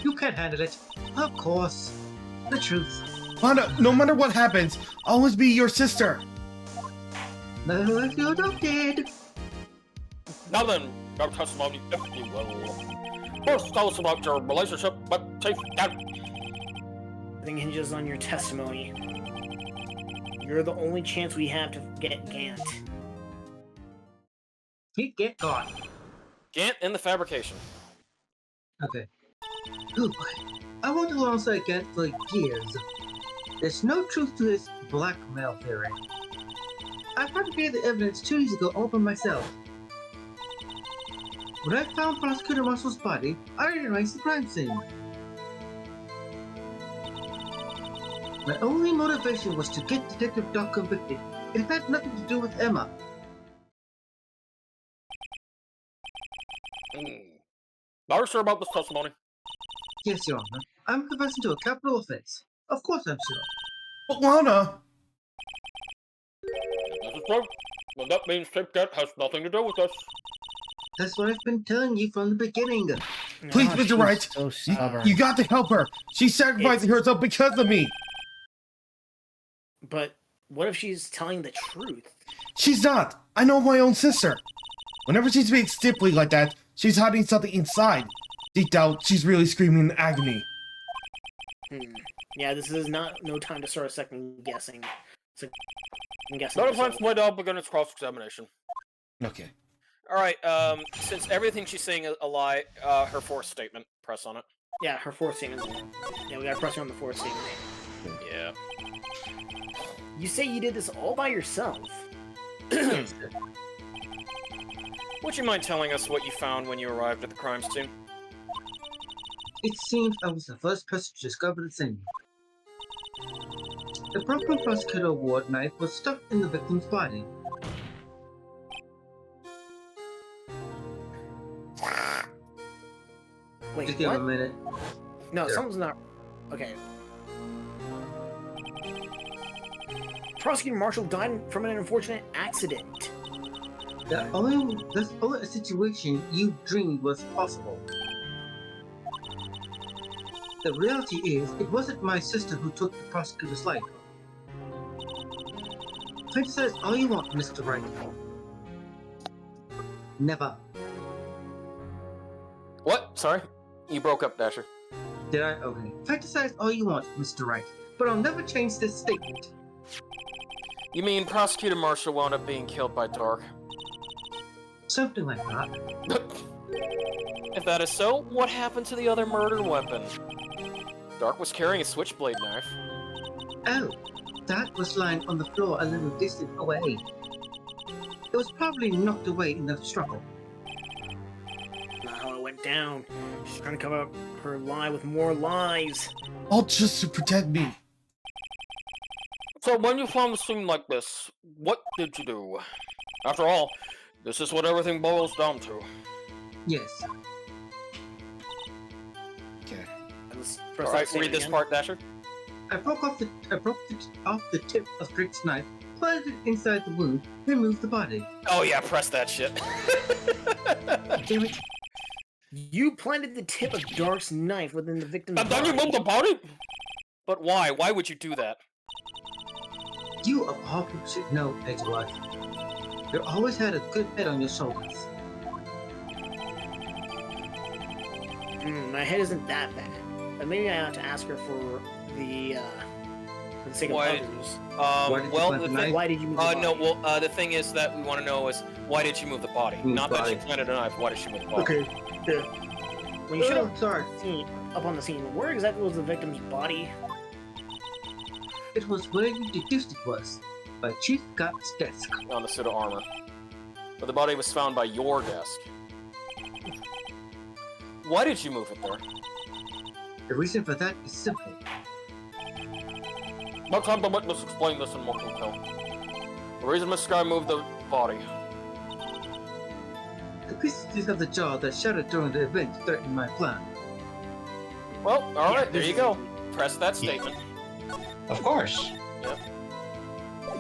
You can't handle it. Of course. The truth. Lana, no matter what happens, I'll always be your sister. No, if you're adopted. Now then, your testimony, if you will. First, tell us about your relationship with Chief Gant. Everything hinges on your testimony. You're the only chance we have to get Gant. He get caught. Gant in the fabrication. Okay. Oh boy. I worked alongside Gant for years. There's no truth to his blackmail theory. I fabricated the evidence 2 years ago all by myself. When I found Prosecutor Marshall's body, I rearranged the crime scene. My only motivation was to get Detective Doc convicted. It had nothing to do with Emma. Are you sure about this testimony? Yes, Your Honor. I'm confessing to a capital offense. Of course I'm sure. But Lana, This is true. Well, that means Chief Gant has nothing to do with this. That's what I've been telling you from the beginning. please, Ah, Mr. she's Wright, so stubborn. you got to help her. She's sacrificing herself because of me. But what if she's telling the truth? She's not. I know my own sister. Whenever she speaks stiffly like that, she's hiding something inside. Deep down, she's really screaming in agony. Yeah, this is no time to start second guessing. Not a time to play up against cross-examination. Okay. Alright, since everything she's saying is a lie, her fourth statement, press on it. Yeah, her fourth statement. Yeah, we gotta press her on the fourth statement. Yeah. You say you did this all by yourself. Would you mind telling us what you found when you arrived at the crime scene? It seems I was the first person to discover the scene. The broken prosecutor award knife was stuck in the victim's body. Wait, Just give what? a minute. No, There. something's not... Okay. Prosecutor Marshall died from an unfortunate accident. That's only a situation you dreamed was possible. The reality is, it wasn't my sister who took the prosecutor's life. Criticize all you want, Mr. Wright. Never. What? Sorry? You broke up, Dasher. Did I? Okay. Criticize all you want, Mr. Wright, but I'll never change this statement. You mean Prosecutor Marshall wound up being killed by Dark? Something like that. If that is so, what happened to the other murder weapon? Dark was carrying a switchblade knife. Oh, that was lying on the floor a little distant away. It was probably knocked away in the struggle. Not how it went down. She's trying to cover up her lie with more lies. All just to protect me. So when you found the scene like this, what did you do? After all, this is what everything boils down to. Yes. Okay. Alright, read this part, Dasher. I broke off the tip of Drake's knife, planted it inside the wound, removed the body. Oh yeah, press that shit. Damn it. You planted the tip of Dark's knife within the victim's And then you body. moved the body? But why? Why would you do that? You of all people should know, Edgeworth. You always had a good head on your shoulders. My head isn't that bad. But maybe I ought to ask her for the sake of Why- Why others. did you Well, plant the the thing, knife? Why did you move the body? no, well, the thing is that we want to know is, why did she move the body? Move Not the that she body. planted a knife, why did she move the body? Okay. When you showed Oh, sorry. up on the scene, where exactly was the victim's body? It was where you deduced it was, by Chief Gott's desk. On the suit of armor. But the body was found by your desk. Why did you move it there? The reason for that is simple. Not time to witness explain this in more detail. The reason Miss Sky moved the body. The pieces of the jaw that shattered during the event threatened my plan. Well, alright, Yeah, there this you is- go. Press that statement. Of course.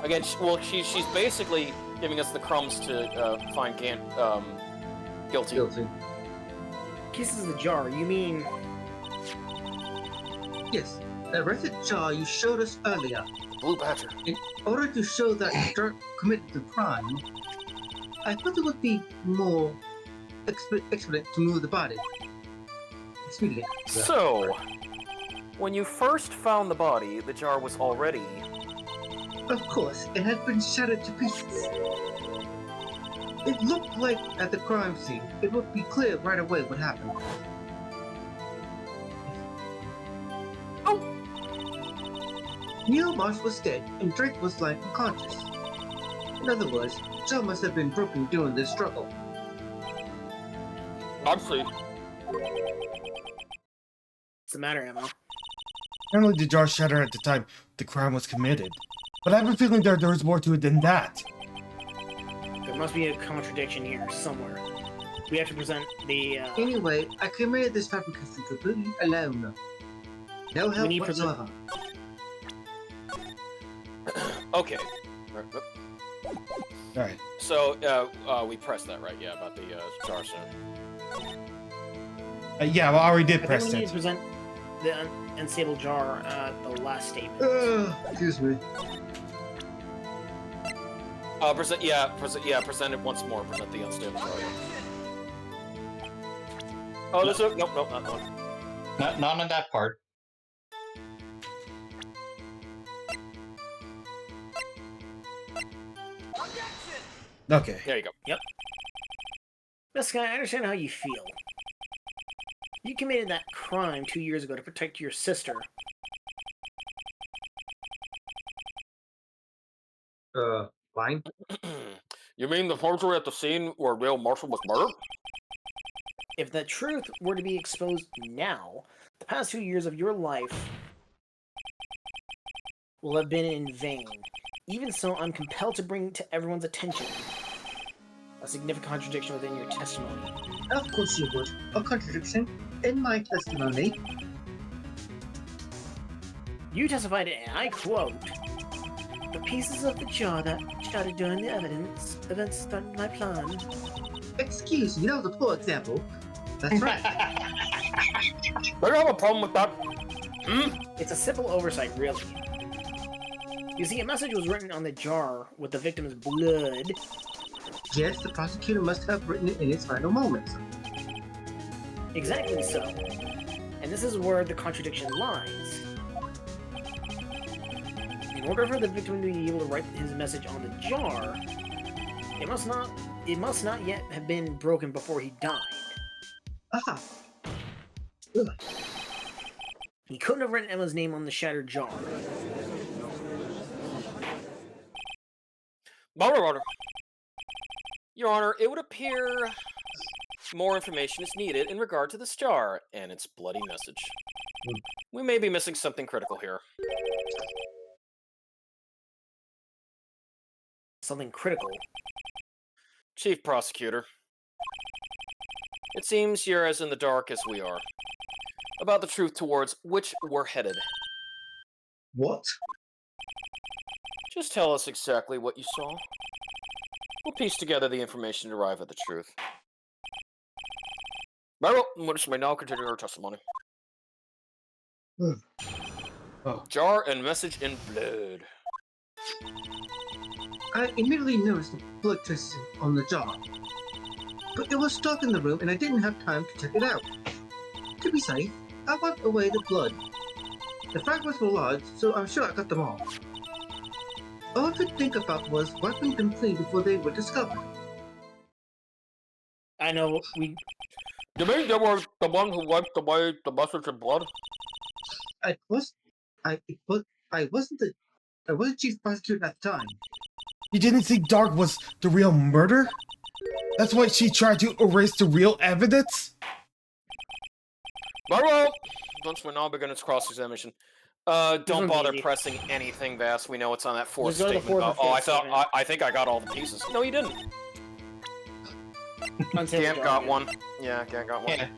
Again, she's basically giving us the crumbs to find Gant guilty. Guilty. Kisses the jar, you mean... Yes, the wretched jaw you showed us earlier. Blue Badger. In order to show that Dirk committed the crime, I thought it would be more expedient to move the body. Expedient. So, when you first found the body, the jar was already... Of course, it had been shattered to pieces. It looked like at the crime scene, it would be clear right away what happened. Oh! Neil Marsh was dead, and Drake was lying unconscious. In other words, jaw must have been broken during this struggle. I see. What's the matter, Emma? Apparently the jar shattered at the time the crime was committed. But I have a feeling there is more to it than that. There must be a contradiction here, somewhere. We have to present the, Anyway, I committed this fabrication completely alone. No help need whatsoever. Okay. Alright. So, we pressed that, right? Yeah, about the jar soon. Yeah, well, I already did I press think we need it. to present the unstable jar at the last statement. Excuse me. Present it once more. Present the unstable jar. Oh, there's a... Nope, not that one. Not on that part. Okay. There you go. Yep. This guy, I understand how you feel. You committed that crime 2 years ago to protect your sister. Fine. You mean the forgery at the scene where Real Marshall was murdered? If the truth were to be exposed now, the past 2 years of your life will have been in vain. Even so, I'm compelled to bring to everyone's attention a significant contradiction within your testimony. Of course you would. A contradiction in my testimony. You testified, and I quote, "The pieces of the jar that shattered during the events started my plan." Excuse me, that was a poor example. That's right. Do you have a problem with that? It's a simple oversight, really. You see, a message was written on the jar with the victim's blood. Yes, the prosecutor must have written it in its final moments. Exactly so. And this is where the contradiction lies. In order for the victim to be able to write his message on the jar, it must not yet have been broken before he died. Ah. He couldn't have written Emma's name on the shattered jar. Order. Your Honor, it would appear more information is needed in regard to this jar and its bloody message. We may be missing something critical here. Something critical. Chief Prosecutor, it seems you're as in the dark as we are about the truth towards which we're headed. What? Just tell us exactly what you saw. We'll piece together the information to arrive at the truth. Very well, witness may now continue her testimony. Jar and message in blood. I immediately noticed the blood traces on the jar. But there was stock in the room and I didn't have time to check it out. To be safe, I wiped away the blood. The fragments were large, so I'm sure I got them all. All I could think about was wiping them clean before they were discovered. I know we. You mean they were the one who wiped away the message in blood? I wasn't chief prosecutor at the time. You didn't think Dark was the real murder? That's why she tried to erase the real evidence? Very well. Once we now begin its cross-examination. Don't bother easy. pressing anything, Vass. We know it's on that fourth Let's go to the statement. fourth and Oh, I fifth thought statement. I think I got all the pieces. No, you didn't. Until Gamp the got jar. one. Yeah, Gamp got one. Yeah.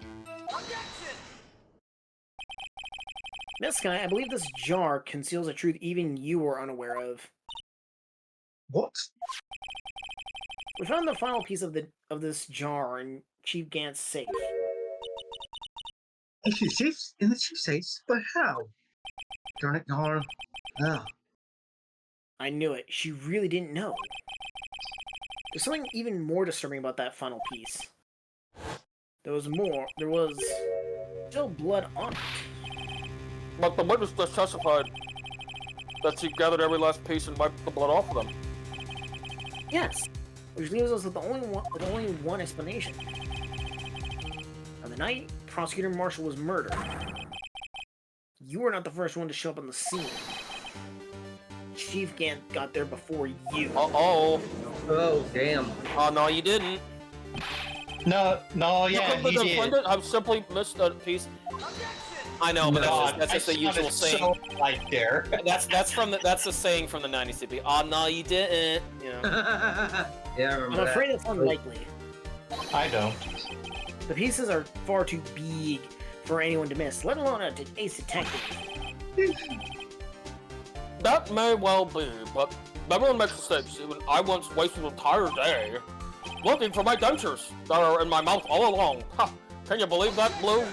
This guy, I believe this jar conceals a truth even you were unaware of. What? We found the final piece of this jar in Chief Gant's safe. In the chief safes? But how? Darn it, darn. Ah. I knew it. She really didn't know. There's something even more disturbing about that final piece. There was still blood on it. But the witness just testified that she gathered every last piece and wiped the blood off of them. Yes, which leaves us with only one explanation. On the night Prosecutor Marshall was murdered, you were not the first one to show up on the scene. Chief Gant got there before you. Uh-oh. Oh, damn. Oh, no, you didn't. No, yeah, the he did. defendant have simply missed a piece. I know, but that's just the usual saying. So like there. That's the saying from the 90s. It'd be, oh, no, you didn't. You know. Yeah, I I'm remember afraid that. it's unlikely. I don't. The pieces are far too big for anyone to miss, let alone an ace detective. That may well be, but everyone makes mistakes. Even I once wasted an entire day looking for my dentures that are in my mouth all along. Ha! Can you believe that, Blue?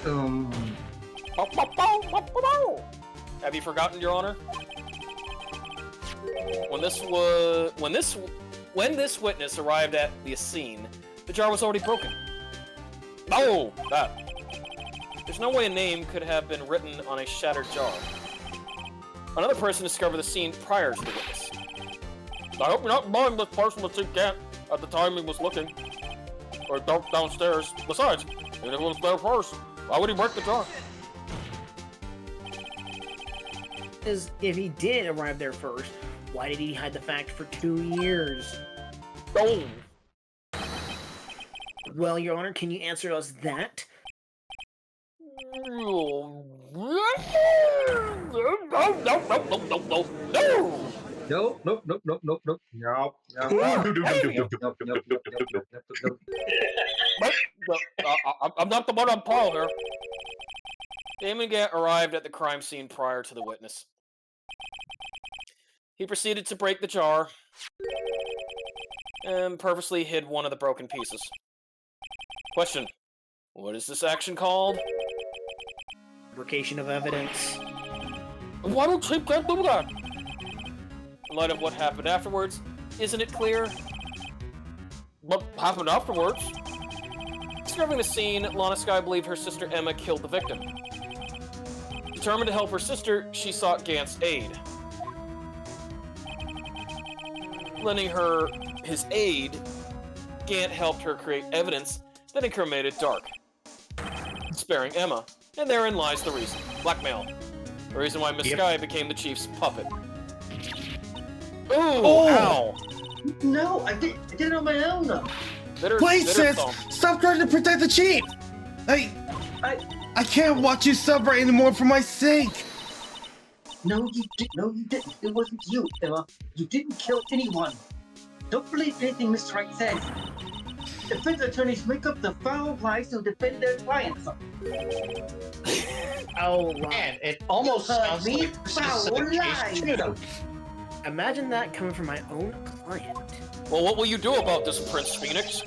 Have you forgotten, Your Honor? When this witness arrived at the scene, the jar was already broken. Oh, that. There's no way a name could have been written on a shattered jar. Another person discovered the scene prior to the witness. I hope you're not buying this person with St. Cat at the time he was looking. Or downstairs. Besides, even if it was there first, why would he break the jar? Because if he did arrive there first, why did he hide the fact for 2 years? Oh! Well, Your Honor, can you answer us that? No! Nope, nope, nope, nope, nope, nope. Nope, nope, nope, nope, nope. I'm not the one on Paul here. Damon Gant arrived at the crime scene prior to the witness. He proceeded to break the jar and purposely hid one of the broken pieces. Question: what is this action called? Fabrication of evidence. Why don't Chief Gant do that? In light of what happened afterwards, isn't it clear? What happened afterwards? Observing the scene, Lana Skye believed her sister Emma killed the victim. Determined to help her sister, she sought Gant's aid. Lending her his aid, Gant helped her create evidence that incriminated Dark, sparing Emma, and therein lies the reason. Blackmail. The reason why Miss Skye became the chief's puppet. Ooh, ow! No, I did it on my own though. Please, sis, stop trying to protect the chief. I can't watch you suffer anymore for my sake. No, you didn't. It wasn't you, Emma. You didn't kill anyone. Don't believe anything Mr. Wright says. Defense attorneys make up the foul lies to defend their clients. Oh, Man, it almost sounds like this is a case too. Imagine that coming from my own client. Well, what will you do about this, Prince Phoenix?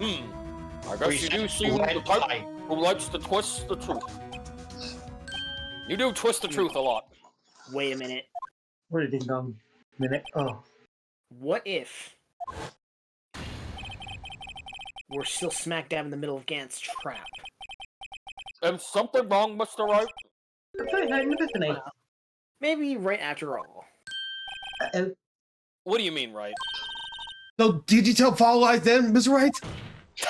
I guess you do seem the type who likes to twist the truth. You do twist the truth a lot. Wait a minute. Where did it go? Minute. Oh. What if we're still smack dab in the middle of Gant's trap? Is something wrong, Mr. Wright? Very magnificent. Maybe right after all. What do you mean, right? So, did you tell Foul Eyes then, Mr. Wright?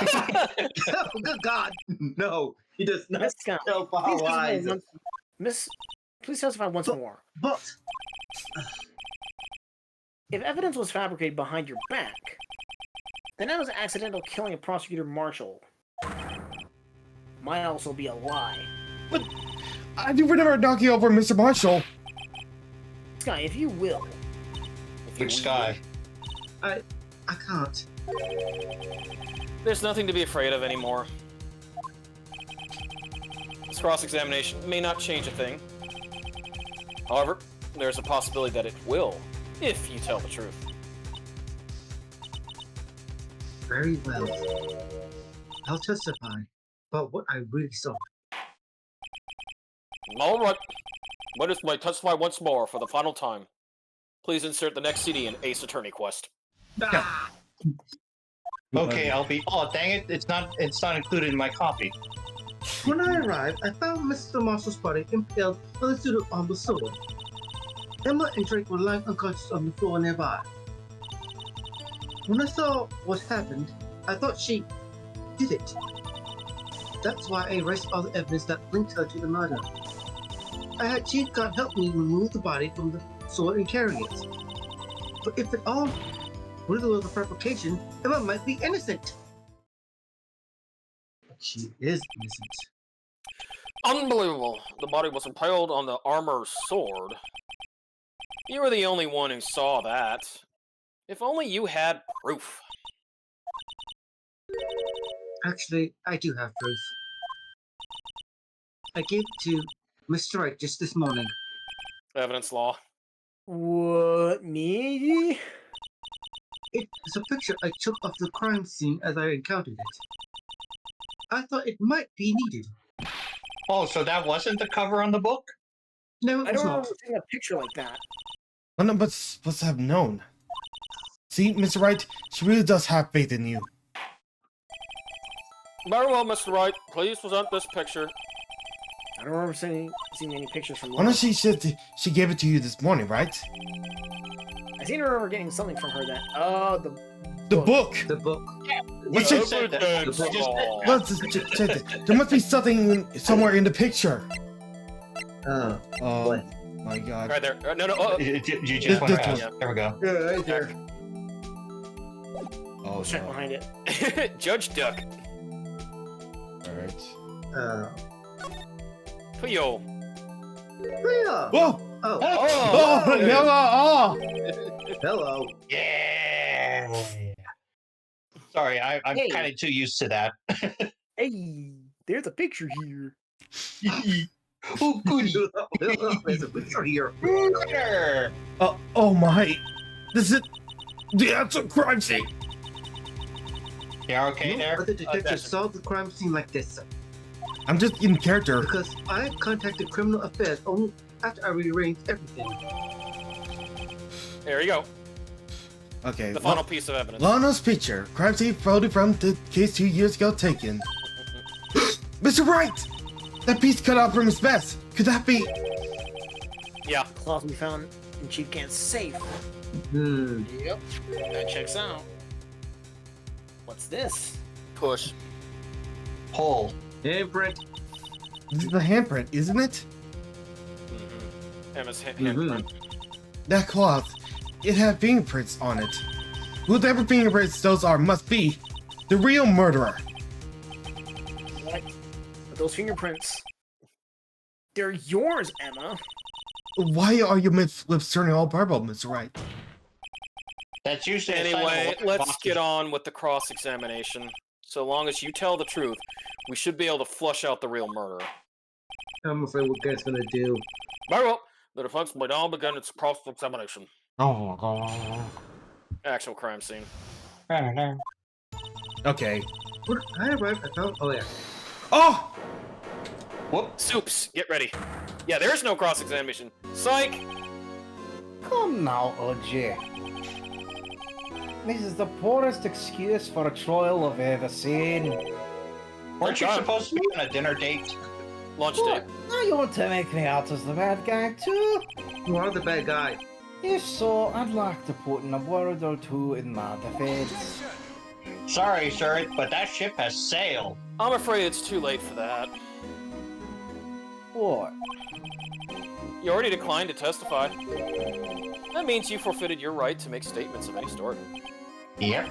Oh, good God. No, he does not Miss Scott, tell Foul Eyes. Please testify once more. But If evidence was fabricated behind your back, then that was accidental killing of Prosecutor Marshall. Might also be a lie. But I do remember knocking over Mr. Marshall. Sky, if you will. Which Sky? I can't. There's nothing to be afraid of anymore. This cross-examination may not change a thing. However, there's a possibility that it will, if you tell the truth. Very well. I'll testify about what I really saw. Alright. Witness may testify once more for the final time. Please insert the next CD in Ace Attorney Quest. Ah! Okay, I'll be. Oh, dang it! It's not included in my copy. When I arrived, I found Mr. Marshall's body impaled on the pseudo on the sword. Emma and Drake were lying unconscious on the floor nearby. When I saw what happened, I thought she did it. That's why I erased all the evidence that linked her to the murder. I had Chief God help me remove the body from the sword and carry it. But if it all really was a fabrication, Emma might be innocent. But she is innocent. Unbelievable. The body was impaled on the armor's sword. You were the only one who saw that. If only you had proof. Actually, I do have proof. I gave it to Mr. Wright just this morning. Evidence law. What, me? It's a picture I took of the crime scene as I encountered it. I thought it might be needed. Oh, so that wasn't the cover on the book? No, I it was don't not. remember seeing a picture like that. None of us supposed to have known. See, Mr. Wright, she really does have faith in you. Very well, Mr. Wright. Please present this picture. I don't remember seeing any pictures from Honestly, she gave it to you this morning, right? I seem to remember getting something from her that. Oh, the book. The book. What's You it? said that. There must be something somewhere in the picture. Oh. Oh What? my god. Right there. No, no. Oh, You just went This around. one. There we go. Yeah, right there. Oh, check no. behind it. Judge Duck. Alright. Cleo. Leah! Whoa! Oh. Oh, no! Oh! Hello. Yeah. Sorry, I'm Hey. kind of too used to that. Hey, there's a picture here. Oh, goody. There's a picture here. Glitter. Oh my! This is the actual crime scene. Yeah, okay No there. other detective that's- solved the crime scene like this, sir. I'm just in character. Because I contacted Criminal Affairs only after I rearranged everything. There you go. Okay. The final piece of evidence. Lana's picture. Crime scene photo from the case 2 years ago taken. Mr. Wright! That piece cut off from his vest. Could that be? Yeah. Claws we found in Chief Gant's safe. Hmm. Yep, that checks out. What's this? Push. Pull. Handprint. This is the handprint, isn't it? Emma's Mm-hmm. handprint. That cloth. It had fingerprints on it. Whoever fingerprints those are must be the real murderer. What? But those fingerprints. They're yours, Emma. Why are your lips turning all purple, Mr. Wright? That's usually a sign of Anyway, a let's boss. get on with the cross-examination. So long as you tell the truth, we should be able to flush out the real murderer. I'm afraid what Gant's gonna do. Very well. The defense may now begin its cross-examination. Oh my god. Actual crime scene. Okay. When I arrived, I found. Oh, yeah. Oh! Whoop. Soups, get ready. Yeah, there's no cross-examination. Psych! Come now, OJ. This is the poorest excuse for a trial I've ever seen. Weren't you God. supposed to be on a dinner date? Lunch date. What? Now you want to make me out as the bad guy too? You are the bad guy. If so, I'd like to put in a word or two in my defense. Sorry, sir, but that ship has sailed. I'm afraid it's too late for that. What? You already declined to testify. That means you forfeited your right to make statements of any sort. Yep.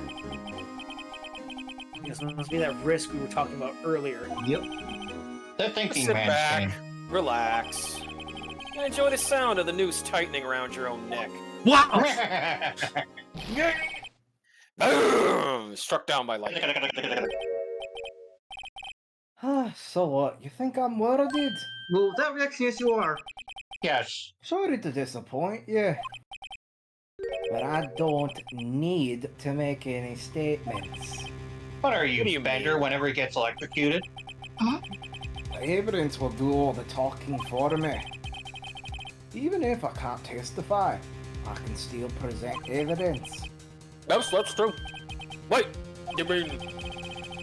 This must be that risk we were talking about earlier. Yep. The thinking Sit man's back, relax, and enjoy the sound of the noose tightening around your own neck. Wow! game. Boom! Struck down by lightning. So what? You think I'm worried? Well, with that reaction, yes, you are. Yes. Sorry to disappoint you. But I don't need to make any statements. What are you, What do you Bender, mean? whenever he gets electrocuted? The evidence will do all the talking for me. Even if I can't testify, I can still present evidence. That's true. Wait, you mean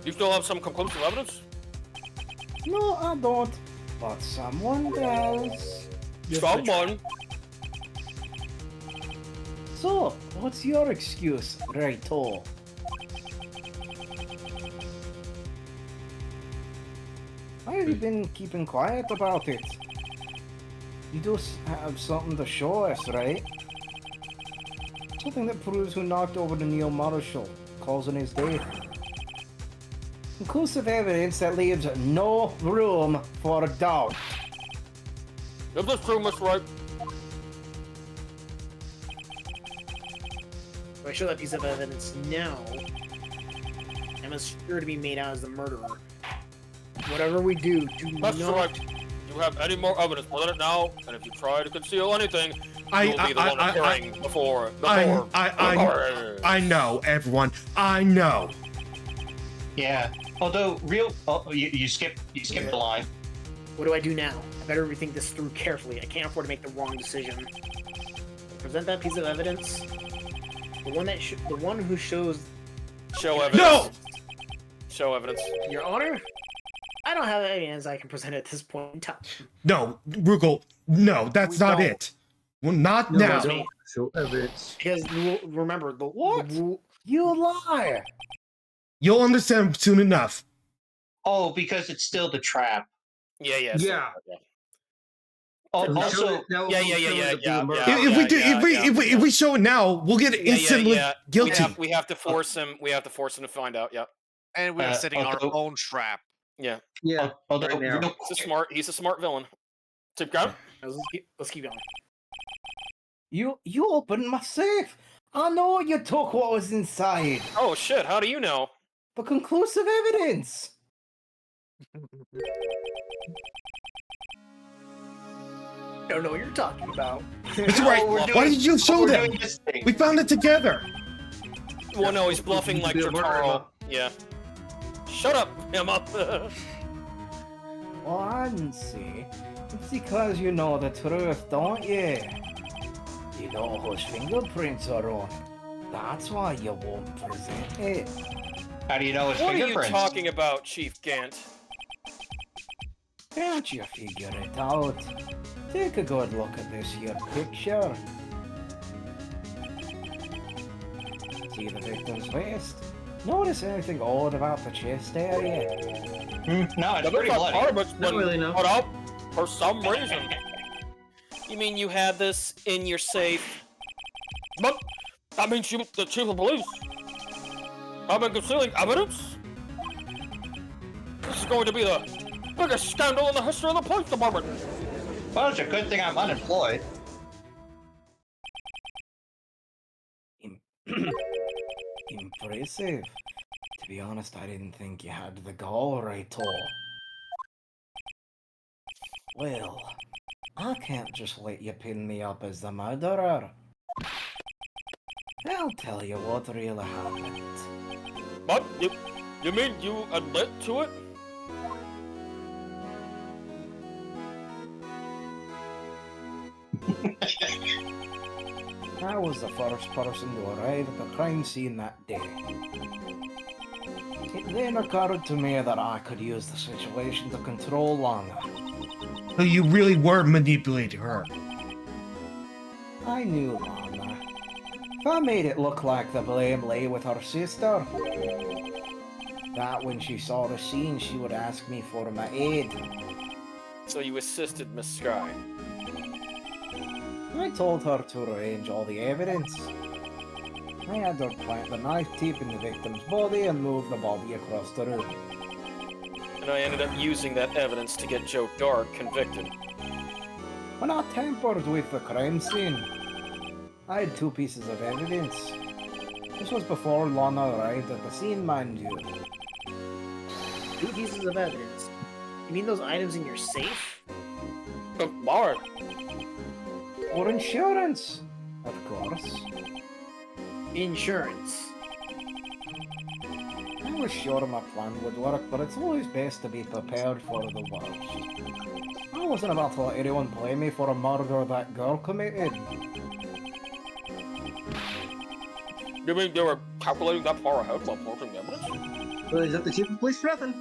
you still have some conclusive evidence? No, I don't. But someone does. Someone. So, what's your excuse, Rayto? Why have you been keeping quiet about it? You do have something to show us, right? Something that proves who knocked over the Neil Marshall, causing his death. Conclusive evidence that leaves no room for doubt. Is this true, Miss Wright? If I show that piece of evidence now, Emma's sure to be made out as the murderer. Whatever we do That's not... correct. You have any more evidence, present it now, and if you try to conceal anything, you'll be the one appearing before. I know, everyone. I know. Yeah. Although, you skipped the line. What do I do now? I better rethink this through carefully. I can't afford to make the wrong decision. Present that piece of evidence. The one who shows... Show evidence. No! Show evidence. Your Honor? I don't have evidence I can present at this point in time. No, Rugal. No, that's We not don't. it. Well, not No, now. don't. Show evidence. Because remember the What? The rule, You lie! You'll understand soon enough. Oh, because it's still the trap. Yeah. Yeah. Oh, If we show also, it, that will yeah, be yeah, shown yeah, to be yeah, a murder. yeah. If we show it now, we'll get instantly guilty. We have to force him. We have to force him to find out. Yep. And we're setting our although- own trap. Yeah. Yeah. although right now. real He's a smart villain. Tip go. let's keep going. You opened my safe! I know you took what was inside! Oh shit! How do you know? The conclusive evidence! I don't know what you're talking about. It's right. we're Why doing- did you show we're them? doing this thing. We found it together. Well, no, he's bluffing like Be a murderer, Jotaro. Yeah. Shut up, Emma. Well, I didn't see. It's because you know the truth, don't you? You know whose fingerprints are on it. That's why you won't present it. How do you know his What are you fingerprints? talking about, Chief Gant? Can't you figure it out? Take a good look at this here picture. See the victim's vest? Notice anything odd about the chest area? No, it's pretty bloody. Not really, no. Put up for some reason. You mean you had this in your safe? But that means you, the chief of police, have been concealing evidence? This is going to be the biggest scandal in the history of the police department. Well, it's a good thing I'm unemployed. Impressive. To be honest, I didn't think you had the gall right all. Well, I can't just let you pin me up as the murderer. I'll tell you what really happened. But you mean you admit to it? I was the first person to arrive at the crime scene that day. It then occurred to me that I could use the situation to control Lana. So you really were manipulating her. I knew Lana. If I made it look like the blame lay with her sister, that when she saw the scene she would ask me for my aid. So you assisted Miss Sky. I told her to arrange all the evidence. I had her plant the knife tip in the victim's body and move the body across the room. And I ended up using that evidence to get Joe Dark convicted. When I tampered with the crime scene, I had two pieces of evidence. This was before Lana arrived at the scene, mind you. 2 pieces of evidence. You mean those items in your safe? Bar. For insurance, of course. Insurance. I was sure my plan would work, but it's always best to be prepared for the worst. I wasn't about to let anyone blame me for a murder that girl committed. You mean they were calculating that far ahead while planting evidence? Well, he's not the chief of police for nothing.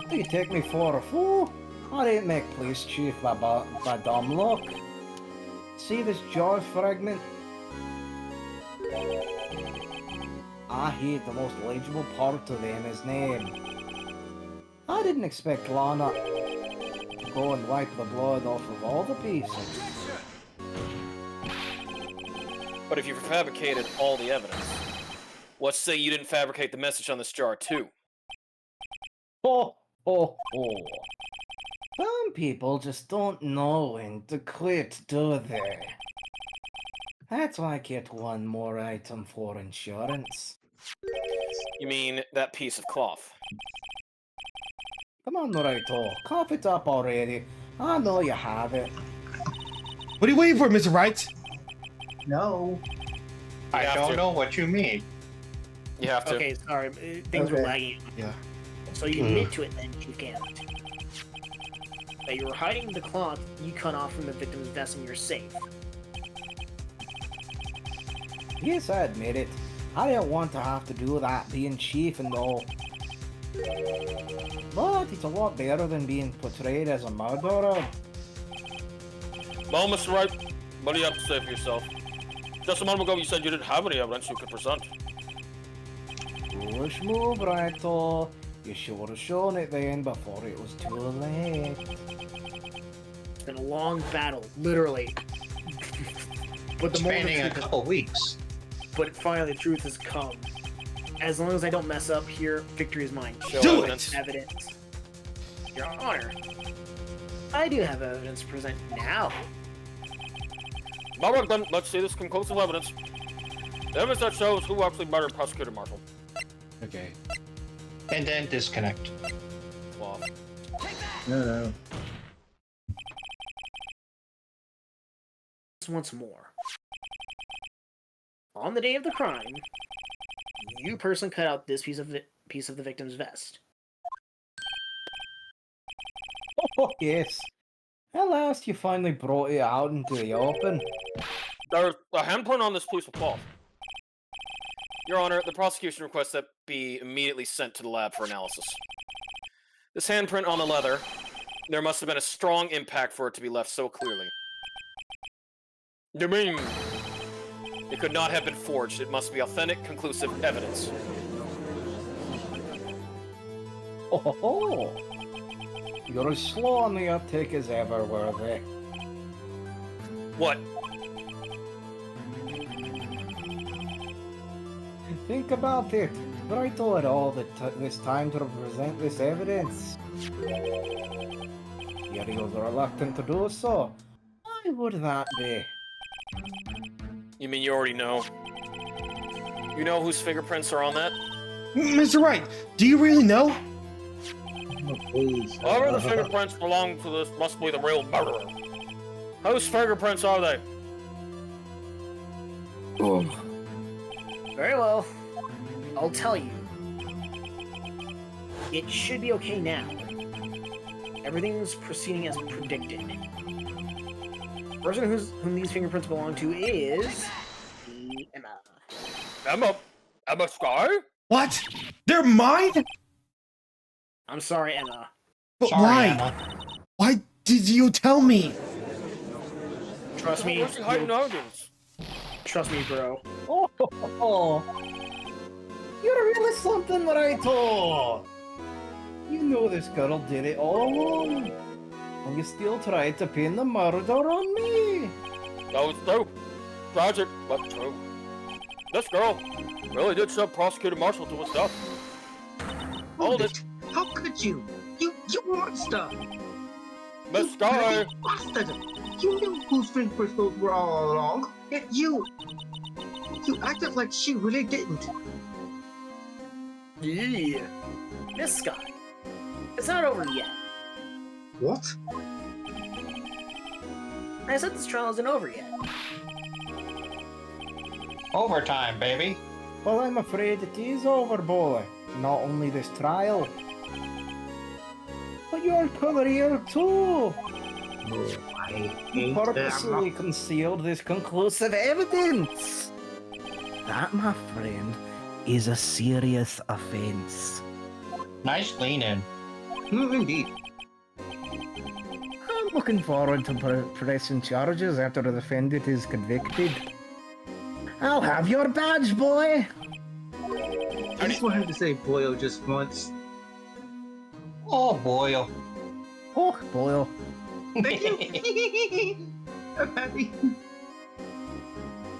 Do you take me for a fool? I didn't make police chief by dumb luck. See this jaw fragment? I hid the most legible part of him, his name. I didn't expect Lana to go and wipe the blood off of all the pieces. But if you fabricated all the evidence, let's say you didn't fabricate the message on this jar too. Ho, ho, ho. Some people just don't know when to quit, do they? That's why I get one more item for insurance. You mean that piece of cloth? Come on, Naruto, cough it up already. I know you have it. What are you waiting for, Mr. Wright? No. I have don't to. know what you mean. You have to. Okay, sorry. Things were Okay. lagging. Yeah. So you admit to it then, you can't. That you were hiding the cloth you cut off from the victim's vest in your safe. Yes, I admit it. I didn't want to have to do that being chief and all. But it's a lot better than being portrayed as a murderer. Well, Mr. Wright, what do you have to say for yourself? Just a moment ago, you said you didn't have any evidence you could present. Foolish move, Raito. You should have shown it then before it was too late. It's been a long battle, literally. But the moment Spanning a the truth couple weeks. but finally the truth has come. As long as I don't mess up here, victory is mine. Show Do evidence. Evidence. Your Honor. I do have evidence to present now. Alright then, let's see this conclusive evidence. The evidence that shows who actually murdered Prosecutor Marshall. Okay. And then disconnect. Cloth. No. Once more. On the day of the crime, you personally cut out this piece of the victim's vest. Oh, yes. At last you finally brought it out into the open. There's a handprint on this piece of cloth. Your Honor, the prosecution requests that be immediately sent to the lab for analysis. This handprint on the leather, there must have been a strong impact for it to be left so clearly. You mean it could not have been forged? It must be authentic, conclusive evidence. Oh, you're as slow on the uptake as ever, Worthy. What? Think about it. Raito had all this time to present this evidence. Yet he was reluctant to do so. Why would that be? You mean you already know? You know whose fingerprints are on that? Mr. Wright, do you really know? Oh, please. Whoever the fingerprints belong to this must be the real murderer. Whose fingerprints are they? Very well. I'll tell you. It should be okay now. Everything's proceeding as predicted. The person whom these fingerprints belong to is... Emma. Emma Sky? What? They're mine? I'm sorry, Emma. But Sorry, why? Emma. Why did you tell me? Trust me. Where's she hiding evidence? Trust me, bro. Oh, you're really something, Raito. You know this girl did it all along, and you still tried to pin the murder on me. That was true. Tragic, but true. This girl really did send Prosecutor Marshall to his death. Hold it. How could you? You monster! Miss Sky! You bastard! You knew whose fingerprints those were all along. Yet you acted like she really didn't. Yeah. Miss Sky. It's not over yet. What? I said this trial isn't over yet. Overtime, baby. Well, I'm afraid it is over, boy. Not only this trial, but your career too. Oh, I You hate purposely concealed this conclusive evidence. That, my friend, is a serious offense. Nice lean in. Indeed. I'm looking forward to pressing charges after the defendant is convicted. I'll have your badge, boy. I just wanted to say Boyle just once. Oh, boy. Oh, Boyle. Thank you. I'm happy.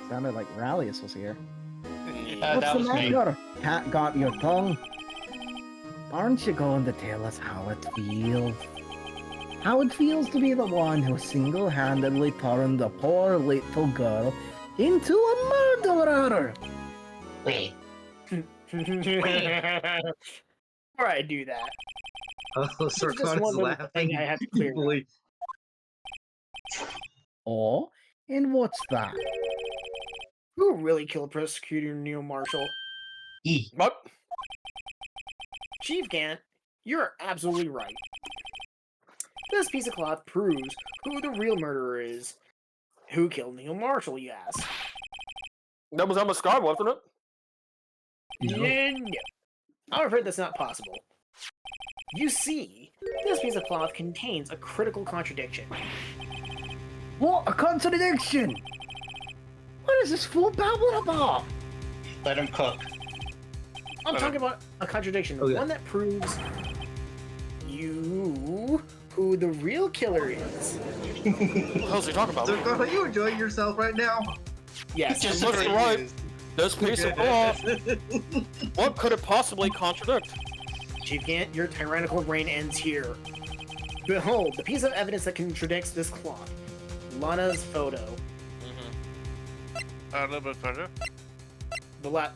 Sounded like Rallius was here. That What's the was me. matter? Cat got your tongue. Aren't you going to tell us how it feels? How it feels to be the one who single-handedly turned a poor little girl into a murderer? Wait. Before I do that, Oh, Sir just one Conan's little laughing. thing I have to clear up. Boy. Oh, and what's that? Who really killed Prosecutor Neil Marshall? E. What? Chief Gant, you're absolutely right. This piece of cloth proves who the real murderer is. Who killed Neil Marshall, you ask? That was Emma Sky, wasn't it? No. I'm afraid that's not possible. You see, this piece of cloth contains a critical contradiction. What a contradiction! What is this fool babbling about? Let him cook. I'm talking about a contradiction. Oh, yeah. One that proves you who the real killer is. What the hell's he talking about? So, are you enjoying yourself right now? Yes. Just Looks agree. right. This piece of plot. What could it possibly contradict? Gigant, your tyrannical brain ends here. Behold, the piece of evidence that contradicts this clock. Lana's photo. Mm-hmm. A little bit further.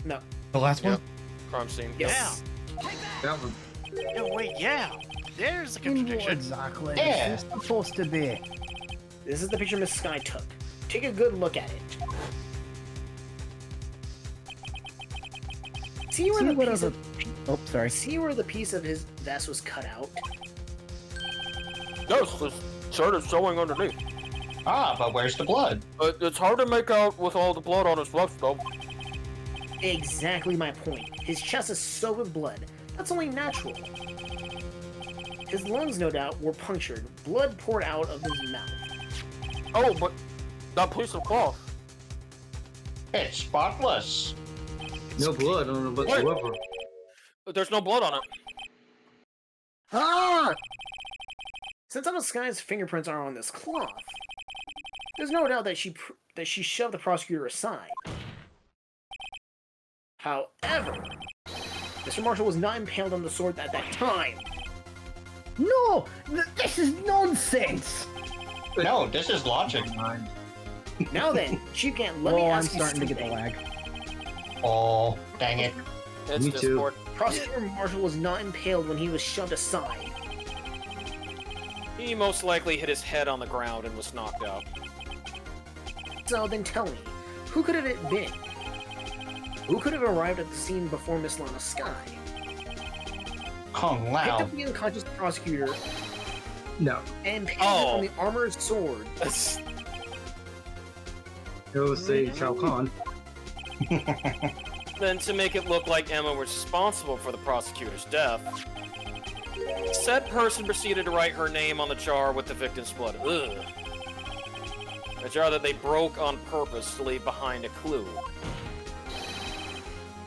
No. The last one? Yep. Crime scene. Yes. That one. No, wait, yeah. There's a In what contradiction. exactly Yeah. is this supposed to be? This is the picture Miss Sky took. Take a good look at it. See where the what piece other- of Oh, sorry. see where the piece of his vest was cut out? Yes, the shirt is showing underneath. Ah, but where's the blood? It's hard to make out with all the blood on his vest, though. Exactly my point. His chest is soaked with blood. That's only natural. His lungs, no doubt, were punctured. Blood poured out of his mouth. Oh, but that piece of cloth. It's spotless. No blood on it whatsoever. There's no blood on it. Ah! Since Emma Sky's fingerprints are on this cloth, there's no doubt that she shoved the prosecutor aside. However, Mr. Marshall was not impaled on the sword at that time. No! This is nonsense! No, this is logic. Now then, Chief Gant, let me Oh, I'm ask you starting to something. get the lag. Oh, dang it. It's Me too. Discord. Prosecutor Marshall was not impaled when he was shoved aside. He most likely hit his head on the ground and was knocked out. So then tell me, who could have it been? Who could have arrived at the scene before Miss Lana Sky? Kung Picked Lao. up the unconscious prosecutor No. and pinned Oh. it on the armor's sword. It was say Shao Kahn. Then to make it look like Emma was responsible for the prosecutor's death, said person proceeded to write her name on the jar with the victim's blood. Ugh. A jar that they broke on purpose to leave behind a clue.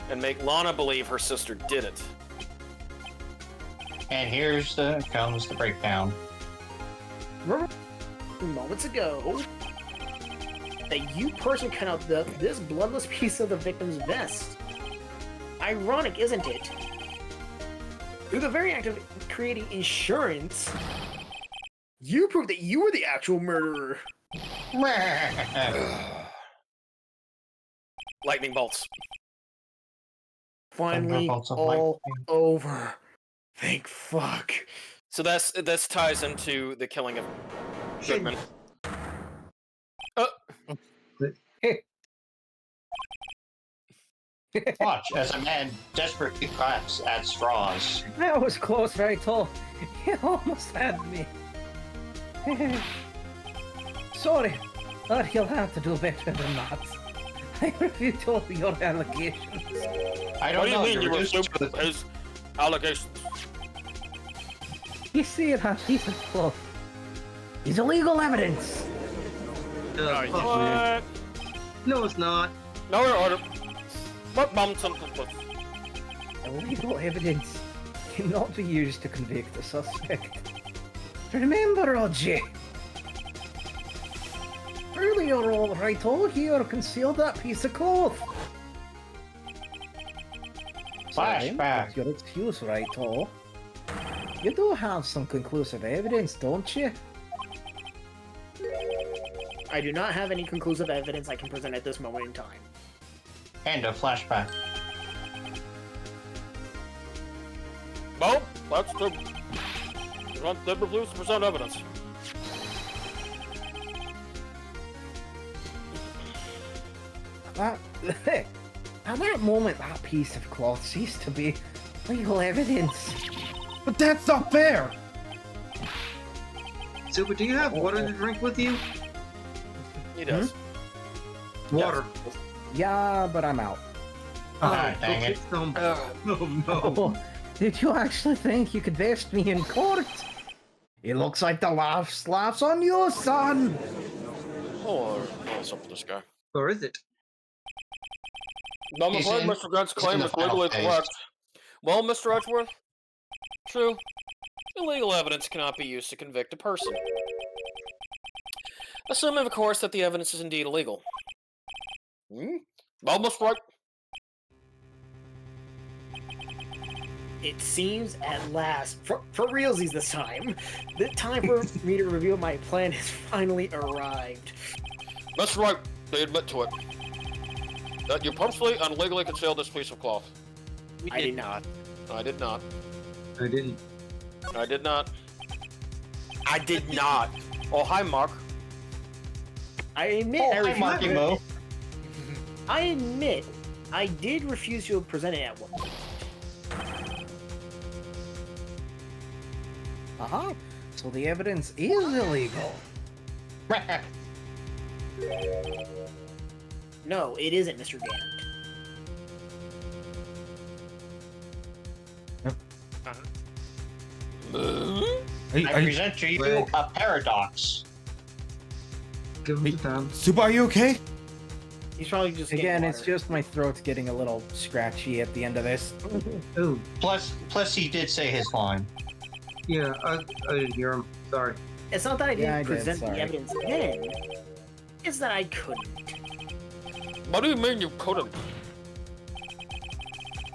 And make Lana believe her sister did it. And comes the breakdown. Remember moments ago that you person cut out this bloodless piece of the victim's vest. Ironic, isn't it? Through the very act of creating insurance, you proved that you were the actual murderer. Lightning bolts. Finally, Thunderbolts of all lightning. over. Thank fuck. So this ties into the killing of Goodman. Watch as a man desperately claps at straws. That was close, right, tall. You almost had me. Sorry, but you'll have to do better than that. I refute all your allegations. I don't What do you know. mean You're you were reduced stupid to- as allegations? You see that piece of cloth? It's illegal evidence. Fuck, man. What? No, it's not. No, your order. What mountain? Illegal evidence cannot be used to convict a suspect. Remember, Roger. Earlier, all right, all here concealed that piece of cloth. Flashback. That's your excuse, right, all? You do have some conclusive evidence, don't you? I do not have any conclusive evidence I can present at this moment in time. And a flashback. Well, that's the. You want the reviews to present evidence. That, at that moment, that piece of cloth ceased to be legal evidence. But that's not fair! Super, do you have water to drink with you? He does. Water. Yeah, but I'm out. Ah, dang go it. get some. Ugh. Oh no. Oh, did you actually think you could vest me in court? It looks like the laughs on you, son! Oh, what's up with this guy? Or is it? I'm He's afraid in- Mr. Grant's he's in claim the is final legally phase. correct. Well, Mr. Edgeworth, true. Illegal evidence cannot be used to convict a person. Assuming, of course, that the evidence is indeed illegal. Almost right. It seems at last, for realsies this time, the time for me to reveal my plan has finally arrived. That's right. They admit to it. That you purposely and legally concealed this piece of cloth. We I did did not. I did not. I didn't. I did not. I did not. Oh, hi, Mark. I admit Oh, I hi, refused. Marky Moo. I admit I did refuse to present it at one point. Aha! So the evidence is illegal. No, it isn't, Mr. Gant. I present to you a paradox. Give him the time. Super, are you okay? He's probably just Again, getting it's water. just my throat's getting a little scratchy at the end of this. Oh, Plus, he did say his line. yeah, I didn't hear him. Sorry. It's not that I didn't Yeah, I did, present sorry. the evidence then. It's that I couldn't. What do you mean you couldn't?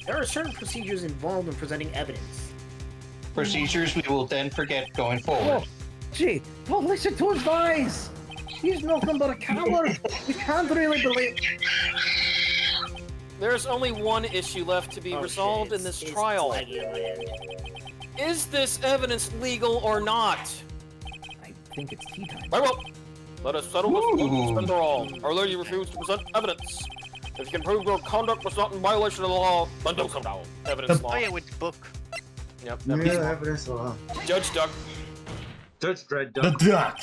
There are certain procedures involved in presenting evidence. Procedures we will then forget going forward. Oh, gee, don't listen to his lies! He's nothing but a coward! We can't really believe... There's only one issue left to be Oh, resolved shit, in this it's trial. laggy on my end. Is this evidence legal or not? I think it's tea time. Very well. Let us settle this once and for all. Earlier you refused to present evidence. If you can prove your conduct was not in violation of the law, then do so now. Evidence law. Oh yeah, with the book. Yep. Yeah, evidence law. Judge Duck. Judge Dredd The Duck. duck.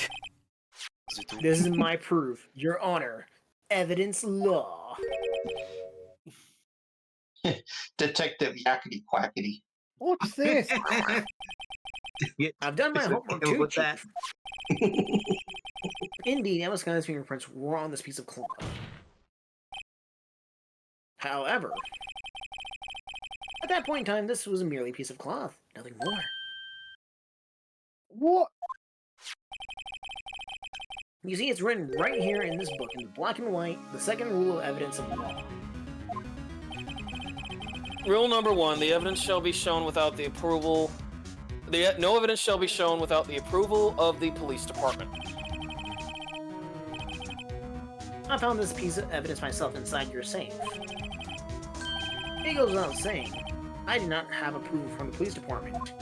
This is my proof, Your Honor. Evidence law. Detective Yakety Quackety. What's this? I've done my homework too, with that. Chief. Indeed, Emma Sky's fingerprints were on this piece of cloth. However, at that point in time, this was merely a piece of cloth, nothing more. What? You see, it's written right here in this book, in black and white, the second rule of evidence of law. Rule number 1: the evidence shall be shown without the approval. No evidence shall be shown without the approval of the police department. I found this piece of evidence myself inside your safe. It goes without saying, I did not have approval from the police department.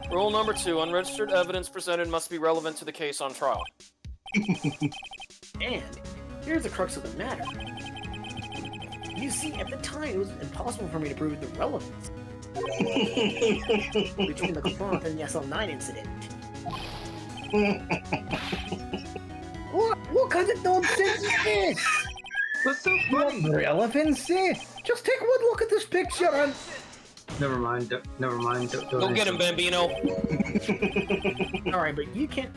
Rule number 2: unregistered evidence presented must be relevant to the case on trial. And here's the crux of the matter. You see, at the time, it was impossible for me to prove the relevance between the cloth and the SL9 incident. What kind of nonsense is this? What's so funny? Relevancy? Just take one look at this picture and... Never mind. Never mind. Go get him, Bambino. Alright, but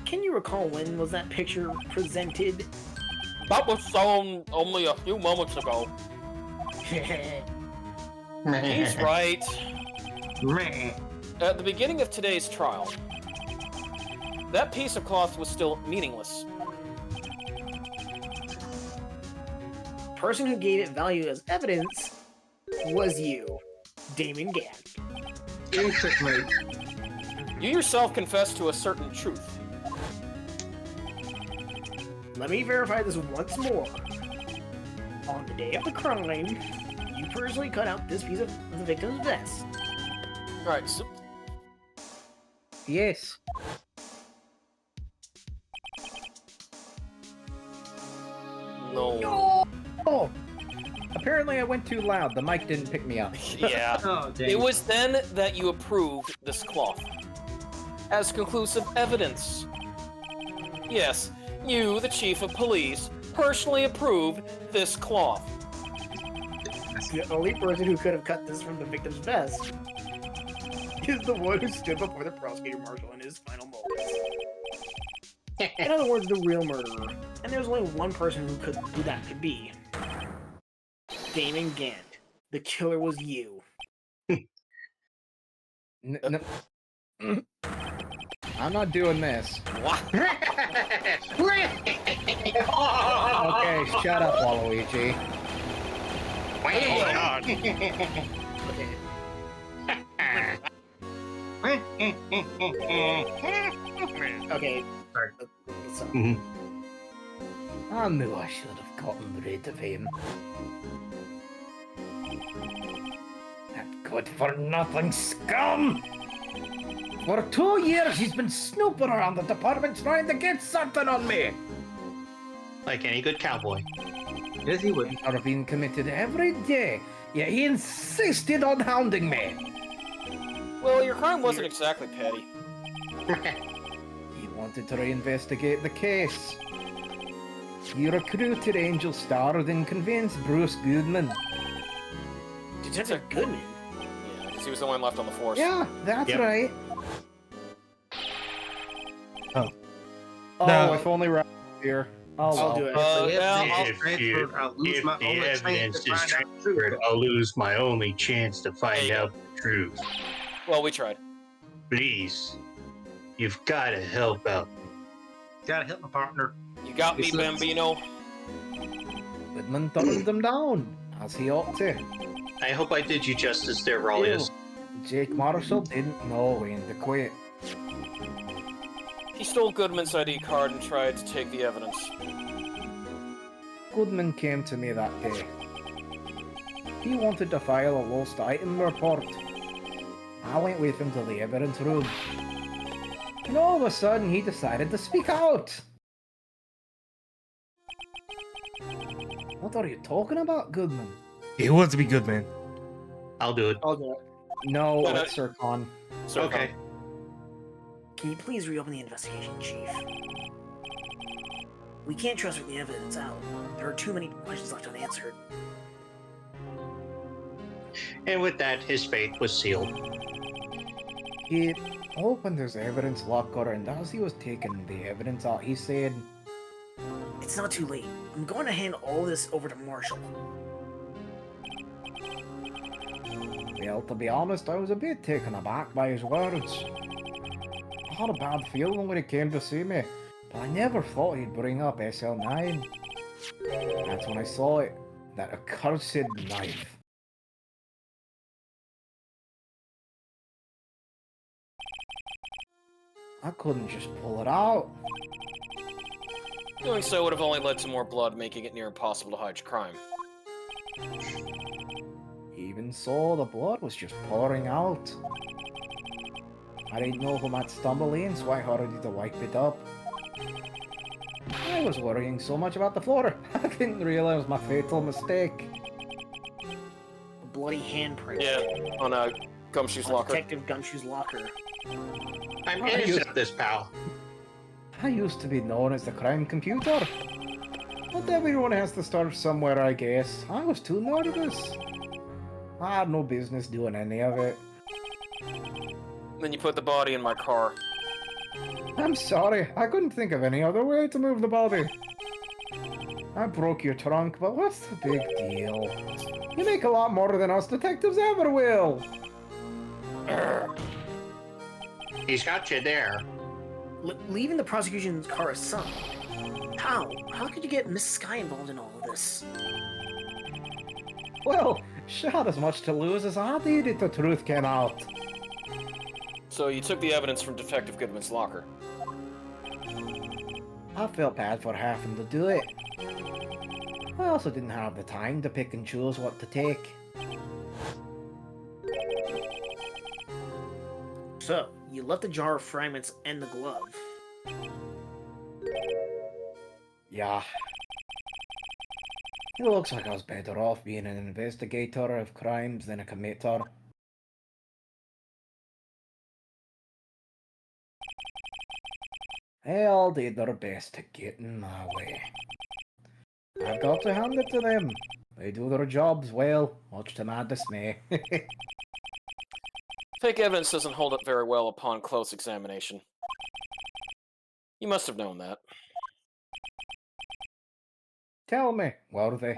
can you recall when was that picture presented? That was only a few moments ago. He's right. Meh. At the beginning of today's trial, that piece of cloth was still meaningless. Person who gave it value as evidence was you, Damon Gant. Checkmate. You yourself confessed to a certain truth. Let me verify this once more. On the day of the crime, you personally cut out this piece of the victim's vest. Alright, so Yes. no. Oh! Apparently I went too loud. The mic didn't pick me up. Yeah. Oh, dang. It was then that you approved this cloth as conclusive evidence. Yes, you, the chief of police, personally approved this cloth. The only person who could have cut this from the victim's vest is the one who stood before the prosecutor marshal in his final moments. In other words, the real murderer. And there's only one person who that could be. Damon Gant, the killer was you. I'm not doing this. What? Okay, shut up, Waluigi. Oh God. Okay. Sorry. So, I knew I should have gotten rid of him. That good-for-nothing scum! For 2 years he's been snooping around the department trying to get something on me! Like any good cowboy. Yes, he would. Are being committed every day, yet he insisted on hounding me! Well, your crime wasn't exactly petty. He wanted to reinvestigate the case. He recruited Angel Star, then convinced Bruce Goodman. Detective Goodman. Yeah, because he was the one left on the force. Yeah, that's Yep. right. Oh. Oh, No. if only right here. Oh, I'll well. do it. I'll lose my only chance to find out the truth. I'll lose my only chance to find There you out the truth. Well, we tried. Please, you've got to help out. Gotta help my partner. You got me, It's not- Bambino. Goodman turned them down, as he ought to. I hope I did you justice there, Raulius. Jake Marshall didn't know when to quit. He stole Goodman's ID card and tried to take the evidence. Goodman came to me that day. He wanted to file a lost item report. I went with him to the evidence room. And all of a sudden, he decided to speak out. What are you talking about, Goodman? He wants to be good, man. I'll do it. I'll do it. No, What? it's Sir Con. So, Okay. Can you please reopen the investigation, Chief? We can't trust the evidence out. There are too many questions left unanswered. And with that, his fate was sealed. He opened his evidence locker, and as he was taking the evidence out, he said, It's not too late. I'm going to hand all this over to Marshall. well, to be honest, I was a bit taken aback by his words. I had a bad feeling when he came to see me, but I never thought he'd bring up SL9. That's when I saw it, that accursed knife. I couldn't just pull it out. doing so would have only led to more blood, making it near impossible to hide your crime. Even so, the blood was just pouring out. I didn't know who might stumble in, so I hurried to wipe it up. I was worrying so much about the floor, I didn't realize my fatal mistake. A bloody handprint. Yeah, on a Gumshoe's locker. Detective Gumshoe's locker. I'm Oh, innocent of this, pal. I used to be known as the crime computer. But everyone has to start somewhere, I guess. I was too nervous. I had no business doing any of it. Then you put the body in my car. I'm sorry, I couldn't think of any other way to move the body. I broke your trunk, but what's the big deal? You make a lot more than us detectives ever will. He's got you there. Leaving the prosecution's car aside. How? How could you get Miss Sky involved in all of this? Well, she had as much to lose as I did if the truth came out. So you took the evidence from Detective Goodman's locker. I felt bad for having to do it. I also didn't have the time to pick and choose what to take. So, you left the jar of fragments and the glove. Yeah. It looks like I was better off being an investigator of crimes than a committer. They all did their best to get in my way. I've got to hand it to them. They do their jobs well, much to my dismay. Fake evidence doesn't hold up very well upon close examination. You must have known that. Tell me, were they?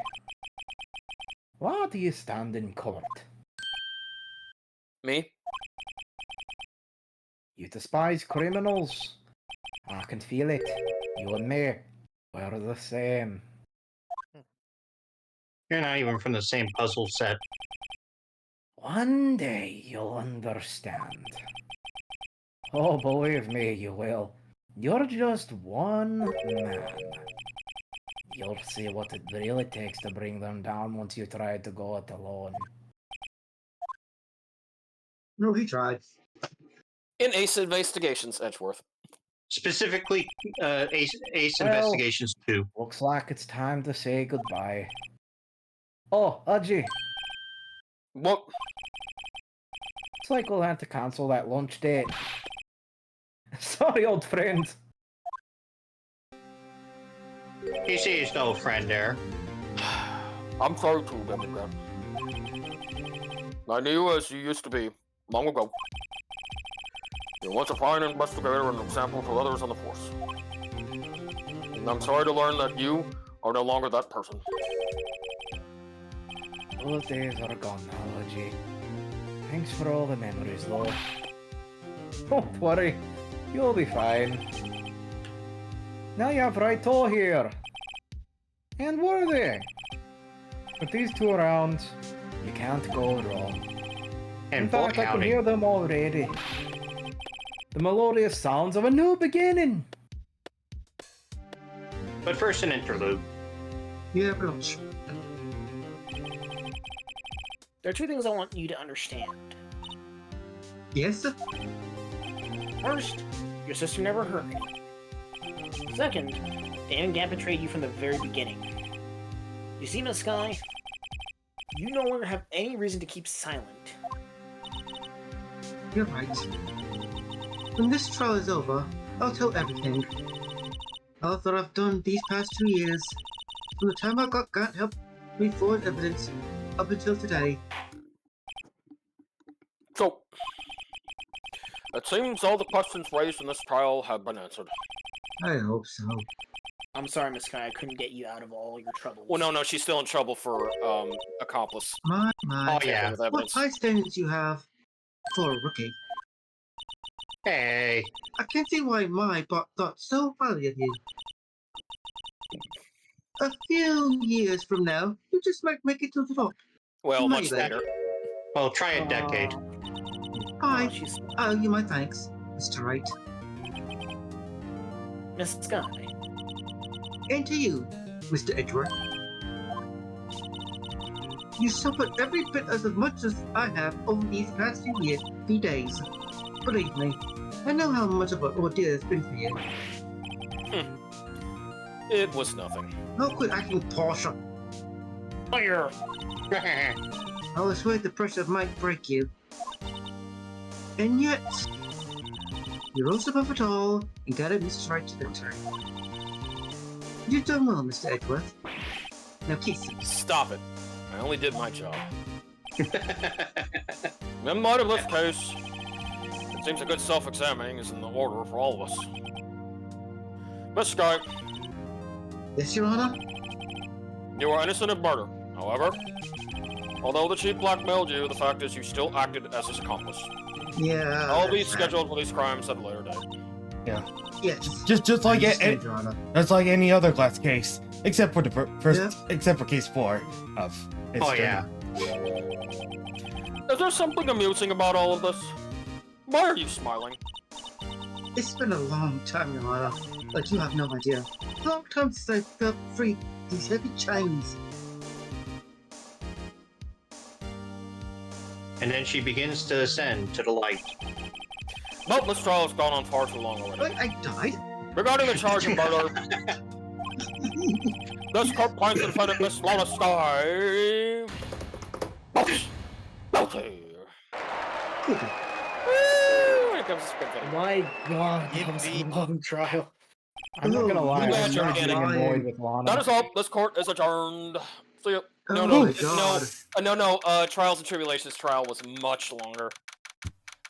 What do you stand in court? Me? You despise criminals. I can feel it. You and me, we're the same. You're not even from the same puzzle set. One day you'll understand. Oh, believe me, you will. You're just one man. You'll see what it really takes to bring them down once you try to go it alone. No, he tried. In Ace Investigations, Edgeworth. Specifically, Ace Well- Investigations 2. Looks like it's time to say goodbye. Oh, Udgy, What? looks like we'll have to cancel that lunch date. Sorry, old friend. He sees no friend there. I'm sorry too, Democrat. I knew you as you used to be, long ago. You once a fine investigator and example to others on the force. And I'm sorry to learn that you are no longer that person. Those days are gone now, Udgy. Thanks for all the memories, though. Don't worry, you'll be fine. Now you have Raito here. And Worthy. With these two around, you can't go wrong. And In fact, I can counting. hear them already. The melodious sounds of a new beginning. But first, an interlude. Yeah, pretty much. There are two things I want you to understand. Yes? First, your sister never hurt me. Second, Dan and Gab betrayed you from the very beginning. You see, Miss Sky? You no longer have any reason to keep silent. You're right. When this trial is over, I'll tell everything. All that I've done these past 2 years, from the time I got Grant help me forward evidence up until today. So, it seems all the questions raised in this trial have been answered. I hope so. I'm sorry, Miss Sky, I couldn't get you out of all your troubles. Well, no, she's still in trouble for, accomplice. My, Oh, yeah. With what evidence. high standards you have for a rookie. Hey. I can't see why my bot thought so highly of you. A few years from now, you just might make it to the top. Well, much Maybe. later. Well, try a decade. I she's... owe you my thanks, Mr. Wright. Miss Sky, And to you, Mr. Edgeworth. You suffered every bit as much as I have over these past few days. Believe me, I know how much of an ordeal it's been for you. It was nothing. How could acting Porsche? fire! I was worried the pressure might break you. And yet, you rose above it all and guided Mr. Wright to victory. You've done well, Mr. Edgeworth. Now kiss. Stop it. I only did my job. In light of this case, it seems a good self-examining is in the order for all of us. Miss Sky, Yes, Your Honor? you are innocent of murder. However, although the chief blackmailed you, the fact is you still acted as his accomplice. Yeah. I'll be scheduled for these crimes at a later date. Yes. Just like Understood, Your Honor. that's like any other glass case, except for the first, Yeah. except for case 4 of. Oh, history. yeah. Is there something amusing about all of this? Why are you smiling? It's been a long time, Your Honor. Like you have no idea. A long time since I felt free these heavy chains. And then she begins to ascend to the light. Well, this trial has gone on far too long already. Wait, I died? Regarding the charge of murder, this court finds the defendant Miss Lana Sky. Guilty. Good. Here comes the spin fitting. My god, Give that was me- a long trial. I'm not gonna lie, You I'm guys are not getting getting lying. annoyed with Lana. That is all. This court is adjourned. See ya. No, Oh no, my God. no. Trials and Tribulations trial was much longer.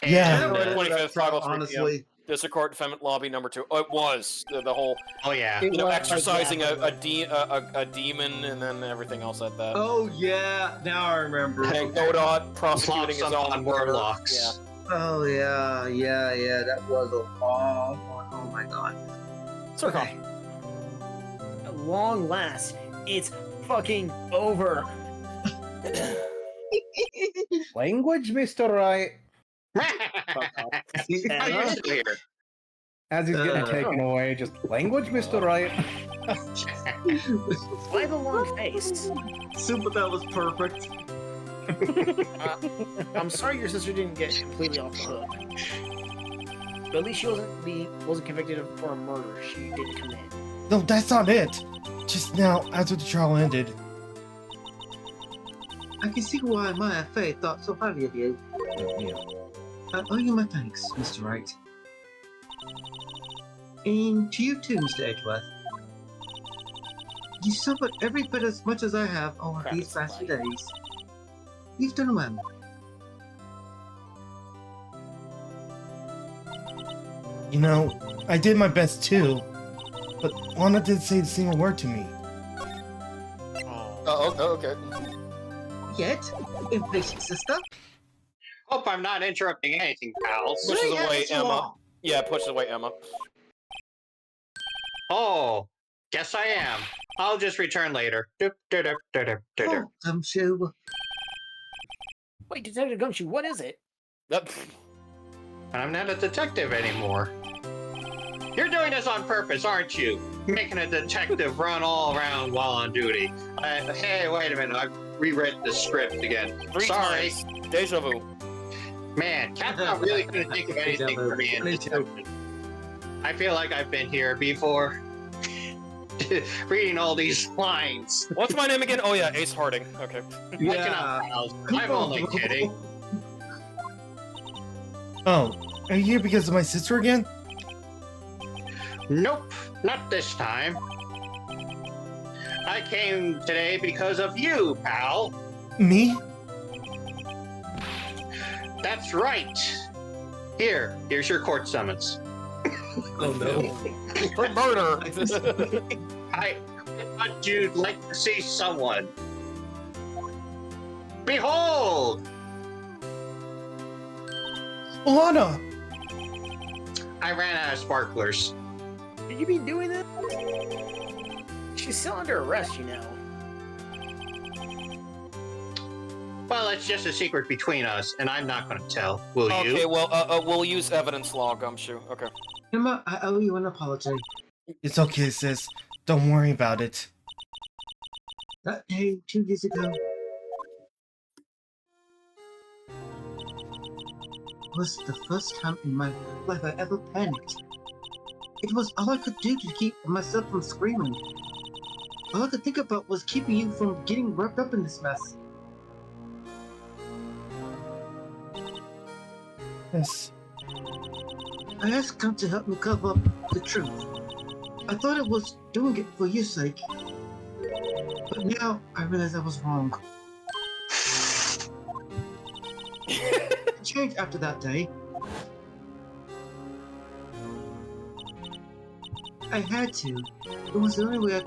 Yeah. And, 25th, 5:03 honestly. District Court Defendant Lobby number 2. Oh, it was the whole, Oh yeah. you know, Well, exercising yeah. a demon and then everything else at that. Oh yeah, now I remember. And Godot prosecuting his Locks own on murder. warlocks. Yeah. Oh yeah. That was a long one. Oh my god. Circon. At long last, it's fucking over. Language, Mr. Right. Fuck off. How you Emma? still here? As he's getting taken away, just language, Mr. Right. Why the long face? Super, that was perfect. I'm sorry your sister didn't get completely off the hook. But at least she wasn't convicted for a murder she didn't commit. No, that's not it. Just now, after the trial ended. I can see why my FA thought so highly of you. Yeah. I owe you my thanks, Mr. Wright. And to you too, Mr. Edgeworth. You suffered every bit as much as I have over Crap, these it's past few fine. days. You've done well. You know, I did my best too. But Lana didn't say a single word to me. Oh, okay. Yet, impatient sister. Hope I'm not interrupting anything, pals. Pushes Yeah, away yes, you Emma. are. Yeah, pushes away Emma. Guess I am. I'll just return later. Doop, doop, doop, doop, doop, doop. Oh, Gumshoe. Wait, Detective Gumshoe, what is it? Yep. I'm not a detective anymore. You're doing this on purpose, aren't you? Making a detective run all around while on duty. Hey, wait a minute. I've reread the script again. Three Sorry. times. Deja vu. Man, Capcom really couldn't think of anything for me in this episode. I feel like I've been here before. Reading all these lines. What's my name again? Oh yeah, Ace Harding. Okay. Liking up, pals. I'm only kidding. Oh, are you here because of my sister again? Nope, not this time. I came today because of you, pal. Me? That's right. Here's your court summons. Oh no. For murder. I thought you'd like to see someone. Behold! Lana! I ran out of sparklers. Should you be doing that? She's still under arrest, you know. Well, it's just a secret between us, and I'm not going to tell. Will you? Okay, well, we'll use evidence law, Gumshoe. Okay. Emma, I owe you an apology. It's okay, sis. Don't worry about it. That day, 2 years ago, was the first time in my life I ever panicked. It was all I could do to keep myself from screaming. All I could think about was keeping you from getting wrapped up in this mess. Yes. I asked God to help me cover up the truth. I thought I was doing it for your sake. But now I realize I was wrong. I changed after that day. I had to. It was the only way I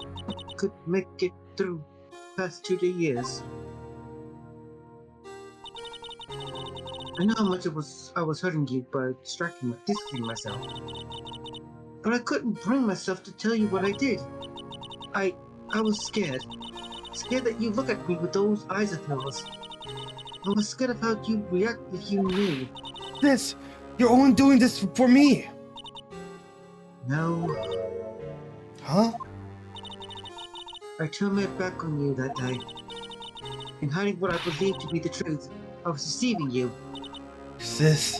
could make it through past 2 years. I know how much I was hurting you by distancing myself. But I couldn't bring myself to tell you what I did. I was scared. Scared that you'd look at me with those eyes of yours. I was scared of how you'd react if you knew. Sis, you're only doing this for me. No. Huh? I turned my back on you that day. In hiding what I believed to be the truth, I was deceiving you. Sis.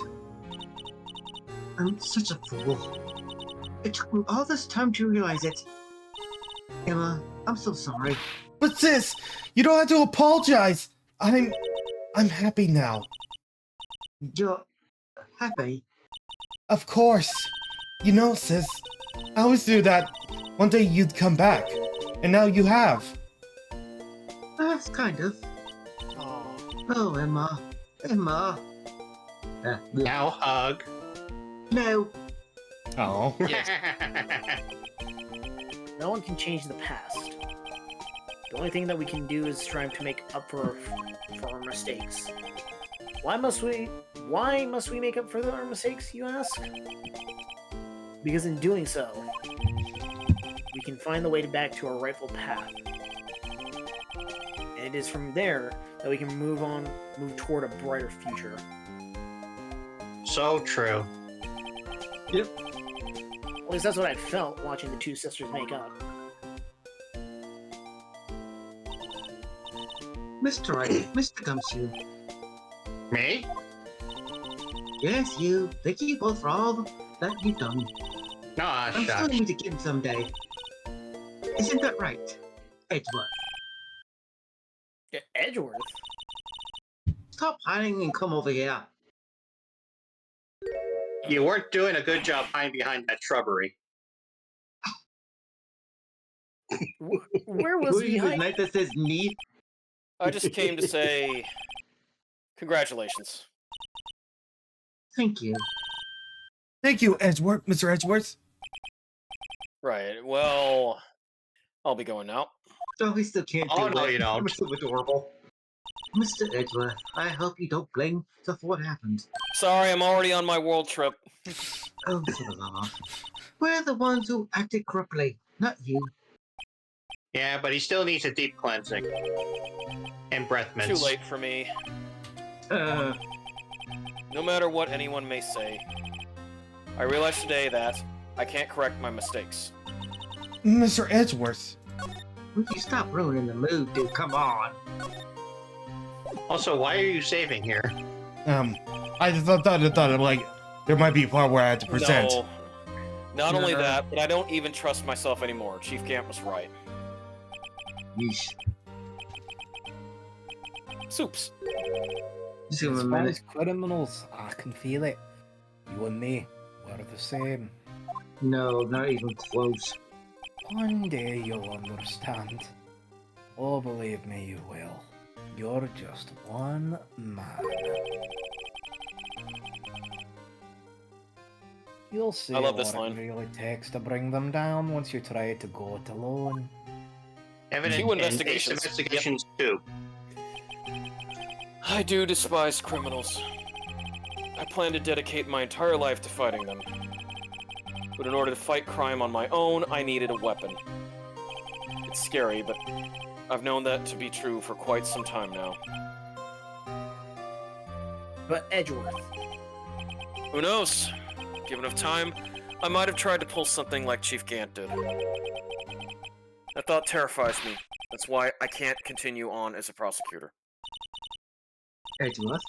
I'm such a fool. It took me all this time to realize it. Emma, I'm so sorry. But sis, you don't have to apologize. I'm happy now. You're happy? Of course. You know, sis, I always knew that one day you'd come back. And now you have. That's kind of. Oh. Oh, Emma. Emma. Now hug. No. Oh. Yes. No one can change the past. The only thing that we can do is strive to make up for our mistakes. Why must we make up for our mistakes, you ask? Because in doing so, we can find the way back to our rightful path. And it is from there that we can move toward a brighter future. So true. At least that's what I felt watching the two sisters make up. Mr. Wright, Mr. Gumshoe. Me? Yes, you. Thank you both for all that you've done. Nah, I'm still shucks. going to meet again someday. Isn't that right, Edgeworth? Edgeworth? Stop hiding and come over here. You weren't doing a good job hiding behind that shrubbery. Where was Who he you the hiding? knight that says me? I just came to say congratulations. Thank you. Thank you, Edgeworth, Mr. Edgeworth. Right, well, I'll be going now. Oh, we still can't Oh, do no, it. you don't. I'm so adorable. Mr. Edgeworth, I hope you don't blame stuff for what happened. Sorry, I'm already on my world trip. Oh, for the love. We're the ones who acted corruptly, not you. Yeah, but he still needs a deep cleansing. And breath mints. Too late for me. Uh, No matter what anyone may say, I realized today that I can't correct my mistakes. Mr. Edgeworth. would you stop ruining the mood, dude? Come on. Also, why are you saving here? I thought like there might be a part where I had to present. No. Not only No. that, but I don't even trust myself anymore. Chief Camp was right. Yeesh. Soups. Just give him a As minute. as criminals, I can feel it. You and me, we're the same. No, not even close. One day you'll understand. Oh, believe me, you will. You're just one man. You'll see I love what this it line. really takes to bring them down once you try to go it alone. Evidence Two investigations. Investigations too. I do despise criminals. I plan to dedicate my entire life to fighting them. But in order to fight crime on my own, I needed a weapon. It's scary, but I've known that to be true for quite some time now. But Edgeworth. Who knows? Given enough time, I might have tried to pull something like Chief Gant did. That thought terrifies me. That's why I can't continue on as a prosecutor. Edgeworth,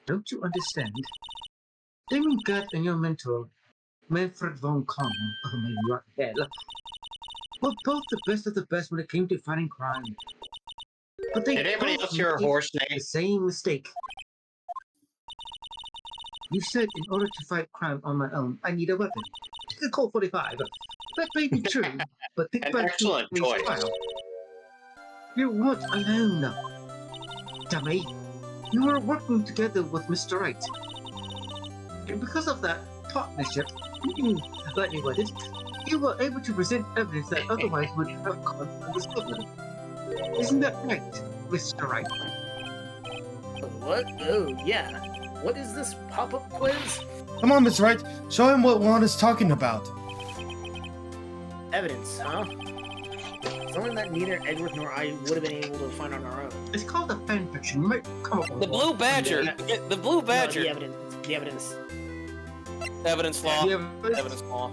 don't you understand? Damon Gert and your mentor, Manfred von Kahn, oh maybe right hell, were both the best of the best when it came to fighting crime. But they Did anybody both else hear a made horse the neigh? same mistake. You said in order to fight crime on my own, I need a weapon. Take a Colt 45. That may be true, but think An back excellent to choice. trial. You weren't alone, dummy. You were working together with Mr. Wright. And because of that partnership, let me with it, you were able to present evidence that otherwise would have gone undiscovered. Isn't that right, Mr. Wright? What? Oh, yeah. What is this pop-up quiz? Come on, Mr. Wright. Show him what Juan is talking about. Evidence, huh? Something that neither Edward nor I would have been able to find on our own. It's called a fan fiction. You might come up with The Blue one. Badger! The Blue No, Badger! the evidence. The evidence. Evidence law. Yeah, but- Evidence law.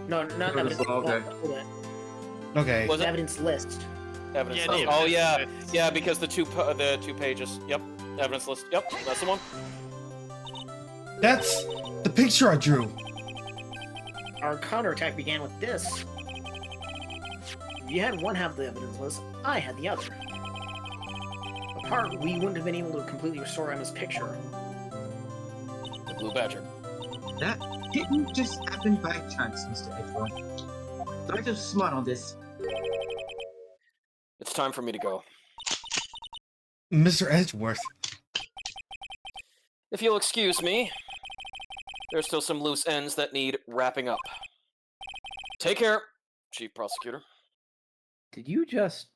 No, not Evidence, evidence. okay. Hold on. Okay. Was The it? evidence list. Evidence Yeah, list. the Oh evidence yeah, list. yeah, because the two pages. Yep, evidence list. Yep, that's the one. That's the picture I drew. Our counterattack began with this. You had one half of the evidence list, I had the other. Apart, we wouldn't have been able to completely restore Emma's picture. The Blue Badger. That didn't just happen by chance, Mr. Edgeworth. Try to smart on this. It's time for me to go. Mr. Edgeworth. If you'll excuse me, There's still some loose ends that need wrapping up. Take care, Chief Prosecutor. Did you just...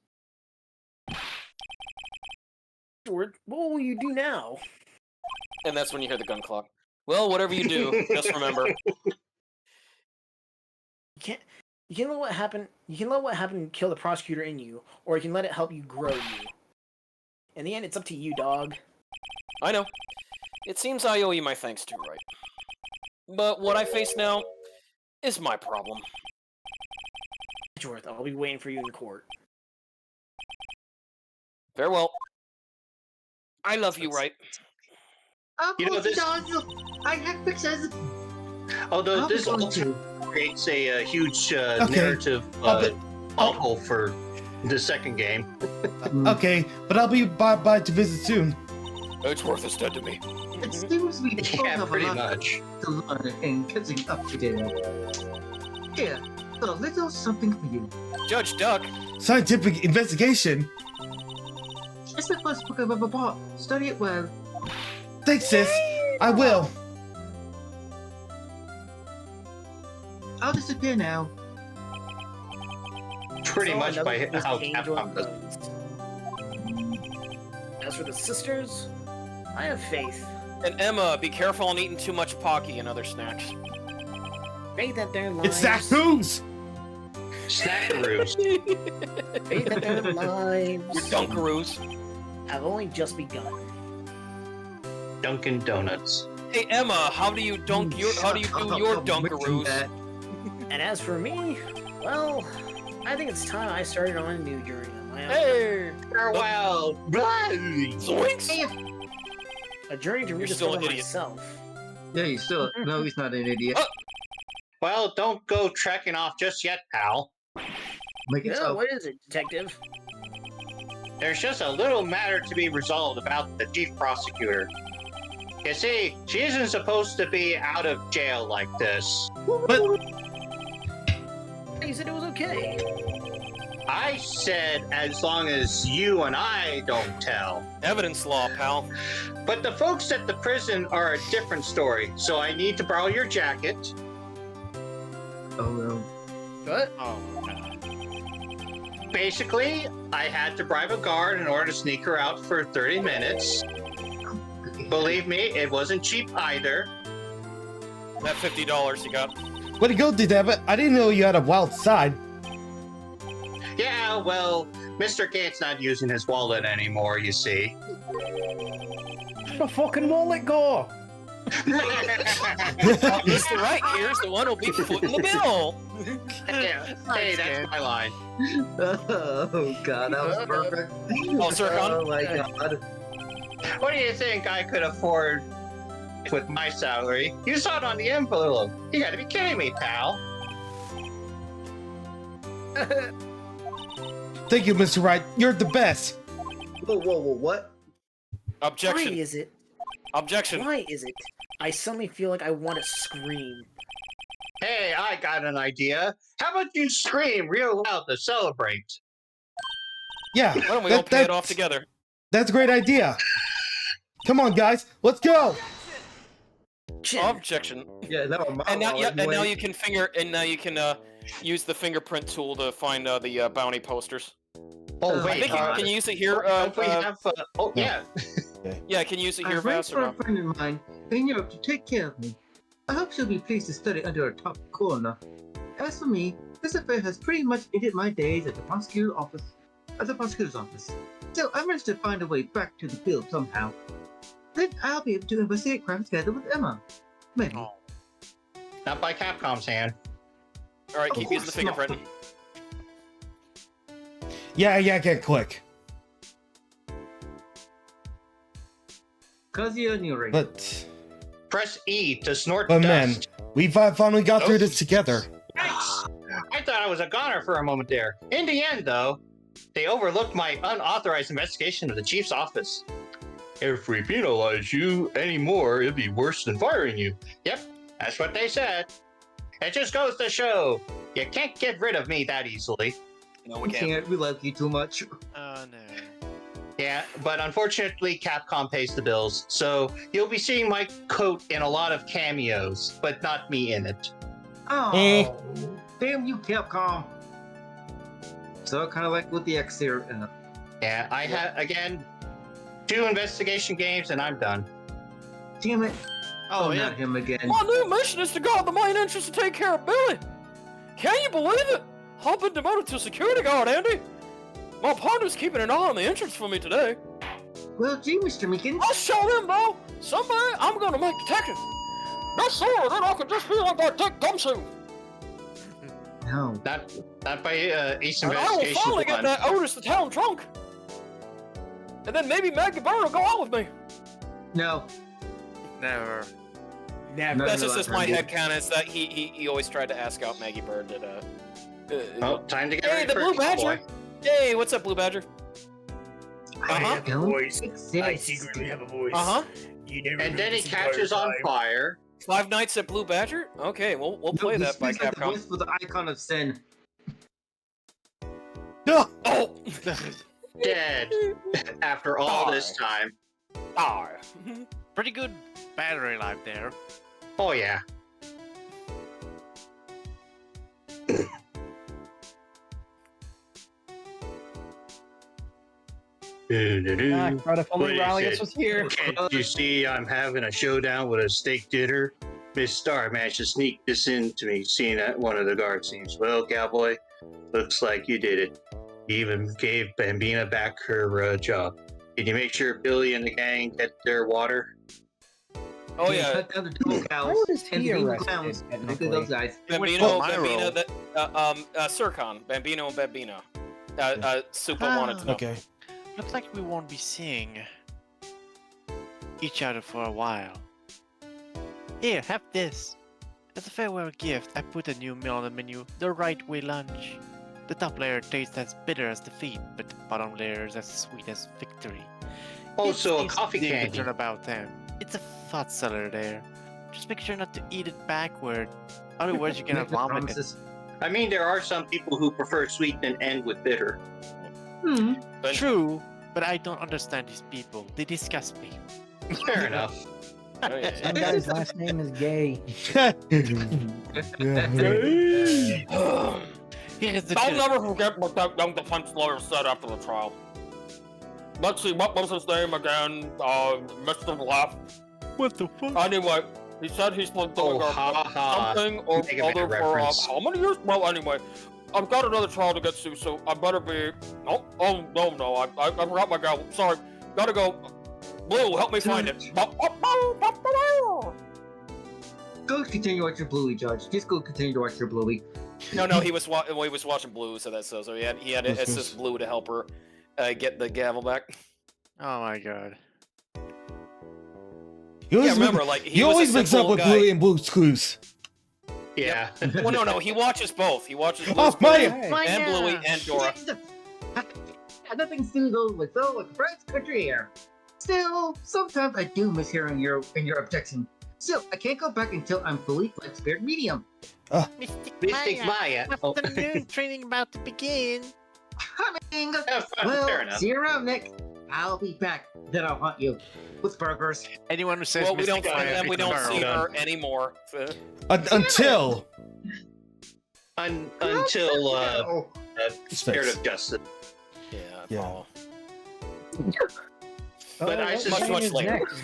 Edward, what will you do now? And that's when you hear the gun clock. Well, whatever you do, just remember. You can let what happened. You can let what happened kill the prosecutor in you, or you can let it help you grow you. In the end, it's up to you, dog. I know. It seems I owe you my thanks too, right? But what I face now is my problem. Edgeworth, I'll be waiting for you in court. Farewell. I love you, right? You know, this- I have pictures. Although I'll be this going also to. creates a huge narrative bubble for the second game. Okay, but I'll be by to visit soon. Edgeworth is dead to me. It seems we both Yeah, have pretty a lot much. to learn in catching up today. Here, a little something for you. Judge Duck. Scientific investigation. It's the first book I've ever bought. Study it well. Thanks, sis. I will. I'll disappear now. Pretty So much another by was how Angel Capcom does. As for the sisters, I have faith. And Emma, be careful on eating too much Pocky and other snacks. Faith that their lives. It's that who's. Snackaroos. Faith that their lives Your Dunkaroos. have only just begun. Dunkin' Donuts. Hey Emma, how do you dunk your Shut your up, I'm wishing Dunkaroos? that. And as for me, well, I think it's time I started on a new journey on my own. Hey! Farewell. Zoinks! A journey to You're still rediscover an idiot. myself. Yeah, he's still. No, he's not an idiot. Well, don't go trekking off just yet, pal. Make it Yeah, so. what is it, detective? There's just a little matter to be resolved about the chief prosecutor. You see, she isn't supposed to be out of jail like this. But You said it was okay. I said as long as you and I don't tell. Evidence law, pal. But the folks at the prison are a different story, so I need to borrow your jacket. Oh no. What? Oh, God. Basically, I had to bribe a guard in order to sneak her out for 30 minutes. Believe me, it wasn't cheap either. That $50 you got. way to go, Detective. I didn't know you had a wild side. Yeah, well, Mr. Gates not using his wallet anymore, you see. The fucking wallet go! Mr. Right here's the one who'll be footing the bill. Hey, that's my line. Oh god, that was perfect. Oh, Zircon? Oh my god. What do you think I could afford with my salary? You saw it on the envelope. You gotta be kidding me, pal. Thank you, Mr. Wright. You're the best. Whoa, what? Why Objection. is it? Objection. Why is it? I suddenly feel like I want to scream. Hey, I got an idea. How about you scream real loud to celebrate? Yeah, Why don't we all pay it off together? that's a great idea. Come on, guys. Let's go. Jim, Objection. Yeah, that was my And now, wallet, and now boy. you can use the fingerprint tool to find the bounty posters. Oh, I wait. I think you can use it here. Don't we have, oh, no. yeah. Yeah, can you use it here, I've arranged for a VaStar. friend of mine in Europe to take care of me. I hope she'll be pleased to study under a top corner. As for me, this affair has pretty much ended my days at the prosecutor's office. So I managed to find a way back to the field somehow. Then I'll be able to investigate crime together with Emma. Maybe. Oh. Not by Capcom's hand. All right, Of keep using the course not. fingerprint. Yeah, I can't click. Cause you're new, right? But Press E to snort man, dust. we finally got through this together. Nice. I thought I was a goner for a moment there. In the end, though, they overlooked my unauthorized investigation of the chief's office. If we penalize you anymore, it'd be worse than firing you. Yep, that's what they said. It just goes to show, you can't get rid of me that easily. No, we can't. We like you too much. Oh, no. Yeah, but unfortunately, Capcom pays the bills, so you'll be seeing my coat in a lot of cameos, but not me in it. Oh, damn you, Capcom. So kind of like with the X here. Yeah, I have again 2 investigation games, and I'm done. Damn it. Oh, yeah. Not him again. My new mission is to guard the main entrance to take care of Billy. Can you believe it? I've been demoted to security guard, Andy. My partner's keeping an eye on the entrance for me today. Well, gee, Mr. Meekins. I'll show them, though. Someday, I'm gonna make detective. Yes, sir, then I can just be like that Dick Gumshoe. No. Not by East And I will Investigation finally get 1. that Otis the town drunk. And then maybe Maggie Bird will go out with me. No. Never. Never. That's just my Andy. headcanon, is that he always tried to ask out Maggie Bird at Oh, time to get Hey, ready the for Blue a cowboy. Badger. Hey, what's up, Blue Badger? I don't voice. exist. I secretly have a voice. Uh-huh. You never And knew then he this entire catches on time. fire. 5 Nights at Blue Badger? Okay, we'll play he that by speaks like the Capcom. voice for the icon of sin. No. Oh! Dead after all this time. Ah. Pretty good battery life there. Oh yeah. God, if only What is Rallius it? was here. Can't you see I'm having a showdown with a steak dinner? Miss Star managed to sneak this into me, seeing that one of the guard scenes. Well, cowboy, looks like you did it. You even gave Bambina back her job. Can you make sure Billy and the gang get their water? Oh yeah, Cut down the dual cows How was and he the green arrested, clowns. Look at technically? those guys. Bambino, my role. Bambino, Sircon, Bambino and Bambino. Super wanted to know. Okay. Looks like we won't be seeing each other for a while. Here, have this. As a farewell gift, I put a new meal on the menu, the right way lunch. The top layer tastes as bitter as defeat, but the bottom layer is as sweet as victory. Also, a It's coffee easy to candy. learn about them. It's a thought cellar there. Just make sure not to eat it backward. Otherwise, you're gonna Make the vomit it. promises. I mean, there are some people who prefer sweet and end with bitter. Hmm. But- True, but I don't understand these people. They disgust me. Fair enough. Oh, yeah, Some guy's last name is Gay. Here is the I'll gist. never forget what that young defense lawyer said after the trial. Let's see, what was his name again? Mr. Left. What the fuck? Anyway, he said he's been doing Oh, ha ha. something or Make a bad other for reference. how many years? Well, anyway, I've got another trial to get to, so I better be. No, I forgot my gal. Sorry, gotta go. Blue, help me find it. Go continue to watch your Bluey, Judge. Just go continue to watch your Bluey. No, he was watching Blue, so that's so he had to assist Blue to help her get the gavel back. Oh my god. You always, Yeah, remember, like he was a always mix up simple with guy. Bluey and Blue's Clues. Yeah. Well, no, he watches both. He watches Oh, Blue's Maya! Clues and Bluey and Dora. Nothing to do with like Brad's country here. Still, sometimes I do miss hearing your objection. Still, I can't go back until I'm fully fledged spirit medium. Mystic Maya. Oh. Afternoon training about to begin. Coming. Fair Well, enough. see you around, Nick. I'll be back. Then I'll haunt you with burgers. Anyone who says Well, we don't Mystic find Maya them. We beats don't Burrow. see Done. her anymore. Until Until Oh, Spirit of Justice. Yeah, Yeah. follow. But I what suspect- game much is later. next?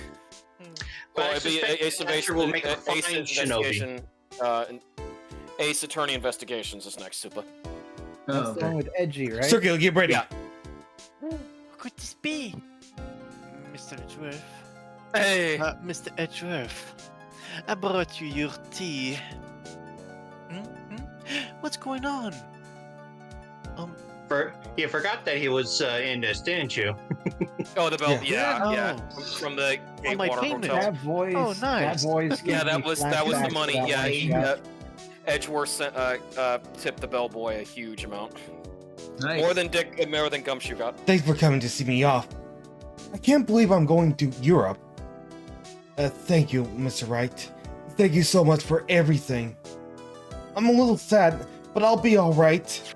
But I Well, it'd be suspect Ace the actor will make a fine Ace shinobi. investigation. Ace Attorney Investigations is next, Super. oh, That's the one with Edgy, right? Circle, get ready. Yeah. Who could this be? Mr. Edgeworth. Hey. Mr. Edgeworth. I brought you your tea. What's going on? You forgot that he was in this, didn't you? Oh, the belt. Yeah. Yeah. Oh. From the Oh, my Gatewater payment. Hotel. That voice. Oh, nice. That voice. Yeah, gives that me was the flashbacks money. to that Yeah, one he, shot. Edgeworth tipped the bellboy a huge amount, nice. more than Gumshoe got. Thanks for coming to see me off. I can't believe I'm going to Europe. Thank you, Mr. Wright. Thank you so much for everything. I'm a little sad, but I'll be alright.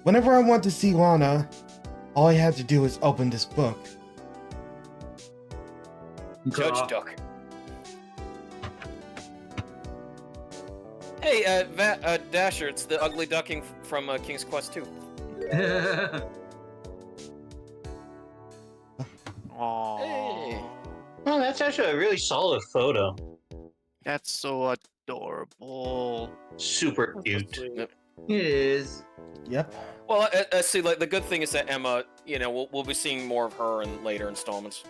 Whenever I want to see Lana, all I have to do is open this book. Judge Duck. Hey, Dasher, it's the ugly ducking from King's Quest 2. Aww. Hey. Oh, that's actually a really solid photo. That's so adorable. Super cute. Yep. It is. Yep. Well, see, like the good thing is that Emma, you know, we'll be seeing more of her in later installments.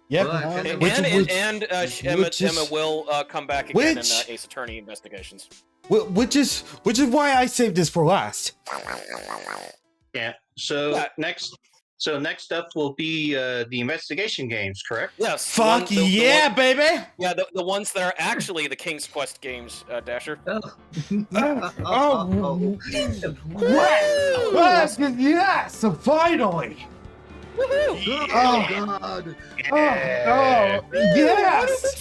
Yep. Well, And which Emma is- will come back again in which- Ace Attorney Investigations. Which is why I saved this for last. Yeah. So Yeah. next up will be the investigation games, correct? Yes. Fuck yeah, baby! Yeah, the ones that are actually the King's Quest games, Dasher. Oh, yes, yes, so finally! Woohoo! Oh God! Oh, yes!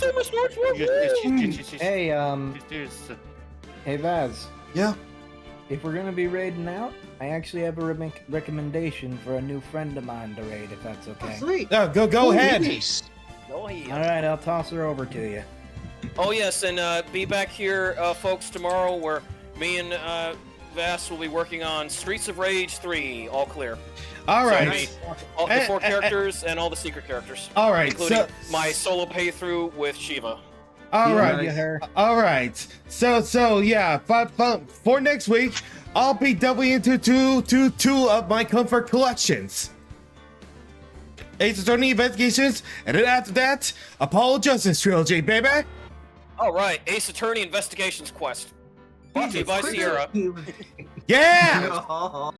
Hey, There's hey Vaz. Yeah. If we're gonna be raiding out, I actually have a recommendation for a new friend of mine to raid, if that's okay. Sweet. No, go ahead. Nice. Oh, yeah. All right, I'll toss her over to you. Oh yes, and be back here, folks, tomorrow where me and Vass will be working on Streets of Rage 3, all clear. All So, right. I mean, all the 4 characters and all the secret characters. All right. Including So, my solo playthrough with Shiva. all right. You her. All right. So yeah. For next week, I'll be delving into two of my comfort collections. Ace Attorney Investigations, and then after that, Apollo Justice Trilogy, baby. All right, Ace Attorney Investigations Quest. Brought to you by Sierra. Yeah. Oh.